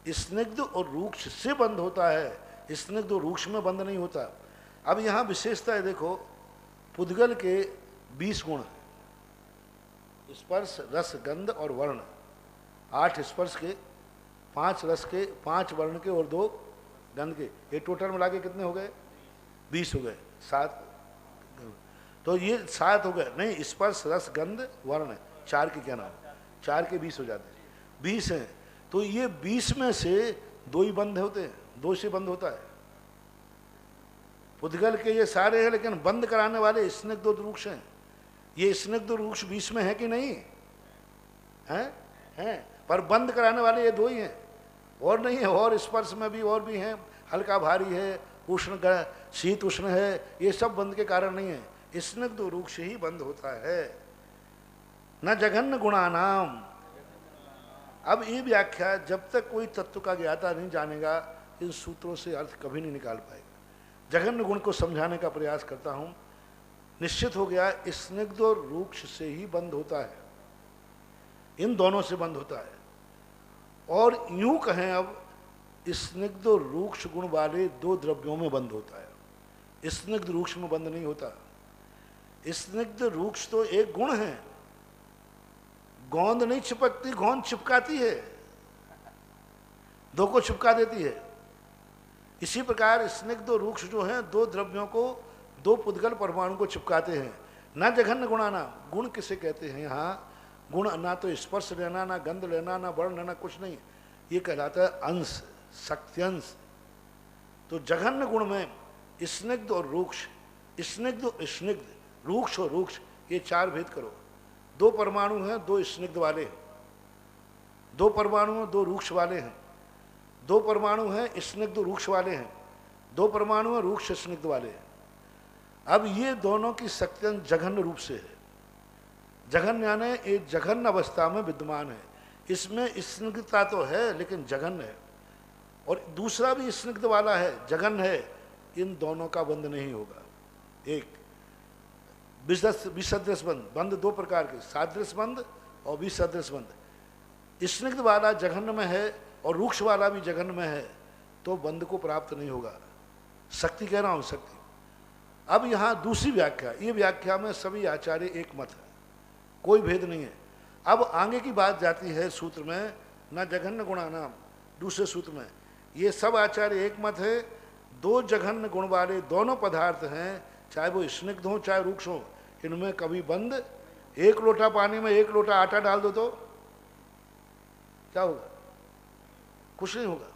स्निग्ध और रूक्ष से बंद होता है, स्निग्ध और रूक्ष में बंद नहीं होता। अब यहाँ विशेषता है, देखो पुद्गल के 20 गुण, स्पर्श रस गंध और वर्ण, 8 स्पर्श के, 5 रस के, 5 वर्ण के और 2 गंध के, ये टोटल मिला के कितने हो गए? 20 हो गए। 7, तो ये 7 हो गए। नहीं, स्पर्श रस गंध वर्ण 4 के क्या नाम, 4 के 20 हो जाते हैं, 20 हैं। तो ये 20 में से 2 ही बंद होते हैं, 2 से बंद होता है। पुद्गल के ये सारे हैं, लेकिन बंद कराने वाले स्निग्ध रूक्ष हैं। ये स्निग्ध रूक्ष 20 में है कि नहीं है? पर बंद कराने वाले ये 2 ही हैं, और नहीं है। और स्पर्श में भी और भी हैं, हल्का भारी है, उष्ण शीत उष्ण है, ये सब बंद के कारण नहीं है, स्निग्ध रूक्ष ही बंद होता है। न जघन्य गुणानाम। अब ये व्याख्या जब तक कोई तत्व का ज्ञाता नहीं जानेगा, इन सूत्रों से अर्थ कभी नहीं निकाल पाएगा। जघन्य गुण को समझाने का प्रयास करता हूं। निश्चित हो गया स्निग्ध और रूक्ष से ही बंद होता है, इन दोनों से बंद होता है। और यूं कहें, अब स्निग्ध और रूक्ष गुण वाले 2 द्रव्यों में बंद होता है, स्निग्ध रूक्ष में बंद नहीं होता। स्निग्ध रूक्ष तो एक गुण है, गोंद नहीं चिपकती, गोंद चिपकाती है, 2 को चिपका देती है। इसी प्रकार स्निग्ध और रूक्ष जो हैं 2 द्रव्यों को, 2 पुद्गल परमाणु को चिपकाते हैं। ना जघन्य गुणाना, गुण किसे कहते हैं यहाँ? गुण ना तो स्पर्श लेना, ना गंध लेना, ना वर्ण लेना, कुछ नहीं, ये कहलाता है अंश, शक्त्यंश। तो जघन्य गुण में स्निग्ध और रूक्ष, स्निग्ध स्निग्ध, रूक्ष और रूक्ष, ये 4 भेद करो। 2 परमाणु हैं, 2 स्निग्ध वाले हैं, 2 परमाणु हैं, 2 रूक्ष वाले हैं, 2 परमाणु हैं स्निग्ध रूक्ष वाले हैं, 2 परमाणु हैं रूक्ष स्निग्ध वाले हैं। अब ये दोनों की शक्त्यंश जघन्य रूप से है। जघन्य यानी एक जघन्य अवस्था में विद्यमान है। इसमें स्निग्धता तो है लेकिन जघन्य है, और दूसरा भी स्निग्ध वाला है, जघन्य है। इन दोनों का बंध नहीं होगा। एक विसदृश बंध, बंध 2 प्रकार के, सादृश बंध और विसदृश बंध। स्निग्ध वाला जघन्य में है और रूक्ष वाला भी जघन्य में है, तो बंध को प्राप्त नहीं होगा। शक्ति कह रहा हूं, शक्ति। अब यहाँ दूसरी व्याख्या, ये व्याख्या में सभी आचार्य एक मत है, कोई भेद नहीं है। अब आगे की बात जाती है सूत्र में, न जघन्य गुणानाम, दूसरे सूत्र में ये सब आचार्य एक मत है। 2 जघन्य गुण वाले दोनों पदार्थ हैं, चाहे वो स्निग्ध हो चाहे रूक्ष हो, इनमें कभी बंद, एक लोटा पानी में एक लोटा आटा डाल दो तो क्या होगा? कुछ नहीं होगा।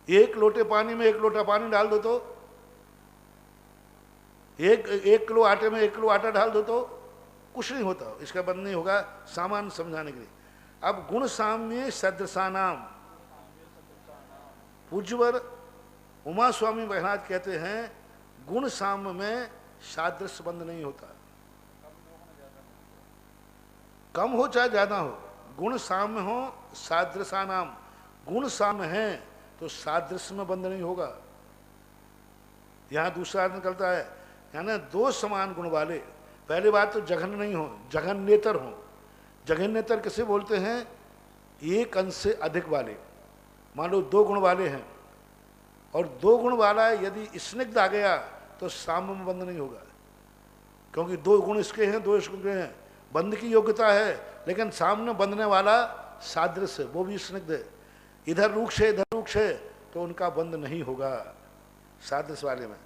एक लोटे पानी में एक लोटा पानी डाल दो तो, एक किलो आटे में एक किलो आटा डाल दो तो कुछ नहीं होता, इसका बंद नहीं होगा। सामान्य समझाने के लिए। अब गुण साम्य सदृशानाम, पूज्यवर उमा स्वामी महाराज कहते हैं गुण साम्य में सादृश्य बंद नहीं होता, कम हो चाहे ज्यादा हो, गुण साम्य हो सादृशानाम, गुण साम्य है तो सादृश्य में बंद नहीं होगा। यहां दूसरा अर्थ निकलता है, यानी दो समान गुण वाले, पहली बात तो जघन्य नहीं हो, जघन्यतर हो। जघन्यतर किसे बोलते हैं? एक अंश से अधिक वाले। मान लो दो गुण वाले हैं और दो गुण वाला यदि स्निग्ध आ गया तो साम्य में बंद नहीं होगा, क्योंकि दो गुण इसके हैं दो इसके हैं, बंद की योग्यता है, लेकिन सामने बंधने वाला सादृश्य वो भी स्निग्ध है, इधर रूक्ष है इधर रूक्ष है, तो उनका बंद नहीं होगा सादृश्य वाले में।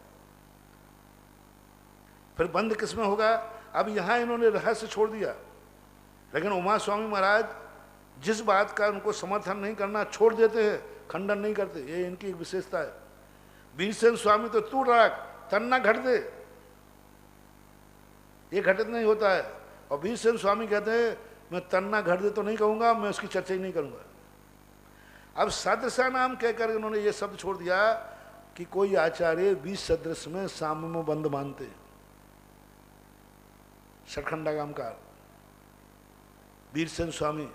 फिर बंद किस में होगा? अब यहां इन्होंने रहस्य छोड़ दिया, लेकिन उमा स्वामी महाराज जिस बात का उनको समर्थन नहीं करना छोड़ देते हैं, खंडन नहीं करते, ये इनकी एक विशेषता है। वीरसेन स्वामी तो तू राख तन्ना घट दे, ये घटित नहीं होता है। और वीरसेन स्वामी कहते हैं मैं तन्ना घट दे तो नहीं कहूंगा, मैं उसकी चर्चा ही नहीं करूंगा। अब सदृशा नाम कहकर उन्होंने ये शब्द छोड़ दिया कि कोई आचार्य 20 सदृश में साम्य में बंद मानते हैं। सठखंडागामकार वीरसेन स्वामी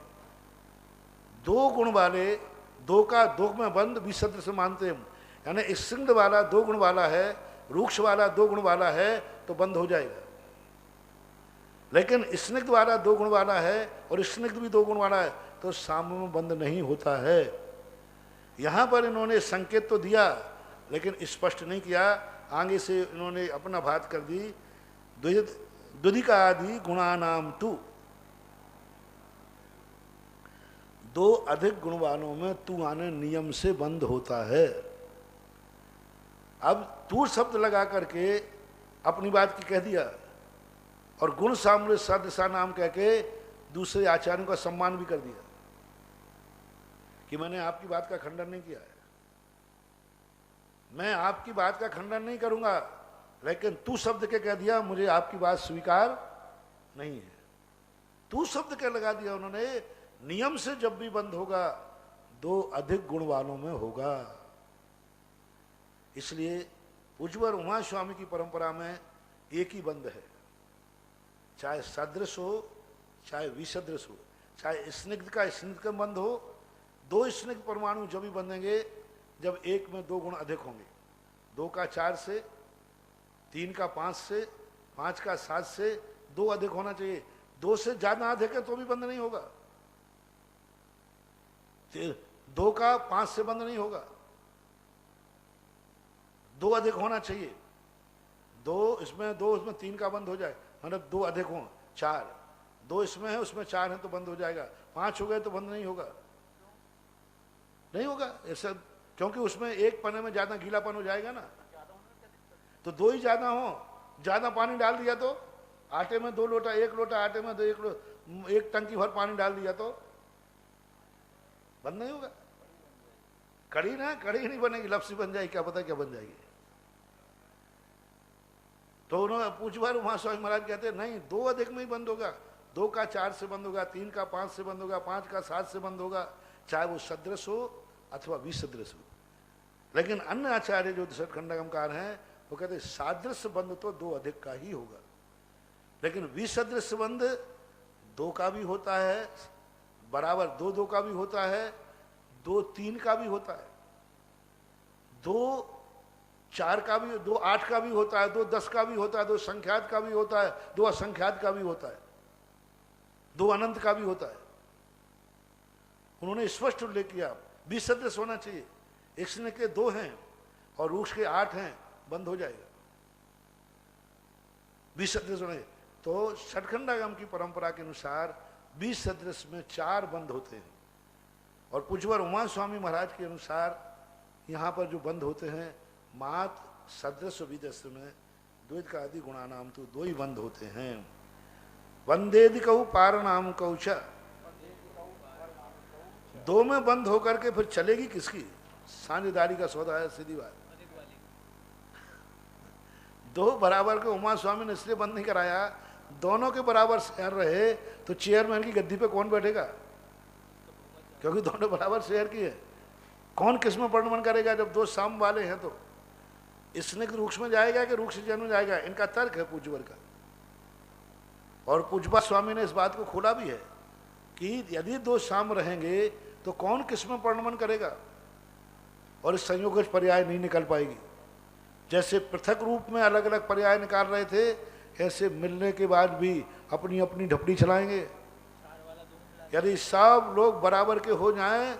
दो गुण वाले, दो का दो में बंद 20 सदृश मानते हैं, यानी स्निग्ध वाला दो गुण वाला है, रूक्ष वाला दो गुण वाला है तो बंद हो जाएगा, लेकिन स्निग्ध वाला दो गुण वाला है और स्निग्ध भी दो गुण वाला है तो साम्य में बंद नहीं होता है। यहां पर इन्होंने संकेत तो दिया लेकिन स्पष्ट नहीं किया, आगे से इन्होंने अपना बात कर दी। द्विधिका आदि गुणानाम तू, दो अधिक गुण वालों में तू आने नियम से बंद होता है। अब तू शब्द लगा करके अपनी बात की कह दिया और गुण साम्य सदृशा नाम कह के दूसरे आचार्यों का सम्मान भी कर दिया कि मैंने आपकी बात का खंडन नहीं किया है, मैं आपकी बात का खंडन नहीं करूंगा, लेकिन तू शब्द के कह दिया मुझे आपकी बात स्वीकार नहीं है। तू शब्द के लगा दिया उन्होंने, नियम से जब भी बंद होगा दो अधिक गुण वालों में होगा। इसलिए पूज्यवर उमा स्वामी की परंपरा में एक ही बंद है, चाहे सदृश हो चाहे विसदृश हो, चाहे स्निग्ध का स्निग्ध का बंद हो। दो स्निग्ध परमाणु जब भी बंधेंगे जब एक में दो गुण अधिक होंगे, दो का 4 से, 3 का 5 से, 5 का 7 से, दो अधिक होना चाहिए। दो से ज्यादा अधिक है तो भी बंद नहीं होगा, 2 का 5 से बंद नहीं होगा, दो अधिक होना चाहिए। दो इसमें 3 का बंद हो जाए, मतलब दो अधिक हो 4, दो इसमें है उसमें 4 है तो बंद हो जाएगा, 5 हो गए तो बंद नहीं होगा, नहीं होगा ऐसा, क्योंकि उसमें एक पने में ज्यादा गीलापन हो जाएगा ना, तो दो ही ज्यादा हो, ज्यादा पानी डाल दिया तो आटे में 2 लोटा, 1 लोटा आटे में 1 टंकी भर पानी डाल दिया तो बंद नहीं होगा। कड़ी ना, कड़ी नहीं बनेगी, लपसी बन जाएगी, क्या पता क्या बन जाएगी। तो उन्होंने पूज्यवर उमा स्वामी महाराज कहते हैं नहीं, दो अधिक में ही बंद होगा, 2 का 4 से बंद होगा, 3 का 5 से बंद होगा, 5 का 7 से बंद होगा, चाहे वो सदृश हो अथवा विसदृश हो। लेकिन अन्य आचार्य जो सठखंडागमकार हैं वो कहते हैं सादृश्य बंद तो 2 अधिक का ही होगा, लेकिन विसदृश बंद 2 का भी होता है, बराबर 2 का भी होता है, 2 3 का भी होता है, 2 4 का भी, 2 8 का भी होता है, 2 10 का भी होता है, 2 संख्यात का भी होता है, 2 असंख्यात का भी होता है, 2 अनंत का भी होता है। उन्होंने स्पष्ट उल्लेख किया विसदृश होना चाहिए, इसने के 2 हैं और रूक्ष के 8 हैं, बंद हो जाएगा विसदृश होने। तो सठखंडागम की परंपरा के अनुसार विसदृश में 4 बंद होते हैं और पूज्यवर उमा स्वामी महाराज के अनुसार यहाँ पर जो बंद होते हैं मात सदृश विदृश में द्वैत का आदि गुणानाम तो दो ही बंध होते हैं। बंधेदि कहू पार नाम कौच, दो में बंद होकर के फिर चलेगी किसकी? साझेदारी का सौदा है, सीधी बात। दो बराबर के उमा स्वामी ने इसलिए बंद नहीं कराया, दोनों के बराबर शेयर रहे तो चेयरमैन की गद्दी पे कौन बैठेगा? क्योंकि दोनों बराबर शेयर की है। कौन किस में वर्णन करेगा जब दो साम वाले हैं? तो इसने रूक्ष में जाएगा कि रूक्ष जन में जाएगा? इनका तर्क है पूज्यवर का। और पूज्यपा स्वामी ने इस बात को खोला भी है कि यदि दो साम रहेंगे तो कौन किस में वर्णन करेगा? और इस संयोगज पर्याय नहीं निकल पाएगी। जैसे पृथक रूप में अलग अलग पर्याय निकाल रहे थे, ऐसे मिलने के बाद भी अपनी अपनी ढपड़ी चलाएंगे। यदि सब लोग बराबर के हो जाएं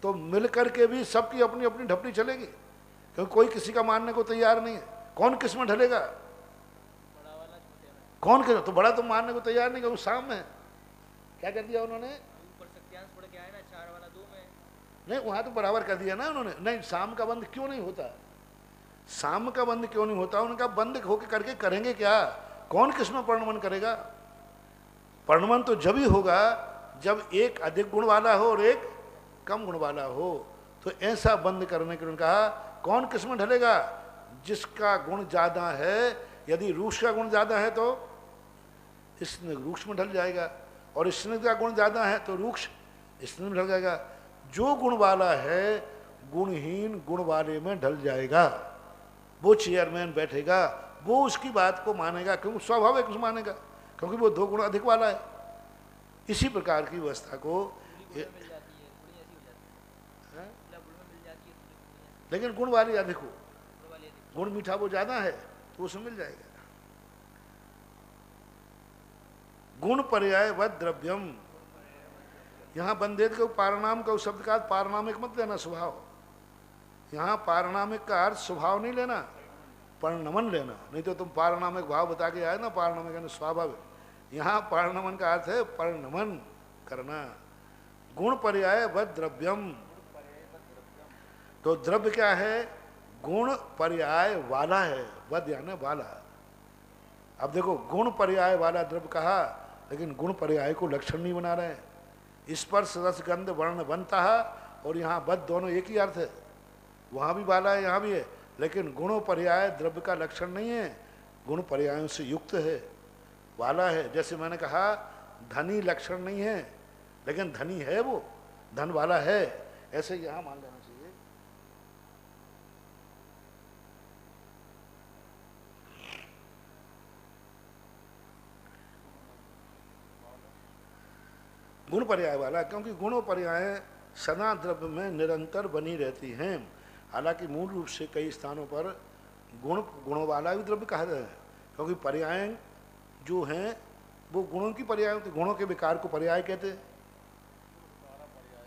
तो मिलकर के भी सबकी अपनी अपनी ढपड़ी चलेगी, क्योंकि कोई किसी का मानने को तैयार नहीं है। कौन किस में ढलेगा? कौन किस? तो बड़ा तो मानने को तैयार नहीं, क्योंकि साम है। क्या कर दिया उन्होंने? नहीं, वहां तो बराबर कर दिया ना उन्होंने। नहीं, साम का बंद क्यों नहीं होता? साम का बंद क्यों नहीं होता? उनका बंद होके करके करेंगे क्या? कौन किसमें वर्णमन करेगा? वर्णमन तो जब ही होगा जब एक अधिक गुण वाला हो और एक कम गुण वाला हो। तो ऐसा बंद करने के लिए कहा कौन किसमें ढलेगा? जिसका गुण ज्यादा है। यदि रूक्ष का गुण ज्यादा है तो इसने रूक्ष में ढल जाएगा, और इसने का गुण ज्यादा है तो रूक्ष इसने में ढल जाएगा। जो गुण वाला है गुणहीन गुण वाले में ढल जाएगा। वो चेयरमैन बैठेगा, वो उसकी बात को मानेगा, क्योंकि स्वाभाविक मानेगा, क्योंकि वो दो गुण अधिक वाला है। इसी प्रकार की व्यवस्था को लेकिन गुण वाली अधिक हो, गुण मीठा वो ज्यादा है तो उसमें मिल जाएगा। गुण पर्याय व द्रव्यम, यहां बंदेद के पारनाम का शब्द का पारनामिक मत लेना स्वभाव। यहां पारनामिक का अर्थ स्वभाव नहीं लेना, परिणमन लेना। नहीं तो तुम पारनामिक भाव बता के आए ना, पारनामिक यानी स्वाभाविक। यहां पारनमन का अर्थ है परिणमन करना। गुण पर्याय व द्रव्यम, तो द्रव्य क्या है? गुण पर्याय वाला है। वद यानी वाला। अब देखो, गुण पर्याय वाला द्रव्य कहा, लेकिन गुण पर्याय को लक्षण नहीं बना रहे हैं। स्पर्श रस गंध वर्ण बनता है, और यहाँ बद दोनों एक ही अर्थ है। वहाँ भी वाला है, यहाँ भी है, लेकिन गुणों पर्याय द्रव्य का लक्षण नहीं है, गुण पर्यायों से युक्त है, वाला है। जैसे मैंने कहा धनी लक्षण नहीं है, लेकिन धनी है, वो धन वाला है। ऐसे यहाँ मान लेना चाहिए। गुण पर्याय वाला, क्योंकि गुणों पर्याय सदा द्रव्य में निरंतर बनी रहती हैं। हालांकि मूल रूप से कई स्थानों पर गुणों वाला भी द्रव्य कहा जाता है, क्योंकि पर्याय जो हैं वो गुणों की पर्याय होती। गुणों के विकार को पर्याय कहते हैं।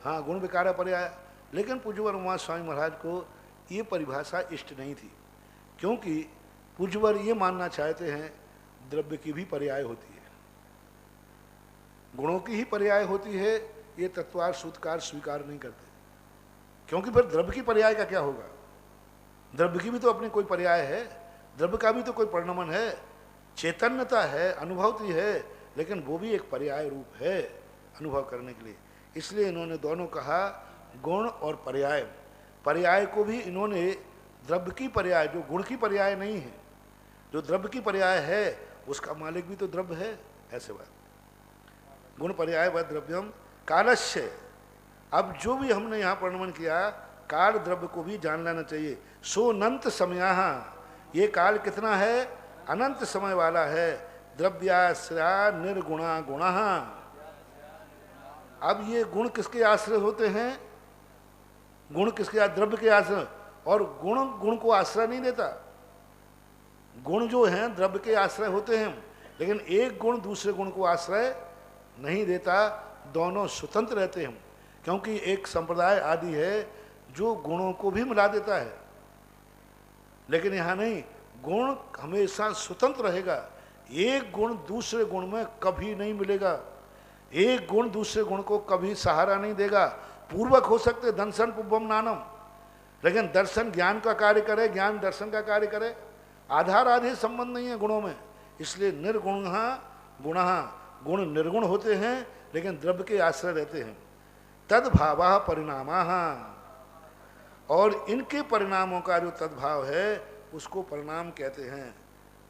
हाँ, गुण विकार पर्याय। लेकिन पूज्यवर उमा स्वामी महाराज को ये परिभाषा इष्ट नहीं थी, क्योंकि पूज्यवर ये मानना चाहते हैं द्रव्य की भी पर्याय होती है, गुणों की ही पर्याय होती है। ये तत्वार सूत्रकार स्वीकार नहीं करते, क्योंकि फिर द्रव्य की पर्याय का क्या होगा? द्रव्य की भी तो अपनी कोई पर्याय है, द्रव्य का भी तो कोई परिणमन है, चैतन्यता है, अनुभवती है, लेकिन वो भी एक पर्याय रूप है अनुभव करने के लिए। इसलिए इन्होंने दोनों कहा, गुण और पर्याय। पर्याय को भी इन्होंने द्रव्य की पर्याय, जो गुण की पर्याय नहीं है, जो द्रव्य की पर्याय है, उसका मालिक भी तो द्रव्य है। ऐसे बात। गुण पर्याय व द्रव्यम कालस्य। अब जो भी हमने यहाँ परिणमन किया, काल द्रव्य को भी जान लेना चाहिए। सोनंत समया, ये काल कितना है? अनंत समय वाला है। द्रव्याश्रया निर्गुणा गुण। अब ये गुण किसके आश्रय होते हैं? गुण किसके? द्रव्य के आश्रय। और गुण को आश्रय नहीं देता। गुण जो हैं द्रव्य के आश्रय होते हैं, लेकिन एक गुण दूसरे गुण को आश्रय नहीं देता। दोनों स्वतंत्र रहते हैं, क्योंकि एक संप्रदाय आदि है जो गुणों को भी मिला देता है, लेकिन यहाँ नहीं, गुण हमेशा स्वतंत्र रहेगा। एक गुण दूसरे गुण में कभी नहीं मिलेगा, एक गुण दूसरे गुण को कभी सहारा नहीं देगा। पूर्वक हो सकते दर्शन पुब्बम नानम, लेकिन दर्शन ज्ञान का कार्य करे, ज्ञान दर्शन का कार्य करे। आधार आधे संबंध नहीं है गुणों में, इसलिए निर्गुण गुण, गुण निर्गुण होते हैं लेकिन द्रव्य के आश्रय रहते हैं। तद्भावा परिणामा, और इनके परिणामों का जो तद्भाव है उसको परिणाम कहते हैं।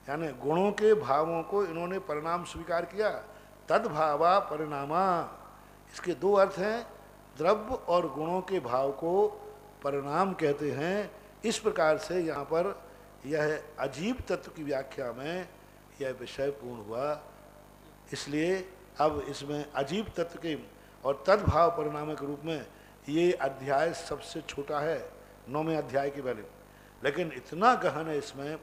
यानी गुणों के भावों को इन्होंने परिणाम स्वीकार किया, तद्भावा परिणामा। इसके दो अर्थ हैं, द्रव्य और गुणों के भाव को परिणाम कहते हैं। इस प्रकार से यहाँ पर यह अजीब तत्व की व्याख्या में यह विषय पूर्ण हुआ। इसलिए अब इसमें अजीब तत्व के और तद्भाव परिणाम के रूप में ये अध्याय सबसे छोटा है 9वें अध्याय के पहले, लेकिन इतना गहन है, इसमें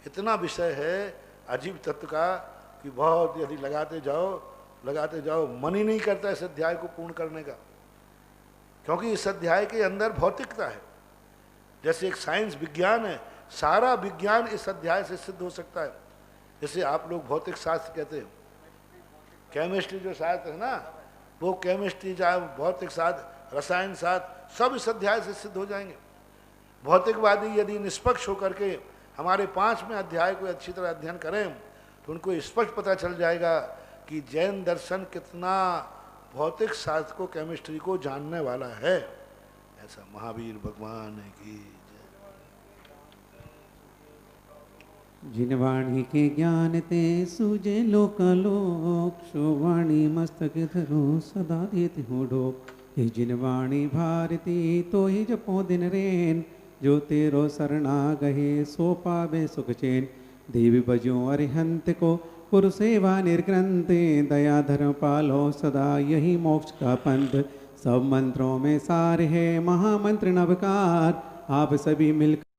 इतना विषय है अजीब तत्व का कि बहुत, यदि लगाते जाओ मन ही नहीं करता इस अध्याय को पूर्ण करने का, क्योंकि इस अध्याय के अंदर भौतिकता है। जैसे एक साइंस विज्ञान है, सारा विज्ञान इस अध्याय से सिद्ध हो सकता है। जैसे आप लोग भौतिक शास्त्र कहते हैं, केमिस्ट्री जो शास्त्र है ना, वो केमिस्ट्री चाहे भौतिक शास्त्र, रसायन शास्त्र, सब इस अध्याय से सिद्ध हो जाएंगे। भौतिकवादी यदि निष्पक्ष होकर के हमारे 5वें अध्याय को अच्छी तरह अध्ययन करें तो उनको स्पष्ट पता चल जाएगा कि जैन दर्शन कितना भौतिक शास्त्र को, केमिस्ट्री को जानने वाला है। ऐसा महावीर भगवान की जिन वाणी के ज्ञान ते सूझे लोकालोक, सो वाणी मस्तक धरो सदा देते हो डोक। हे जिन वाणी भारती तो ही जपो दिन रेन, जो तेरो शरणा गहे सो पावे सुख चैन। देवी बजो अरिहंत को पुर सेवा निर्ग्रंथ, दया धर्म पालो सदा यही मोक्ष का पंथ। सब मंत्रों में सार है महामंत्र नवकार, आप सभी मिलकर